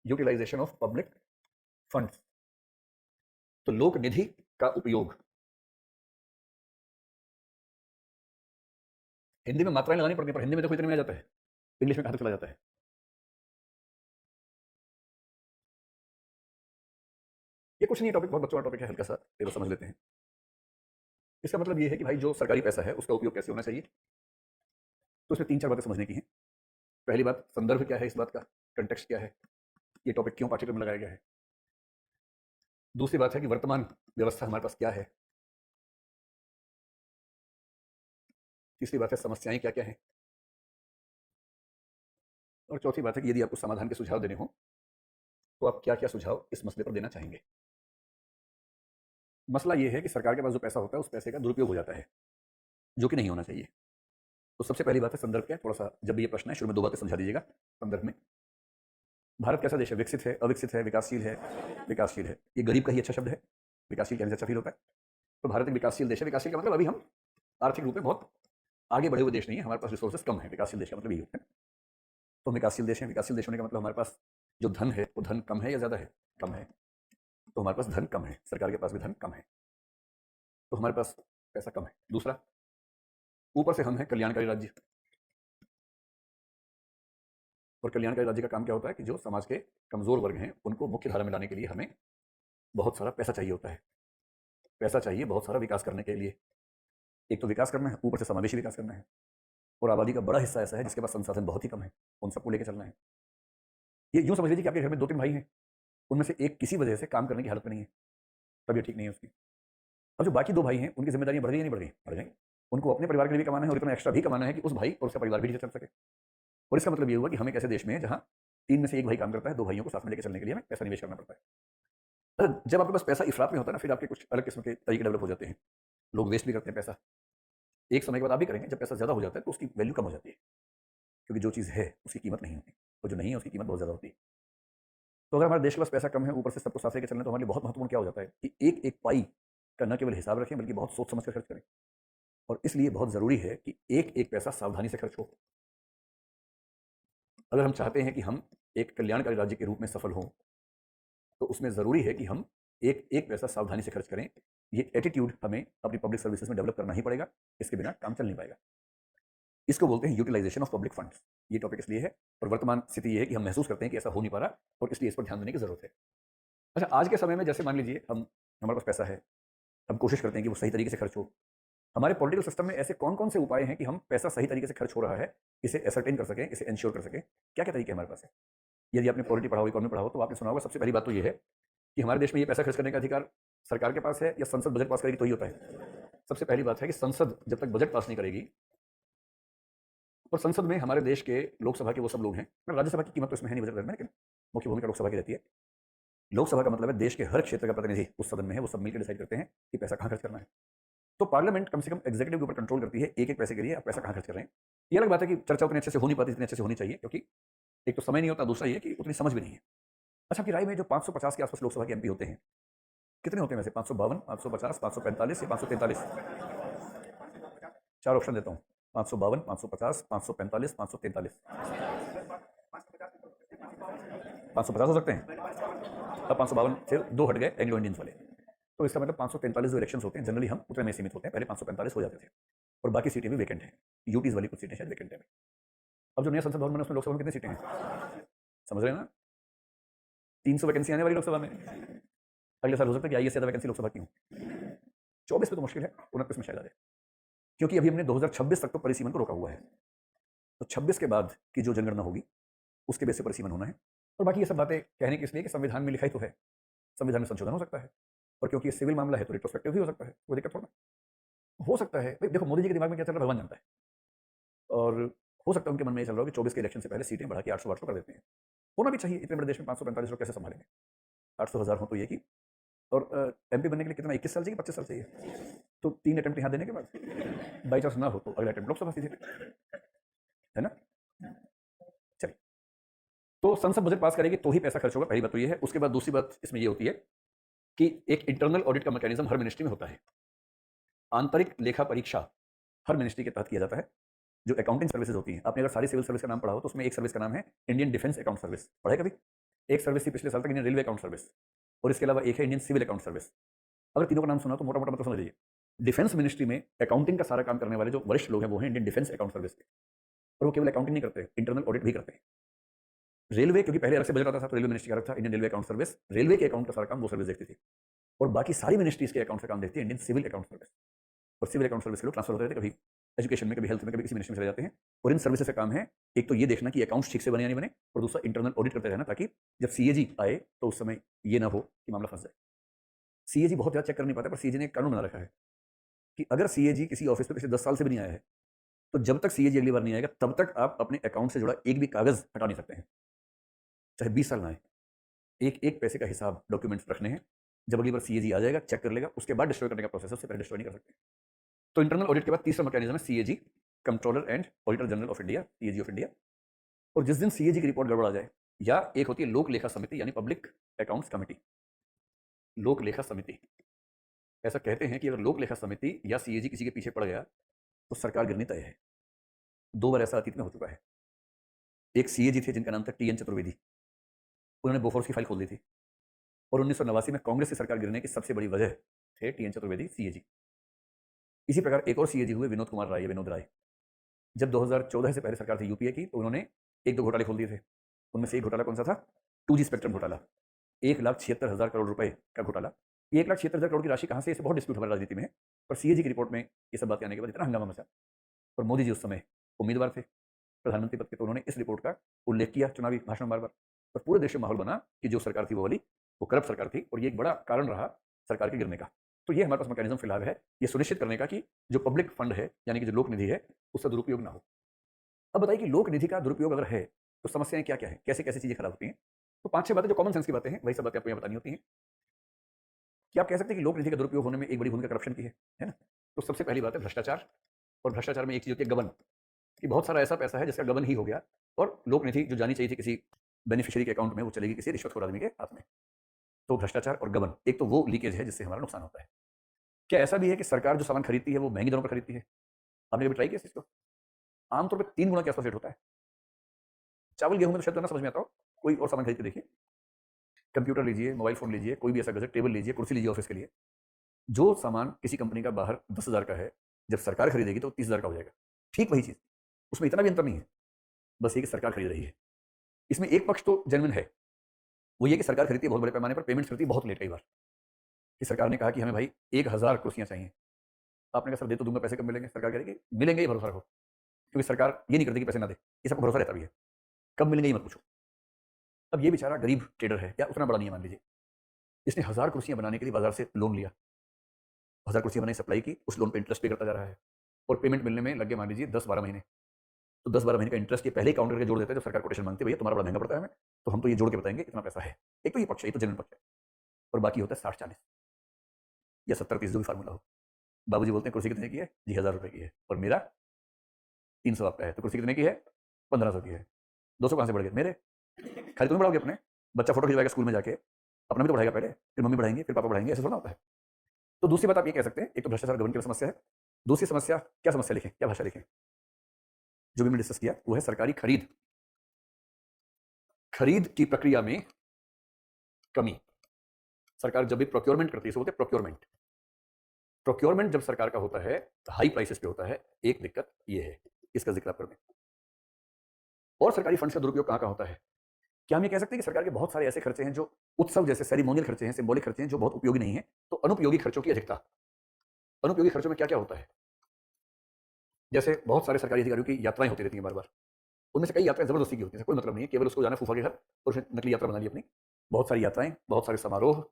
Utilisation of public funds, तो लोक निधि का उपयोग। हिंदी में मात्राएं लगानी पड़ती है, पर हिंदी में देखो इतने में आ जाता है, इंग्लिश में कहां तक चला जाता है। ये कुछ नहीं, टॉपिक बहुत बच्चों का टॉपिक है, हल्का सा ये तो समझ लेते हैं। इसका मतलब ये है कि भाई जो सरकारी पैसा है उसका उपयोग कैसे होना चाहिए, तो उसमें 3-4 बातें समझने की हैं। पहली बात, संदर्भ क्या है इस बात का, कंटेक्स्ट क्या है, ये टॉपिक क्यों पाठ्यक्रम में लगाया गया है। दूसरी बात है कि वर्तमान व्यवस्था हमारे पास क्या है। तीसरी बात है समस्याएं क्या क्या हैं, और चौथी बात है कि यदि आपको समाधान के सुझाव देने हो तो आप क्या क्या सुझाव इस मसले पर देना चाहेंगे। मसला ये है कि सरकार के पास जो पैसा होता है उस पैसे का दुरुपयोग हो जाता है, जो कि नहीं होना चाहिए। तो सबसे पहली बात है संदर्भ क्या है, थोड़ा सा जब भी ये प्रश्न है शुरू में 2 बातें समझा दीजिएगा संदर्भ में। भारत कैसा देश है? विकसित है, अविकसित है, विकासशील है? विकासशील है। ये गरीब का ही अच्छा शब्द है, विकासशील कहने से अच्छा फील होता है। तो भारत एक विकासशील देश है। विकासशील का मतलब अभी हम आर्थिक रूप में बहुत आगे बढ़े हुए देश नहीं है, हमारे पास रिसोर्सेज कम है। विकासशील देश का मतलब यही होता है। तो हम विकासशील देश हैं। विकासशील देश होने का मतलब हमारे पास जो धन है वो धन कम है या ज़्यादा है? कम है। तो हमारे पास धन कम है, सरकार के पास भी धन कम है, तो हमारे पास पैसा कम है। दूसरा, ऊपर से हम हैं कल्याणकारी राज्य। और कल्याणकारी राज्य का काम क्या होता है कि जो समाज के कमजोर वर्ग हैं उनको मुख्य धारा में लाने के लिए हमें बहुत सारा पैसा चाहिए होता है। पैसा चाहिए बहुत सारा विकास करने के लिए। एक तो विकास करना है, ऊपर से समावेशी विकास करना है। और आबादी का बड़ा हिस्सा ऐसा है जिसके पास संसाधन बहुत ही कम है, उन सबको लेकर चलना है। ये यूं समझ लीजिए कि आपके घर में 2-3 भाई हैं, उनमें से एक किसी वजह से काम करने की हालत में नहीं है, तबीयत ठीक नहीं है उसकी। अब जो बाकी 2 भाई हैं उनकी जिम्मेदारियां बढ़ गई या नहीं बढ़ गई? बढ़ गई। उनको अपने परिवार के लिए भी कमाना है और इतना एक्स्ट्रा भी कमाना है कि उस भाई और उसका परिवार भी चल सके। और इसका मतलब ये हुआ कि हम एक ऐसे देश में हैं जहाँ 3 में से 1 भाई काम करता है, 2 भाइयों को साथ में लेकर चलने के लिए हमें पैसा निवेश करना पड़ता है। जब आपके पास पैसा इफरात में होता है ना, फिर आपके कुछ अलग किस्म के तरीके डेवलप हो जाते हैं। लोग वेस्ट भी करते हैं पैसा। एक समय के बाद आप भी करेंगे, जब पैसा ज़्यादा हो जाता है तो उसकी वैल्यू कम हो जाती है, क्योंकि जो चीज़ है उसकी कीमत नहीं होती, और जो नहीं है उसकी कीमत बहुत ज़्यादा होती है। तो अगर हमारे देश के पास पैसा कम है, ऊपर से सबको साथ लेकर चलना, तो हमारे लिए बहुत महत्वपूर्ण क्या हो जाता है कि एक एक पाई का न केवल हिसाब रखें बल्कि बहुत सोच समझ कर खर्च करें। और इसलिए बहुत ज़रूरी है कि एक एक पैसा सावधानी से खर्च हो। अगर हम चाहते हैं कि हम एक कल्याणकारी राज्य के रूप में सफल हों, तो उसमें ज़रूरी है कि हम एक एक पैसा सावधानी से खर्च करें। ये एटीट्यूड हमें अपनी पब्लिक सर्विसेज में डेवलप करना ही पड़ेगा, इसके बिना काम चल नहीं पाएगा। इसको बोलते हैं यूटिलाइजेशन ऑफ पब्लिक फंड्स। ये टॉपिक इसलिए है, और वर्तमान स्थिति ये है कि हम महसूस करते हैं कि ऐसा हो नहीं पा रहा, और इसलिए इस पर ध्यान देने की ज़रूरत है। अच्छा, आज के समय में जैसे मान लीजिए हमारे पास पैसा है, हम कोशिश करते हैं कि वो सही तरीके से खर्च हो। हमारे पॉलिटिकल सिस्टम में ऐसे कौन-कौन से उपाय हैं कि हम पैसा सही तरीके से खर्च हो रहा है, इसे एसर्टेन कर सकें, इसे एंश्योर कर सकें? क्या-क्या तरीके हमारे पास हैं? यदि आपने पॉलिटी पढ़ा हो, इकोनॉमी पढ़ा हो, तो आपने सुना होगा सबसे पहली बात तो ये है कि हमारे देश में ये पैसा खर्च करने का अधिकार सरकार के पास है या संसद बजट पास करेगी तो ही होता है? सबसे पहली बात है कि संसद जब तक बजट पास नहीं करेगी, और संसद में हमारे देश के लोकसभा के वो सब लोग हैं, मैं राज्यसभा की कीमत तो इसमें है नहीं बजट में, लेकिन मुख्य भूमिका लोकसभा की रहती है। लोकसभा का मतलब है देश के हर क्षेत्र का प्रतिनिधि उस सदन में है, वो सब मिलकर डिसाइड करते हैं कि पैसा कहाँ खर्च करना है। तो पार्लियामेंट कम से कम एग्जीक्यूटिव के ऊपर कंट्रोल करती है, एक-एक पैसे के लिए आप पैसा कहाँ खर्च कर रहे हैं। ये अलग बात है कि चर्चा उतनी अच्छे से हो नहीं पाती जितनी अच्छे से होनी चाहिए, क्योंकि एक तो समय नहीं होता, दूसरा ये कि उतनी समझ भी नहीं है। अच्छा, आपकी राय में जो 550 के आसपास लोकसभा के एमपी होते हैं, कितने होते हैं वैसे? 552, 550, 545 या 543? 4 ऑप्शन देता हूँ, 552, 550, 545, 543। 550 हो सकते हैं। अब 552 से 2 हट गए एंग्लो इंडियंस वाले, तो इसका मतलब 543 जो इलेक्शंस होते हैं जनरली हम उतने में सीमित होते हैं। पहले 545 हो जाते थे, और बाकी सीटें भी वैकेंट हैं। यूटीज वाली कुछ सीटें शायद वैकेंट है। अब जो नया संसद भवन बना उसमें लोकसभा में कितनी सीटें हैं? समझ रहे हैं ना? 300 वैकेंसी आने वाली लोकसभा में। अगले साल हो सकता है कि आईए से ज़्यादा वैकेंसी लोकसभा की हो। 24 में तो मुश्किल है, 29 में शायद आ जाए, क्योंकि अभी हमने 2026 तक तो परिसीमन को रोका हुआ है। तो 26 के बाद की जो जनगणना होगी उसके बेस से परिसीमन होना है। और बाकी ये सब बातें कहने की इसलिए कि संविधान में लिखाई तो है, संविधान में संशोधन हो सकता है, और क्योंकि ये सिविल मामला है तो रिट्रोस्पेक्टिव भी हो सकता है, कोई दिक्कत थोड़ा हो सकता है। भाई देखो, मोदी जी के दिमाग में क्या चल रहा है भगवान जानता है, और हो सकता है उनके मन में ये चल रहा हो कि 24 के इलेक्शन से पहले सीटें बढ़ा के 800 कर देते हैं। होना भी चाहिए, इतने बड़े देश में 545 लोग कैसे संभालेंगे? 800,000 हो तो ये कि, और एमपी बनने के लिए कितना, 21 साल चाहिए, 25 साल चाहिए? तो 3 अटेम्प्ट यहाँ देने के बाद बाई चांस ना हो तो अगला अटेम्प्ट लोकसभा सीधे, है ना? चलिए, तो संसद बजट पास करेगी तो ही पैसा खर्च होगा, पहली बात तो ये है। उसके बाद दूसरी बात इसमें ये होती है कि एक इंटरनल ऑडिट का मैकेनिज्म हर मिनिस्ट्री में होता है। आंतरिक लेखा परीक्षा हर मिनिस्ट्री के तहत किया जाता है। जो अकाउंटिंग सर्विसेज होती हैं, आपने अगर सारी सिविल सर्विस का नाम पढ़ा हो तो उसमें एक सर्विस का नाम है इंडियन डिफेंस अकाउंट सर्विस। पढ़ा है कभी? एक सर्विस थी पिछले साल तक, इंडियन रेलवे अकाउंट सर्विस, और इसके अलावा एक है इंडियन सिविल अकाउंट सर्विस। अगर तीनों का नाम सुना तो मोटा मोटा मतलब समझ लीजिए, डिफेंस मिनिस्ट्री में अकाउंटिंग का सारा काम करने वाले जो वरिष्ठ लोग हैं वो हैं इंडियन डिफेंस अकाउंट सर्विस के, और वो केवल अकाउंटिंग नहीं करते, इंटरनल ऑडिट भी करते हैं। रेलवे, क्योंकि पहले अलग से बजट आता था तो रेलवे मिनिस्ट्री का अलग था, Indian railway account service, railway के अकाउंट का सारा काम वो सर्विस देखती थी। और बाकी सारी मिनिस्ट्रीज के अकाउंट का काम देखती है इंडियन सिविल अकाउंट सर्विस। और सिविल अकाउंट सर्विस के लोग ट्रांसफर होते थे, कभी एजुकेशन में, कभी हेल्थ में, कभी किसी मिनिस्ट्री में चले जाते हैं। और इन सर्विसेज का काम है एक तो ये देखना कि अकाउंट्स ठीक से बने या नहीं बने, और दूसरा इंटरनल ऑडिट करते रहना, ताकि जब सीएजी आए तो उस समय ये ना हो कि मामला फंस जाए। सीएजी बहुत ज़्यादा चेक कर नहीं पाता, पर सीएजी ने एक कानून बना रखा है कि अगर सीएजी किसी ऑफिस में पिछले 10 साल से भी नहीं आया है, तो जब तक सीएजी अगली बार नहीं आएगा तब तक आप अपने अकाउंट से जुड़ा एक भी कागज हटा नहीं सकते हैं, चाहे 20 साल ना आए। एक एक पैसे का हिसाब, डॉक्यूमेंट्स रखने हैं। जब अगली बार सीएजी आ जाएगा, चेक कर लेगा, उसके बाद डिस्ट्रॉय करने का प्रोसेस है, उससे पहले डिस्ट्रॉय नहीं कर सकते। तो इंटरनल ऑडिट के बाद तीसरा मैकेनिज्म है CAG, controller and auditor general of India, CAG of India. और जिस दिन सीएजी की रिपोर्ट गड़बड़ा जाए या एक होती है लोक लेखा समिति यानी पब्लिक अकाउंट्स कमेटी। लोक लेखा समिति, ऐसा कहते हैं कि अगर लोक लेखा समिति या सीएजी किसी के पीछे पड़ गया तो सरकार गिरनी तय है। 2 बार ऐसा अतीत में हो चुका है। एक सीएजी थे जिनका नाम था टीएन चतुर्वेदी, उन्होंने बोफोर्स की फाइल खोल दी थी और 1989 में कांग्रेस की सरकार गिरने की सबसे बड़ी वजह थे टीएन चतुर्वेदी सीएजी। इसी प्रकार एक और सीएजी हुए विनोद कुमार राय या विनोद राय। जब 2014 से पहले सरकार थी यूपीए की तो उन्होंने 1-2 घोटाले खोल दिए थे। उनमें से एक घोटाला कौन सा था? 2G स्पेक्ट्रम घोटाला, 1,76,000 करोड़ रुपए का घोटाला। ये 1,76,000 करोड़ की राशि कहाँ से, इसे बहुत डिस्प्यूट हमारी राजनीति में है, पर सीएजी की रिपोर्ट में ये सब बातें आने के बाद इतना हंगामा मचा। और मोदी जी उस समय उम्मीदवार थे प्रधानमंत्री पद के, तो उन्होंने इस रिपोर्ट का उल्लेख किया चुनावी भाषण में बार बार, और पूरे देश में माहौल बना कि जो सरकार थी वो वाली वो करप्ट सरकार थी, और ये एक बड़ा कारण रहा सरकार के गिरने का। तो ये हमारे पास मैकेनिज्म फिलहाल है ये सुनिश्चित करने का कि जो पब्लिक फंड है यानी कि जो लोक निधि है उसका दुरुपयोग ना हो। अब बताइए कि लोक निधि का दुरुपयोग अगर है तो समस्याएं क्या क्या है, कैसे कैसे चीजें खराब होती हैं। तो 5-6 बातें जो कॉमन सेंस की बातें हैं वही सब बातें आपको यहाँ बतानी होती हैं। क्या आप कह सकते हैं कि लोक निधि का दुरुपयोग होने में एक बड़ी भूमिका करप्शन की है ना? तो सबसे पहली बात है भ्रष्टाचार। और भ्रष्टाचार में एक चीज होती है गबन, कि बहुत सारा ऐसा पैसा है जिसका गबन ही हो गया और लोक निधि जो जानी चाहिए थी किसी बेनिफिशियरी के अकाउंट में वो चलेगी किसी रिश्वतखोर आदमी के हाथ में। तो भ्रष्टाचार और गबन एक तो वो लीकेज है जिससे हमारा नुकसान होता है। क्या ऐसा भी है कि सरकार जो सामान खरीदती है वो महंगी दरों पर खरीदती है? आपने कभी ट्राई किया इस चीज को? आमतौर पर 3 गुना के आसपास रेट होता है। चावल गेहूं में तो शायद ना समझ में आता हो, कोई और सामान खरीद के देखिए। कंप्यूटर लीजिए, मोबाइल फोन लीजिए, कोई भी ऐसा गजट, टेबल लीजिए, कुर्सी लीजिए ऑफिस के लिए, जो सामान किसी कंपनी का बाहर 10,000 का है, जब सरकार खरीदेगी तो 30,000 का हो जाएगा। ठीक वही चीज, उसमें इतना भी अंतर नहीं है, बस ये कि सरकार खरीद रही है। इसमें एक पक्ष तो जेन्युइन है, वो ये कि सरकार खरीदती है बहुत बड़े पैमाने पर, पेमेंट करती है बहुत लेट कई बार। कि सरकार ने कहा कि हमें भाई 1000 कुर्सियां चाहिए, आपने कहा सर दे तो दूंगा, पैसे कब मिलेंगे? सरकार कह रही कि मिलेंगे, ये भरोसा रखो, क्योंकि सरकार ये नहीं करती कि पैसे ना दे, ये सबको भरोसा रहता भी है, कब मिलेंगे ये मत पूछो। अब ये बेचारा गरीब ट्रेडर है या उतना बड़ा नहीं है मान लीजिए, इसने 1000 कुर्सियां बनाने के लिए बाजार से लोन लिया, 1000 कुर्सियां बनाई, सप्लाई की, उस लोन पे इंटरेस्ट पे करता जा रहा है और पेमेंट मिलने में लग गए मान लीजिए 10-12 महीने। तो 10-12 महीने का इंटरेस्ट ये पहले ही काउंटर के जोड़ देता है जब सरकार कोटेशन मांगती है, भैया तुम्हारा बड़ा महंगा पड़ता है हमें, तो हम तो ये जोड़ के बताएंगे इतना पैसा है। एक तो ये पक्ष है, ये तो जेन्युइन पक्ष है, और बाकी होता है 60-40 या 70-30 जो भी फार्मूला हो। बाबूजी बोलते हैं कुर्सी कितने की है जी? 1000 रुपए की है, और मेरा 300 आपका है, तो कुर्सी कितने की है? 1500 की है। 200 कहाँ से बढ़ गए मेरे? खाली तुम्हें बढ़ाओगे अपने? बच्चा फोटो खिंचवाएगा स्कूल में जाके, अपना भी तो बढ़ाएगा पहले, फिर मम्मी बढ़ाएंगे, फिर पापा बढ़ाएंगे, ऐसे थोड़ा होता है। तो दूसरी बात आप ये कह सकते हैं, एक तो भ्रष्टाचार गबन की समस्या है, दूसरी समस्या क्या समस्या लिखें, क्या भाषा लिखें? जो भी मैंने डिस्कस किया वो है सरकारी खरीद, खरीद की प्रक्रिया में कमी। सरकार जब भी प्रोक्योरमेंट करती है, बोलते हैं प्रोक्योरमेंट। प्रोक्योरमेंट जब सरकार का होता है तो हाई प्राइसेस पे होता है। एक दिक्कत ये है, इसका जिक्र आप कर दें। और सरकारी फंड्स का दुरुपयोग कहाँ होता है? क्या हम ये कह सकते हैं कि सरकार के बहुत सारे ऐसे खर्चे हैं जो उत्सव जैसे सेरिमोनियल खर्चे हैं, सिंबॉलिक खर्चे हैं, जो बहुत उपयोगी नहीं है? तो अनुपयोगी खर्चों की अधिकता। अनुपयोगी खर्चों में क्या क्या होता है? जैसे बहुत सारे सरकारी अधिकारियों की यात्राएं होती रहती हैं बार बार, उनमें से कई यात्राएं जबरदस्ती की होती हैं, कोई मतलब नहीं है, केवल उसको जाना फूफा के घर और फिर नकली यात्रा बना ली अपनी। बहुत सारी यात्राएं, बहुत सारे समारोह,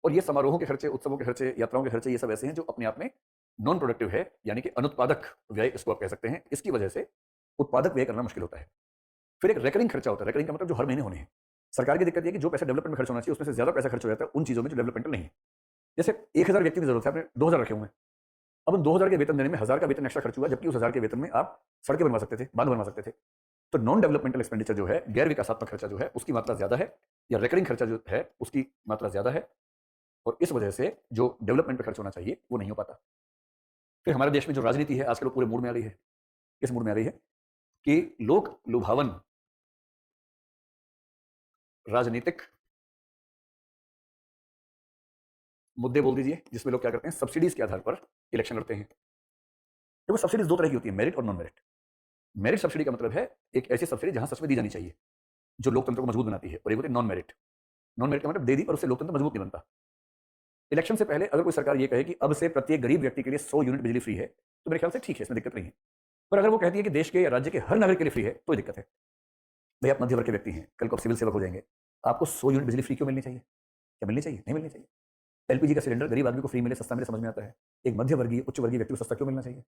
और ये समारोहों के खर्चे, उत्सवों के खर्चे, यात्राओं के खर्चे, ये सब ऐसे हैं जो अपने आप में नॉन प्रोडक्टिव है, यानी कि अनुत्पादक व्यय इसको आप कह सकते हैं। इसकी वजह से उत्पादक व्यय करना मुश्किल होता है। फिर एक रेकरिंग खर्चा होता है, रेकरिंग का मतलब जो हर महीने होने हैं। सरकार की दिक्कत ये है कि जो पैसा डेवलपमेंट में खर्च होना चाहिए उसमें से ज्यादा पैसा खर्च हो जाता है उन चीजों में जो डेवलपमेंटल नहीं है। जैसे 1000 व्यक्ति की जरूरत है, आपने 2000 रखे हुए हैं, अब उन 2000 के वेतन देने में 1000 का वेतन एक्स्ट्रा खर्च हुआ, जबकि उस 1000 के वेतन में आप सड़कें बनवा सकते थे, बांध बनवा सकते थे। तो नॉन डेवलपमेंटल एक्सपेंडिचर जो है, गैर विकासात्मक खर्चा जो है, उसकी मात्रा ज्यादा है, या रेकरिंग खर्चा जो है उसकी मात्रा ज्यादा है, और इस वजह से जो डेवलपमेंट पे खर्च होना चाहिए वो नहीं हो पाता। फिर हमारे देश में जो राजनीति है आजकल पूरे मूड में आ रही है। किस मूड में आ रही है? कि लोक लुभावन राजनीतिक मुद्दे बोल दीजिए, जिसमें लोग क्या करते हैं, सब्सिडीज के आधार पर इलेक्शन लड़ते हैं। देखो सब्सिडीज 2 तरह की होती है, मेरिट और नॉन मेरिट। मेरिट सब्सिडी का मतलब है एक ऐसी सब्सिडी जहां सच में दी जानी चाहिए, जो लोकतंत्र को मजबूत बनाती है, और एक होती है नॉन मेरिट। नॉन मेरिट का मतलब दे दी पर उससे लोकतंत्र मजबूत नहीं बनता। इलेक्शन से पहले अगर कोई सरकार ये कहे कि अब से प्रत्येक गरीब व्यक्ति के लिए 100 यूनिट बिजली फ्री है, तो मेरे ख्याल से ठीक है, इसमें दिक्कत नहीं है। पर अगर वो कहती है कि देश के या राज्य के हर नागरिक के लिए फ्री है, तो दिक्कत है। भाई आप मध्य वर्ग के व्यक्ति हैं, कल को आप सिविल सेवक हो जाएंगे, आपको 100 यूनिट बिजली फ्री क्यों मिलनी चाहिए? क्या मिलनी चाहिए? नहीं मिलनी चाहिए। एलपीजी का सिलेंडर गरीब आदमी को फ्री मिले, सस्ता मिले, समझ में आता है। एक मध्य वर्गीय, उच्च वर्गीय व्यक्ति को सस्ता क्यों मिलना चाहिए?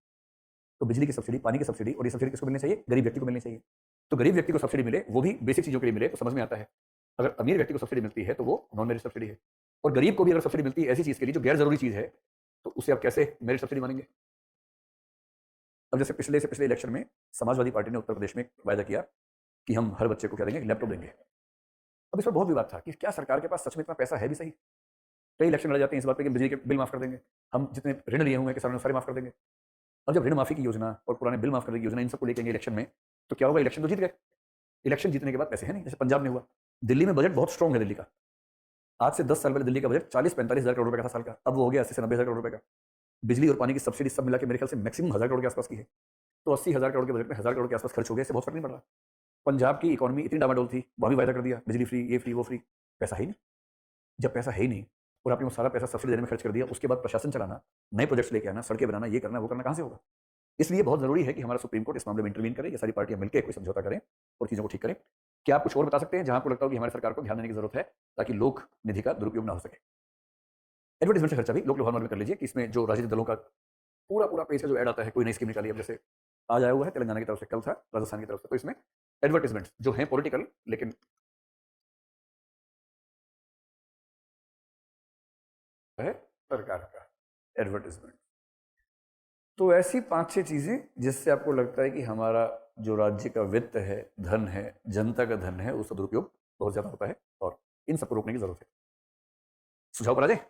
तो बिजली की सब्सिडी, पानी की सब्सिडी, और ये सब्सिडी किसको मिलनी चाहिए? गरीब व्यक्ति को मिलनी चाहिए। तो गरीब व्यक्ति को सब्सिडी मिले, वो भी बेसिक चीजों के लिए मिले, तो समझ में आता है। अगर अमीर व्यक्ति को सब्सिडी मिलती है तो वो नॉन मेरिट सब्सिडी है, और गरीब को भी अगर सब्सिडी मिलती है ऐसी चीज के लिए जो गैर जरूरी चीज है, तो उसे आप कैसे मेरिट सब्सिडी मानेंगे? अब जैसे पिछले इलेक्शन में समाजवादी पार्टी ने उत्तर प्रदेश में वायदा किया कि हम हर बच्चे को क्या देंगे, लैपटॉप देंगे। अब इस पर बहुत विवाद था कि क्या सरकार के पास सच में इतना पैसा है भी सही। कई इलेक्शन लड़ जाते हैं इस बात पे कि बिजली के बिल माफ कर देंगे, हम जितने ऋण लिए हुए हैं किसानों ने सारे माफ कर देंगे। अब जब ऋण माफी की योजना और पुराने बिल माफ करने की योजना इन सबको लेके इलेक्शन में, तो क्या होगा, इलेक्शन तो जीत गए। इलेक्शन जीतने के बाद पैसे हैं नहीं, जैसे पंजाब में हुआ। दिल्ली में बजट बहुत स्ट्रॉन्ग है दिल्ली का। आज से 10 साल पहले दिल्ली का बजट 40-45 हज़ार करोड़ रुपए का था साल का, अब वो हो गया 80 से 90 हज़ार करोड़ रुपए का। बिजली और पानी की सब्सिडी सब मिला के मेरे ख्याल से मैक्सिमम 1000 करोड़ के आसपास की है। तो 80 हज़ार करोड़ के बजट में 1000 करोड़ के आसपास खर्च हो गया, इससे बहुत फर्क नहीं पड़ रहा। पंजाब की इकोनॉमी इतनी डामाडोल थी, वहाँ भी वायदा कर दिया बिजली फ्री, ये फ्री, वो फ्री। पैसा है ही नहीं। जब पैसा है ही नहीं और आपने वो सारा पैसा सब्सिडी देने में खर्च कर दिया, उसके बाद प्रशासन चलाना, नए प्रोजेक्ट्स लेके आना, सड़कें बनाना, ये करना वो करना कहाँ से होगा। इसलिए बहुत जरूरी है कि हमारा सुप्रीम कोर्ट इस मामले में इंटरवीन करे, ये सारी पार्टियां मिलकर कोई समझौता करें और चीजों को ठीक करें। क्या आप कुछ और बता सकते हैं जहां आपको लगता हो कि हमारी सरकार को ध्यान देने की जरूरत है ताकि लोक निधि का दुरुपयोग ना हो सके। एडवर्टाइजमेंट से खर्चा भी लोक लोहार में कर लीजिए कि इसमें जो राजनीतिक दलों का पूरा पूरा पेज का जो ऐड आता है, कोई नई स्कीम निकाली, अब जैसे आज आया हुआ है तेलंगाना की तरफ से, कल था राजस्थान की तरफ से, तो इसमें एडवर्टाइजमेंट जो है पॉलिटिकल लेकिन है सरकार का एडवर्टाइजमेंट। तो ऐसी 5-6 चीजें जिससे आपको लगता है कि हमारा जो राज्य का वित्त है, धन है, जनता का धन है, उसका दुरुपयोग बहुत ज्यादा होता है और इन सबको रोकने की जरूरत है। सुझाव पर आ जाए।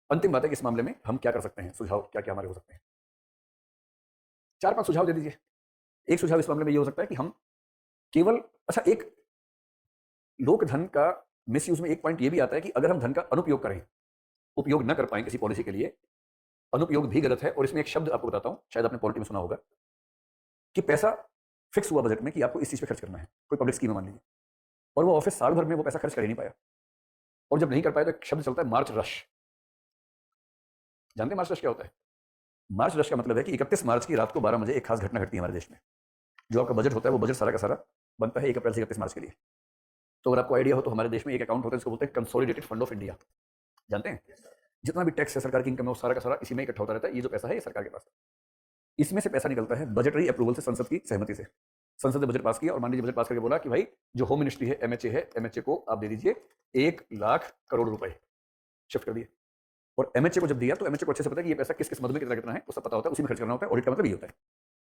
अंतिम बात है कि इस मामले में हम क्या कर सकते हैं, सुझाव क्या क्या हमारे हो सकते हैं। 4-5 सुझाव दे दीजिए। एक सुझाव इस मामले में ये हो सकता है कि हम केवल, अच्छा, एक लोक धन का मिसयूज में एक पॉइंट ये भी आता है कि अगर हम धन का अनुपयोग करें, उपयोग न कर पाए किसी पॉलिसी के लिए, अनुपयोग भी गलत है। और इसमें एक शब्द आपको बताता हूं, शायद आपने पॉलिटी में सुना होगा कि पैसा फिक्स हुआ बजट में कि आपको इस चीज पे खर्च करना है, कोई पब्लिक स्कीम मान लीजिए, और वो ऑफिस साल भर में वो पैसा खर्च कर ही नहीं पाया, और जब नहीं कर पाया तो एक शब्द चलता है मार्च रश। जानते हैं मार्च रश क्या होता है? मार्च रश का मतलब है कि 31 मार्च की रात को 12 बजे एक खास घटना घटती है हमारे देश में। जो आपका बजट होता है वो बजट सारा का सारा बनता है 1 अप्रैल से 31 मार्च के लिए। तो अगर आपको आइडिया हो तो हमारे देश में एक अकाउंट होता है जिसको बोलते हैं कंसोलिडेटेड फंड ऑफ इंडिया। जानते हैं? जितना भी टैक्स है, सरकार की इनकम है, वो सारा का सारा इसी में इकट्ठा होता रहता है। ये जो पैसा है ये सरकार के पास है। इसमें से पैसा निकलता है बजटरी अप्रूवल से, संसद की सहमति से। संसद ने बजट पास किया और मान लीजिए बजट पास करके बोला कि भाई जो होम मिनिस्ट्री है, एमएचए है, एमएचए को आप दे दीजिए 1 लाख करोड़ रुपए, शिफ्ट कर दिए। और एमएचए को जब दिया तो एमएचए को अच्छे से पता है कि ये पैसा किस किस मद में कितना कितना है, वो सब पता होता है, उसी में खर्च करना होता है। ऑडिट का मतलब ये होता है।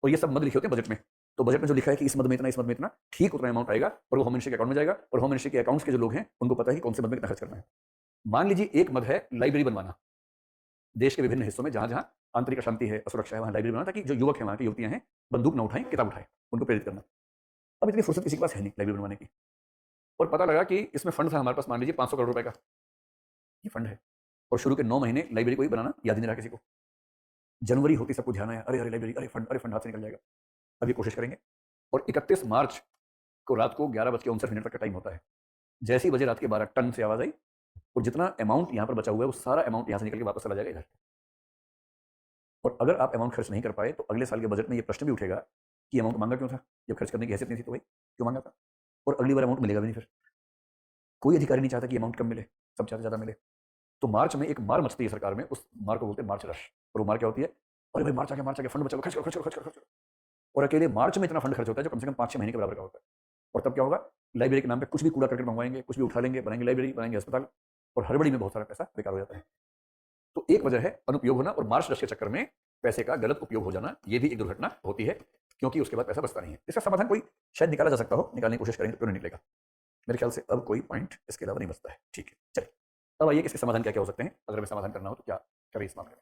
और ये सब मद लिखे होते हैं बजट में। तो बजट में जो लिखा है कि इस मद में इतना, इस मद में इतना, ठीक उतना अमाउंट आएगा और वो होम मिनिस्ट्री के अकाउंट में जाएगा। और होम मिनिस्ट्री के अकाउंट्स के जो लोग हैं उनको पता है कि कौन से मद में कितना खर्च करना है। मान लीजिए एक मद है लाइब्रेरी बनवाना, देश के विभिन्न हिस्सों में जहां जहां आंतरिक अशांति है, असुरक्षा है, वहां लाइब्रेरी बनाना, ताकि जो युवक हैं, वहां की युवतियां हैं, बंदूक ना उठाएं, किताब उठाएं, उनको प्रेरित करना। अब इतनी फुर्सत किसी के पास है नहीं लाइब्रेरी बनवाने की। और पता लगा कि इसमें फंड था हमारे पास, मान लीजिए 500 करोड़ रुपए का ये फंड है, और शुरू के 9 महीने लाइब्रेरी को ही बनाना याद ही नहीं रहा किसी को। जनवरी होती सबको ध्यान आया, अरे अरे लाइब्रेरी, अरे फंड हाथ से निकल जाएगा। अब ये कोशिश करेंगे। और 31 मार्च को रात को 11:59 तक का टाइम होता है। जैसे ही बजे रात के 12 टन से आवाज आई और जितना अमाउंट यहाँ पर बचा हुआ है वो सारा अमाउंट यहाँ से निकल के वापस चला जाएगा इधर। और अगर आप अमाउंट खर्च नहीं कर पाए तो अगले साल के बजट में ये प्रश्न भी उठेगा कि अमाउंट मांगा क्यों था, जब खर्च करने की हैसियत नहीं थी तो भाई क्यों मांगा था। और अगली बार अमाउंट मिलेगा भी नहीं। फिर कोई अधिकारी नहीं चाहता कि अमाउंट कम मिले, सब चाहते ज़्यादा मिले। तो मार्च में एक मार मचती है सरकार में, उस मार को बोलते हैं मार्च रश। और वो मार क्या होती है, अरे भाई मार्च आ गया, फंड बचा, खर्च करो खर्च करो खर्च करो खर्च करो। और अकेले मार्च में इतना फंड खर्च होता है जो कम से कम 5-6 महीने के बराबर का होता है। और तब क्या होगा, लाइब्रेरी के नाम पे कुछ भी कूड़ा करकट मंगवाएंगे, कुछ भी उठा लेंगे, बनाएंगे लाइब्रेरी, बनाएंगे अस्पताल, और हड़बड़ी में बहुत सारा पैसा बेकार हो जाता है। तो एक वजह है अनुपयोग होना, और मार्च रश के चक्कर में पैसे का गलत उपयोग हो जाना, ये भी एक दुर्घटना होती है, क्योंकि उसके बाद पैसा बचता नहीं है। इसका समाधान कोई शायद निकाला जा सकता हो, निकालने की कोशिश करेंगे तो क्यों नहीं निकलेगा। मेरे ख्याल से अब कोई पॉइंट इसके अलावा नहीं बचता है। ठीक है, चलिए अब आइए कि इसके समाधान क्या क्या हो सकते हैं। अगर हमें समाधान करना हो तो क्या करें इस मामले में।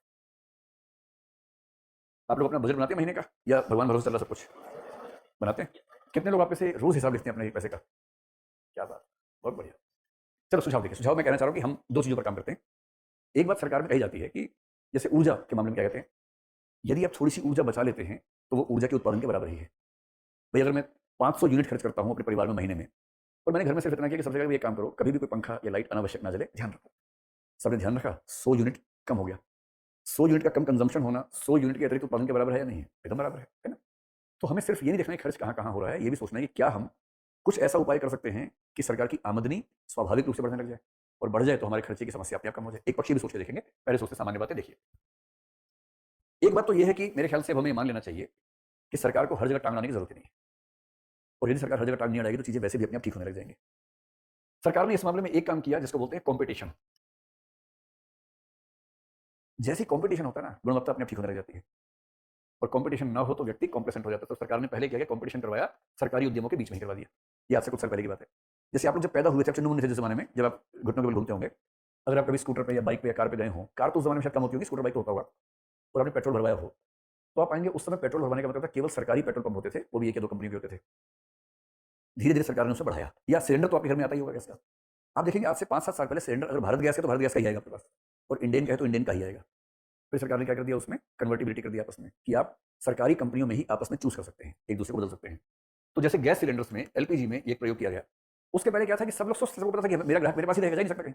आप लोग अपना बजट बनाते हैं महीने का, या भगवान भरोसे चल रहा सब कुछ बनाते हैं? कितने लोग आप से रोज हिसाब लिखते हैं अपने पैसे का? क्या बात, बहुत बढ़िया। चलो सुझाव देखिए। सुझाव मैं कहना चाह रहा हूँ कि हम 2 चीज़ों पर काम करते हैं। एक बात सरकार में कही जाती है कि जैसे ऊर्जा के मामले में क्या कहते हैं, यदि आप थोड़ी सी ऊर्जा बचा लेते हैं तो वो ऊर्जा के उत्पादन के बराबर ही है। भाई अगर मैं 500 यूनिट खर्च करता हूँ अपने परिवार में महीने में, और मैंने घर में सिर्फ इतना किया कि सबसे पहले एक काम करो, कभी भी कोई पंखा या लाइट अनावश्यक ना जले, ध्यान रखो। सबने ध्यान रखा, 100 यूनिट कम हो गया। 100 यूनिट का कम कंजम्पशन होना 100 यूनिट के अतिरिक्त उत्पादन के बराबर है या नहीं है? एकदम बराबर है ना। तो हमें सिर्फ ये नहीं देखना है खर्च कहाँ कहाँ हो रहा है, ये भी सोचना है कि क्या हम कुछ ऐसा उपाय कर सकते हैं कि सरकार की आमदनी स्वाभाविक रूप से बढ़ने लग जाए, और बढ़ जाए तो हमारे खर्चे की समस्या अपने आप कम हो जाए। एक पक्ष भी सोच के देखेंगे, पहले सोचते सामान्य बातें देखिए। एक बात तो यह है कि मेरे ख्याल से हमें मान लेना चाहिए कि सरकार को हर जगह टांग लाने की जरूरत नहीं है, और यदि सरकार हर जगह टांग नहीं अड़ाएगी तो चीजें वैसे भी अपने आप ठीक होने लग जाएंगी। सरकार ने इस मामले में एक काम किया जिसको बोलते हैं कॉम्पिटिशन। जैसे कॉम्पिटिशन होता है ना, गुणवत्ता अपने आप ठीक होने लग जाती है, और कॉम्पिटिशन ना हो तो व्यक्ति कॉम्प्लेसेंट हो जाता है। तो सरकार ने पहले क्या किया, कॉम्पिटिशन करवाया, सरकारी उद्यमों के बीच में ही करवा दिया। ये आपसे कुछ साल पहले की बात है। जैसे आप लोग जब पैदा हुए थे, आप चुन्नू मुन्ने थे जिस ज़माने में, जब आप घुटनों के बल घूमते होंगे, अगर आप कभी स्कूटर पे या बाइक पे या कार पे गए हों, कार तो उस ज़माने में शायद कम होती होगी, स्कूटर बाइक तो होता होगा, और आपने पेट्रोल भरवाया हो, तो आप पाएँगे उस समय पेट्रोल भरवाने का मतलब था केवल सरकारी पेट्रोल पंप होते थे, वो भी 1 या 2 कंपनी के होते थे। धीरे-धीरे सरकार ने उसे बढ़ाया, या सिलेंडर तो आपके घर में आता ही होगा गैस का। आप देखेंगे आज से 5-7 साल पहले सिलेंडर अगर भारत गैस है तो भारत गैस का ही आएगा आपके पास, और इंडेन का है तो इंडेन का ही आएगा। फिर सरकार ने क्या कर दिया, उसमें कन्वर्टिबिलिटी कर दिया आपस में, कि आप सरकारी कंपनियों में ही आपस में चूज़ कर सकते हैं, एक-दूसरे को बदल सकते हैं। तो जैसे गैस सिलेंडर्स में, एलपीजी में ये एक प्रयोग किया गया। उसके पहले क्या था कि सब लोग सबको पता था कि मेरा ग्राहक मेरे पास ही रहेगा, जा ही नहीं सकता कहीं।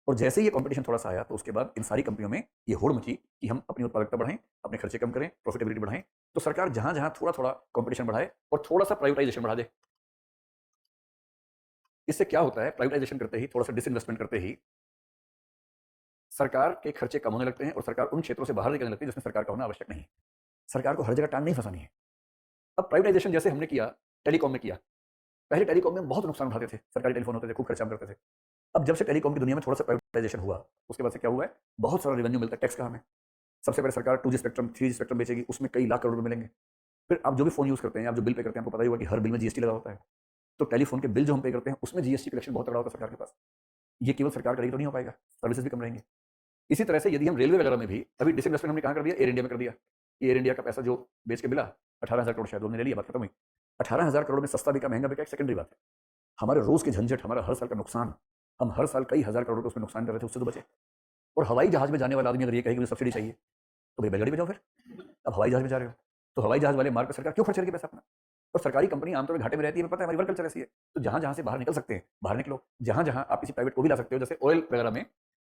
और जैसे ही ये कॉम्पिटिशन थोड़ा-सा आया, तो उसके बाद इन सारी कंपनियों में ये होड़ मची कि हम अपनी उत्पादकता बढ़ाएँ, अपने खर्चे कम करें, प्रॉफिटेबिलिटी बढ़ाएँ। तो सरकार जहाँ-जहाँ थोड़ा-थोड़ा कॉम्पिटिशन बढ़ाए और थोड़ा-सा प्राइवेटाइज़ेशन बढ़ा दे। इससे क्या होता है, प्राइवेटाइज़ेशन करते ही, थोड़ा-सा डिसइन्वेस्टमेंट करते ही, सरकार के खर्चे कम होने लगते हैं और सरकार उन क्षेत्रों से बाहर निकलने लगती है जिसमें सरकार का होना आवश्यक नहीं है। सरकार को हर जगह टांग नहीं फँसानी है। अब प्राइवेटाइज़ेशन जैसे हमने किया, टेलीकॉम में किया। पहले टेलीकॉम में बहुत नुकसान उठाते थे, सरकारी टेलीफ़ोन होते थे, खूब खर्चा हम करते थे। अब जब से टेलीकॉम की दुनिया में थोड़ा-सा प्राइवेटाइज़ेशन हुआ, उसके बाद से क्या हुआ है, बहुत सारा रेवेन्यू मिलता है, टैक्स का हमें। सबसे पहले सरकार 2G स्पेक्ट्रम, 3G स्पेक्ट्रम बेचेगी, उसमें कई लाख करोड़ रुपए मिलेंगे। फिर आप जो भी फ़ोन यूज़ करते हैं, आप जो बिल पे करते हैं, आपको पता ही होगा कि हर बिल में जीएसटी लगा होता है। तो टेलीफ़ोन के बिल जो हम पे करते हैं, उसमें जीएसटी कलेक्शन बहुत तगड़ा होता है सरकार के पास। ये केवल सरकार करेगी तो नहीं हो पाएगा, सर्विसेज़ भी कम रहेंगी। इसी तरह से यदि हम रेलवे वगैरह में भी अभी डिसइन्वेस्टमेंट हमने कहाँ कर दिया, एयर इंडिया में कर दिया। एयर इंडिया का पैसा जो बेच के मिला 18,000 करोड़, शायद उन्होंने ले लिया, बात खत्म हुई। 18,000 करोड़ में सस्ता बिका, महंगा बिका, एक सेकेंडरी बात है। हमारे रोज़ के झंझट, हमारा हर साल का नुकसान, हम हर साल कई हज़ार करोड़ का उसमें नुकसान कर रहे थे, उससे तो बचे। और हवाई जहाज़ में जाने वाला आदमी अगर ये कहे कि मुझे सब्सिडी चाहिए, तो भाई बैलगाड़ी पे जाओ फिर। अब हवाई जहाज़ में जा रहे हो, तो हवाई जहाज़ वाले मार्ग पे सरकार क्यों खर्च करेगी पैसा अपना? और सरकारी कंपनी आमतौर पे घाटे में रहती है, हमें पता है, हमारी वर्क कल्चर ऐसी है। तो जहाँ-जहाँ से बाहर निकल सकते हैं, बाहर निकलो। जहाँ-जहाँ आप किसी प्राइवेट को भी ला सकते हो, जैसे ऑयल वगैरह में,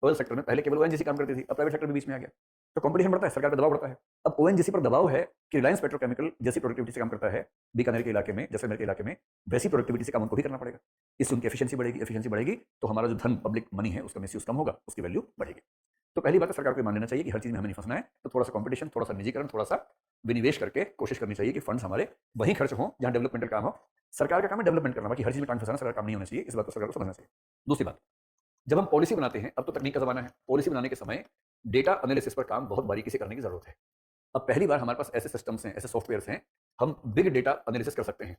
ऑयल सेक्टर में पहले केवल ओएनजीसी काम करती थी, अब प्राइवेट सेक्टर भी बीच में आ गया। तो कॉम्पिटिशन बढ़ता है, सरकार पे दबाव बढ़ता है। अब ओएनजीसी पर दबाव है कि रिलायंस पेट्रोकेमिकल जैसी प्रोडक्टिविटी से काम करता है बीकानेर के इलाके में, जैसलमेर के इलाके में, वैसी प्रोडक्टिविटी से काम उनको भी करना पड़ेगा। इससे उनकी एफिशिएंसी बढ़ेगी, तो हमारा जो धन, पब्लिक मनी है, उसका मिसयूज़ कम होगा, उसकी वैल्यू बढ़ेगी। तो पहली बात है, सरकार को ये मान लेना चाहिए कि हर चीज़ में हमें नहीं फँसना है, तो थोड़ा-सा कॉम्पिटिशन, थोड़ा-सा निजीकरण, थोड़ा-सा विनिवेश करके कोशिश करनी चाहिए कि फंड्स हमारे वहीं खर्च हों जहाँ डेवलपमेंटल काम हो। सरकार का काम है डेवलपमेंट करना, बाकी हर चीज़ में टांग फँसाना सरकार का काम नहीं होना चाहिए, इस बात को सरकार को समझना चाहिए। दूसरी बात, जब हम पॉलिसी बनाते हैं, अब तो तकनीक का ज़माना है, पॉलिसी बनाने के समय डेटा एनालिसिस पर काम बहुत बारीकी से करने की ज़रूरत है। अब पहली बार हमारे पास ऐसे सिस्टम्स हैं, ऐसे सॉफ्टवेयर्स हैं, हम बिग डेटा एनालिसिस कर सकते हैं।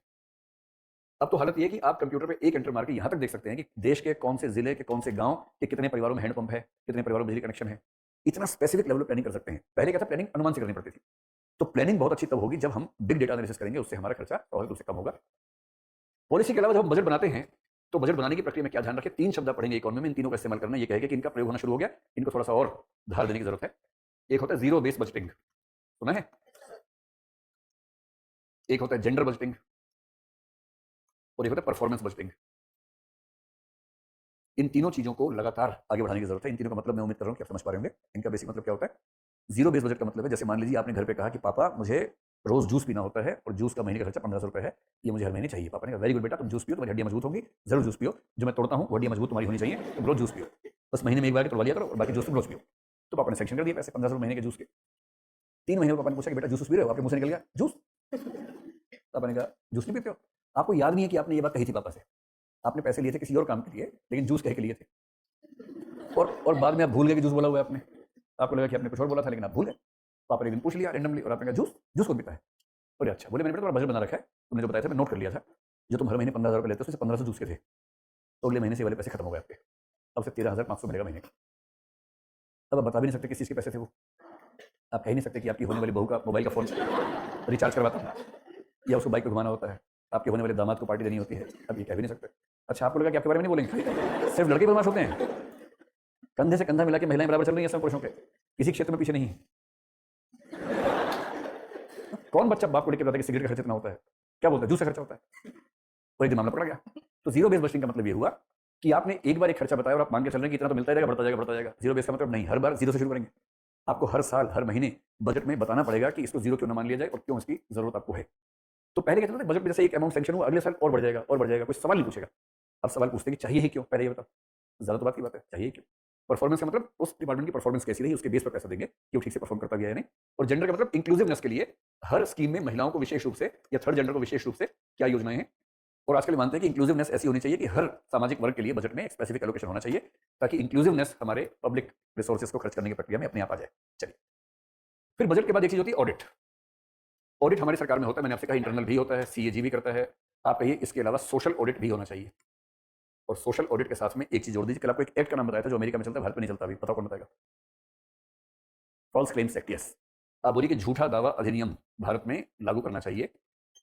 अब तो हालत ये है कि आप कंप्यूटर पे एक एंटर मार के यहाँ तक देख सकते हैं कि देश के कौन से ज़िले के कौन से गाँव के कितने परिवारों में हैंडपंप है, कितने परिवारों में बिजली कनेक्शन है। इतना स्पेसिफिक लेवल पे प्लानिंग कर सकते हैं। पहले क्या था, प्लानिंग अनुमान से करनी पड़ती थी। तो प्लानिंग बहुत अच्छी तब होगी जब हम बिग डेटा एनालिसिस करेंगे, उससे हमारा खर्चा स्वाभाविक रूप से कम होगा। पॉलिसी के अलावा जब हम बजट बनाते हैं, तो बजट बनाने की प्रक्रिया में क्या ध्यान रखें, 3 शब्द आप पढ़ेंगे इकोनॉमी में, इन तीनों का इस्तेमाल करना है। ये कहेगा कि इनका प्रयोग होना शुरू हो गया, इनको थोड़ा-सा और धार देने की ज़रूरत है। एक होता है ज़ीरो बेस बजटिंग, सुना है? एक होता है जेंडर बजटिंग और एक होता है परफॉर्मेंस बजटिंग। इन तीनों चीज़ों को लगातार आगे बढ़ाने की ज़रूरत है। इन तीनों का मतलब मैं उम्मीद कर रहा हूँ कि आप समझ पा रहे होंगे। इनका बेसिक मतलब क्या होता है? ज़ीरो बेस बजट का मतलब है, जैसे मान लीजिए आपने घर पे कहा कि पापा मुझे रोज़ जूस पीना होता है और जूस का महीने का खर्चा 1500 रुपए है, ये मुझे हर महीने चाहिए। पापा ने कहा वेरी गुड बेटा, तुम जूस पियो, तुम्हारी हड्डियाँ मजबूत होंगी, ज़रूर जूस पियो। जो मैं तोड़ता हूँ वो हड्डियाँ मजबूत तुम्हारी होनी चाहिए, तुम रोज़ जूस पियो। बस महीने में एक बार तोड़वा लिया करो और बाकी जूस तुम रोज़ पियो। तो पापा ने सैंक्शन कर दिए पैसे 1500 महीने के जूस के। 3 महीने में पापा ने पूछा कि बेटा जूस पी रहे हो? आपके मुँह से निकल गया जूस। पापा ने कहा जूस नहीं पीते हो? आपको याद नहीं है कि आपने ये बात कही थी पापा से? आपने पैसे लिए थे किसी और काम के लिए, लेकिन जूस कह के लिए थे। और बाद में आप भूल गए कि जूस बोला हुआ है आपने। आपको लगा कि आपने कुछ और बोला था, लेकिन आप भूल गए। पापा ने एक दिन पूछ लिया रैंडमली और आपने कहा जूस, जूस कौन पीता है? बोले अच्छा। बोले मैंने बेटा तुम्हारा बजट बना रखा है, तुमने जो बताया था मैं नोट कर लिया था। जो तुम हर महीने 15,000 रुपए लेते हो, उसमें से 1500 जूस के थे। तो अगले महीने से ये वाले पैसे खत्म हो गए आपके। अब से 13,500 मिलेगा महीने का। अब आप बता भी नहीं सकते किस चीज़ के पैसे थे वो। आप कह ही नहीं सकते कि आपकी होने वाली बहू का मोबाइल का फ़ोन रिचार्ज करवाता हूँ या उसको बाइक पे घुमाना होता है, आपके होने वाले दामाद को पार्टी देनी होती है। अब ये कह भी नहीं सकते। अच्छा, आपको लगा कि आपके बारे में नहीं बोलेंगे? सिर्फ लड़के बदमाश होते हैं? कंधे से कंधा मिला के महिलाएं बराबर चल रही हैं सब पुरुषों के, किसी क्षेत्र में पीछे नहीं है। कौन बच्चा बाप को लेकर बताता है कि सिगरेट का खर्चा इतना होता है? क्या बोलता है जूस का खर्चा होता है? और एक दिन मामला पकड़ा गया। तो जीरो बेस बजटिंग का मतलब ये हुआ कि आपने एक बार एक खर्चा बताया और आप मान के चल रहे हैं कि इतना तो मिलता रहेगा, बढ़ता जाएगा, बढ़ता जाएगा। जीरो बेस का मतलब नहीं, हर बार जीरो से शुरू करेंगे। आपको हर साल, हर महीने बजट में बताना पड़ेगा कि इसको जीरो क्यों ना मान लिया जाए और क्यों इसकी जरूरत आपको है। तो पहले कहते थे बजट में जैसे एक अमाउंट सैंक्शन हुआ, अगले साल और बढ़ जाएगा और बढ़ जाएगा, कोई सवाल नहीं पूछेगा। अब सवाल पूछते हैं कि चाहिए ही क्यों? पहले ये बताओ, ज़्यादा तो बात की बात है, चाहिए ही क्यों? परफॉर्मेंस का मतलब उस डिपार्टमेंट की परफॉर्मेंस कैसी रही, उसके बेस पर पैसा देंगे कि वो ठीक से परफॉर्म करता गया है नहीं। और जेंडर का मतलब इंक्लूसिवनेस के लिए हर स्कीम में महिलाओं को विशेष रूप से या थर्ड जेंडर को विशेष रूप से क्या योजनाएं हैं। और आजकल मानते हैं कि इंक्लूसिवनेस ऐसी होनी चाहिए कि हर सामाजिक वर्ग के लिए बजट में एक स्पेसिफिक एलोकेशन होना चाहिए, ताकि इंक्लूसिवनेस हमारे पब्लिक रिसोर्सेज को खर्च करने की प्रक्रिया में अपने आप आ जाए। चलिए, फिर बजट के बाद एक चीज होती है ऑडिट। ऑडिट हमारी सरकार में होता है, मैंने आपसे कहा इंटरनल भी होता है, सीएजी भी करता है, आप कहिए इसके अलावा सोशल ऑडिट भी होना चाहिए। और सोशल ऑडिट के साथ में एक चीज जोड़ दीजिए, कल आपको एक एक्ट का नाम बताया था जो अमेरिका में चलता है, भारत में नहीं चलता अभी, बताओ कौन बताएगा? False claims act. यस, आप बोलिए कि झूठा दावा अधिनियम भारत में लागू करना चाहिए।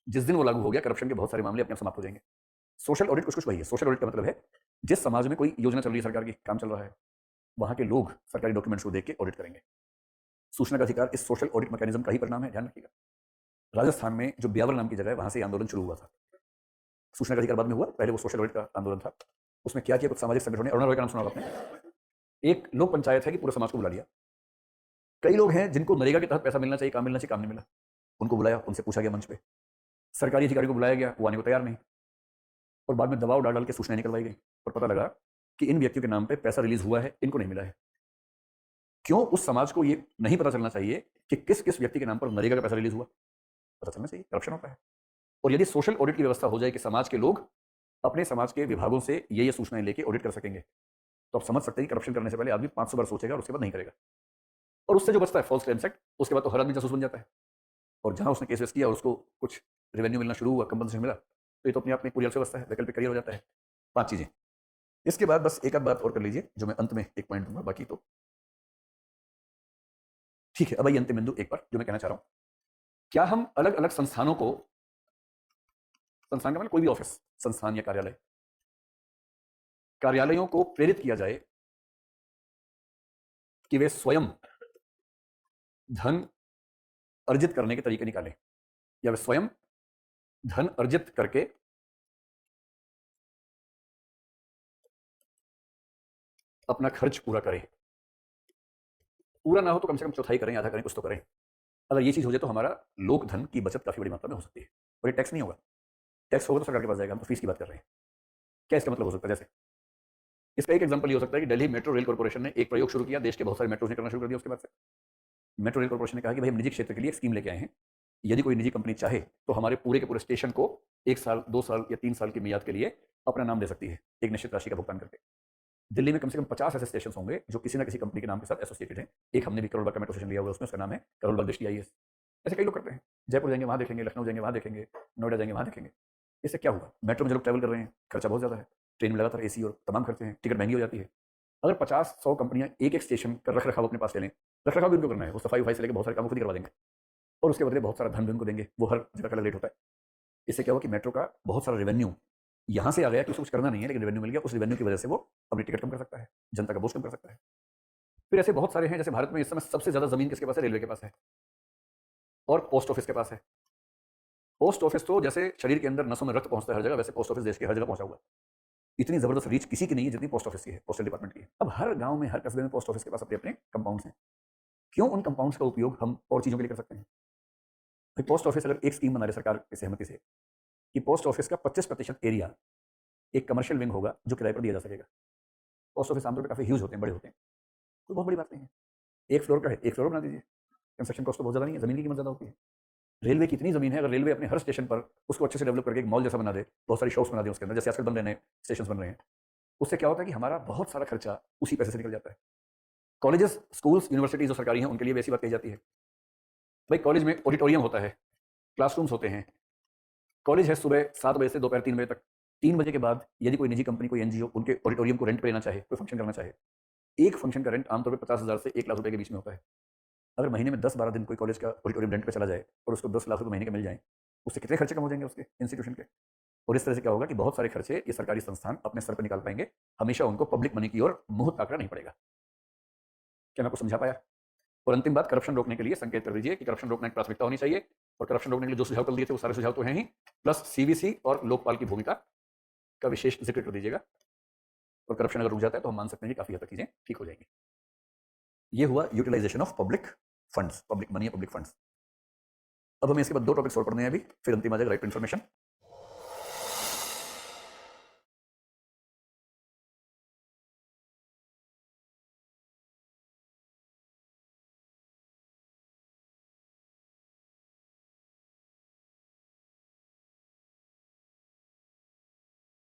जिस दिन वो लागू हो गया, करप्शन के बहुत सारे मामले अपने आप समाप्त हो जाएंगे। सोशल ऑडिट कुछ कुछ वही है। सोशल ऑडिट का मतलब है जिस समाज में कोई योजना चल रही है, सरकार की काम चल रहा है, वहां के लोग सरकारी डॉक्यूमेंट्स को देख के ऑडिट करेंगे। सूचना का अधिकार इस सोशल ऑडिट मैकेनिज्म का ही परिणाम है, ध्यान रखिएगा। राजस्थान में जो ब्यावर नाम की जगह है, वहां से आंदोलन शुरू हुआ था। सूचना का अधिकार बाद में हुआ, पहले वो सोशल ऑडिट का आंदोलन था। उसमें क्या किया, कुछ सामाजिक संगठनों ने, अरुणा रॉय का नाम सुना होगा आपने। एक लोक पंचायत है कि पूरे समाज को बुला लिया। कई लोग हैं जिनको नरेगा के तहत पैसा मिलना चाहिए, काम मिलना चाहिए, काम नहीं मिला, उनको बुलाया, उनसे पूछा गया मंच पे। सरकारी अधिकारी को बुलाया गया, वो आने को तैयार नहीं, और बाद में दबाव डाल डाल के सूचनाएं निकलवाई गई और पता लगा कि इन व्यक्तियों के नाम पे पैसा रिलीज हुआ है, इनको नहीं मिला है। क्यों? उस समाज को ये नहीं पता चलना चाहिए कि किस किस व्यक्ति के नाम पर नरेगा का पैसा रिलीज हुआ, पता चलना चाहिए, करप्शन होता है। और यदि सोशल ऑडिट की व्यवस्था हो जाए कि समाज के लोग अपने समाज के विभागों से ये सूचनाएं लेके ऑडिट कर सकेंगे, तो आप समझ सकते हैं कि करप्शन करने से पहले आदमी 500 बार सोचेगा और उसके बाद नहीं करेगा। और उससे जो बचता है फॉल्स क्लेम्स एक्ट, उसके बाद तो हर आदमी जासूस बन जाता है। और जहां उसने केस वेस किया और उसको कुछ रेवेन्यू मिलना शुरू हुआ, कंपनसेशन मिला, तो ये तो अपने आप में पूरी अर्थव्यवस्था है, वैकल्पिक करियर हो जाता है। 5 चीजें। इसके बाद बस एक आध बात और कर लीजिए जो मैं अंत में एक पॉइंट दूंगा, बाकी तो ठीक है। अब ये अंतिम बिंदु एक बार जो मैं कहना चाह रहा हूं, क्या हम अलग अलग संस्थानों को, संस्थान का मतलब कोई भी ऑफिस, संस्थान या कार्यालय, कार्यालयों को प्रेरित किया जाए कि वे स्वयं धन अर्जित करने के तरीके निकालें, या वे स्वयं धन अर्जित करके अपना खर्च पूरा करें। पूरा ना हो तो कम से कम चौथाई करें, आधा करें, कुछ तो करें। अगर ये चीज हो जाए तो हमारा लोक धन की बचत काफी बड़ी मात्रा में हो सकती है। और ये टैक्स नहीं होगा, टैक्स होगा तो सरकार के पास जाएगा। हम तो फीस की बात कर रहे हैं। क्या इसका मतलब हो सकता है? जैसे इसका एक एग्जांपल ये हो सकता है कि दिल्ली मेट्रो रेल कॉर्पोरेशन ने एक प्रयोग शुरू किया, देश के बहुत सारे मेट्रोज ने करना शुरू कर दिया। उसके बाद से मेट्रो रेल कॉर्पोरेशन ने कहा कि भाई हम निजी क्षेत्र के लिए एक स्कीम लेके आए हैं, यदि कोई निजी कंपनी चाहे तो हमारे पूरे के पूरे स्टेशन को 1 साल, 2 साल या 3 साल की मियाद के लिए अपना नाम दे सकती है, एक निश्चित राशि का भुगतान करके। दिल्ली में कम से कम 50 ऐसे स्टेशन होंगे जो किसी ना किसी कंपनी के नाम के साथ एसोसिएटेड हैं। एक हमने भी करोल बाग का मेट्रो स्टेशन लिया हुआ है, उसमें उसका नाम है करोल बाग दृष्टि आईएएस। ऐसे कई लोग करते हैं। जयपुर जाएंगे वहां देखेंगे, लखनऊ जाएंगे वहां देखेंगे, नोएडा जाएंगे वहां देखेंगे। इससे क्या होगा? मेट्रो में जो लोग ट्रैवल कर रहे हैं, खर्चा बहुत ज्यादा है, ट्रेन में लगातार एसी और तमाम खर्चे हैं, टिकट महंगी हो जाती है। अगर 50-100 कंपनियां एक एक स्टेशन का रख रखाव अपने पास ले लें, रख रखाव भी उनको करना है, वो सफाई वफाई से लेकर बहुत सारे काम खुद ही करवा देंगे और उसके बदले बहुत सारा धन भी उनको देंगे, वो हर जगह का रेट होता है। इससे क्या होगा कि मेट्रो का बहुत सारा रेवेन्यू यहाँ से आ गया कि उसको कुछ करना नहीं है, लेकिन रेवेन्यू मिल गया, उस रेवेन्यू की वजह से वो अपनी टिकट कम कर सकता है, जनता का बोझ कम कर सकता है। फिर ऐसे बहुत सारे हैं, जैसे भारत में इस समय सबसे ज्यादा जमीन किसके पास है? रेलवे के पास है और पोस्ट ऑफिस के पास है। पोस्ट ऑफिस तो जैसे शरीर के अंदर नसों में रक्त पहुंचता है हर जगह, वैसे पोस्ट ऑफिस देश के हर जगह पहुंचा हुआ है। इतनी जबरदस्त रीच किसी की नहीं है जितनी पोस्ट ऑफिस की है, पोस्टल डिपार्टमेंट की है। अब हर गांव में, हर कस्बे में पोस्ट ऑफिस के पास अपने अपने कंपाउंड्स हैं। क्यों उन कंपाउंड्स का उपयोग हम और चीजों के लिए कर सकते हैं? भाई पोस्ट ऑफिस अगर एक स्कीम बना रहे सरकार की सहमति से कि पोस्ट ऑफिस का 25% एरिया एक कमर्शियल विंग होगा जो किराए पर दिया जा सकेगा। पोस्ट ऑफिस आमतौर पर काफी ह्यूज होते हैं, बड़े होते हैं, कोई बहुत बड़ी बात नहीं है। एक फ्लोर का है, एक फ्लोर बना दीजिए, कंस्ट्रक्शन कॉस्ट तो बहुत ज्यादा नहीं है, जमीन की कीमत ज्यादा होती है। रेलवे की इतनी जमीन है, अगर रेलवे अपने हर स्टेशन पर उसको अच्छे से डेवलप करके एक मॉल जैसा बना दे, बहुत सारी शॉप्स बना दे उसके अंदर, जैसे आजकल बन रहे हैं, स्टेशन बन रहे हैं, उससे क्या होता है कि हमारा बहुत सारा खर्चा उसी पैसे से निकल जाता है। कॉलेजेस, स्कूल्स, यूनिवर्सिटीज जो सरकारी हैं उनके लिए वैसी बात कही जाती है। भाई कॉलेज में ऑडिटोरियम होता है, क्लासरूम्स होते हैं। कॉलेज है सुबह 7 बजे से दोपहर 3 बजे तक। 3 बजे के बाद यदि कोई निजी कंपनी, कोई एनजीओ उनके ऑडिटोरियम को रेंट पे लेना चाहे, कोई फंक्शन करना चाहे, एक फंक्शन का रेंट आमतौर पर 50,000 से 1 लाख रुपए के बीच में होता है। अगर महीने में 10-12 दिन कोई कॉलेज का ऑडिटोरियम रेंट पे चला जाए और उसको 10 लाख रुपए महीने के मिल जाए, उससे कितने खर्चे कम हो जाएंगे उसके इंस्टीट्यूशन के। और इस तरह से क्या होगा कि बहुत सारे खर्चे ये सरकारी संस्थान अपने सर पर निकाल पाएंगे, हमेशा उनको पब्लिक मनी की ओर मुंह ताकना नहीं पड़ेगा। क्या मैं आपको समझा पाया? और अंतिम बात, करप्शन रोकने के लिए संकेत कर दीजिए कि करप्शन रोकना एक प्राथमिकता होनी चाहिए। और करप्शन रोकने के लिए जो सुझाव कल दिए थे वो सारे सुझाव तो हैं ही, प्लस सीवीसी और लोकपाल की भूमिका का विशेष जिक्र कर दीजिएगा। और करप्शन अगर रुक जाता है तो हम मान सकते हैं कि काफी हद तक चीजें ठीक हो जाएंगी। ये हुआ utilisation of public funds, public money या पब्लिक फंड्स। अब हमें इसके बाद 2 टॉपिक्स और पढ़ने हैं अभी, फिर अंतिम आ जाएगा राइट टू इन्फॉर्मेशन।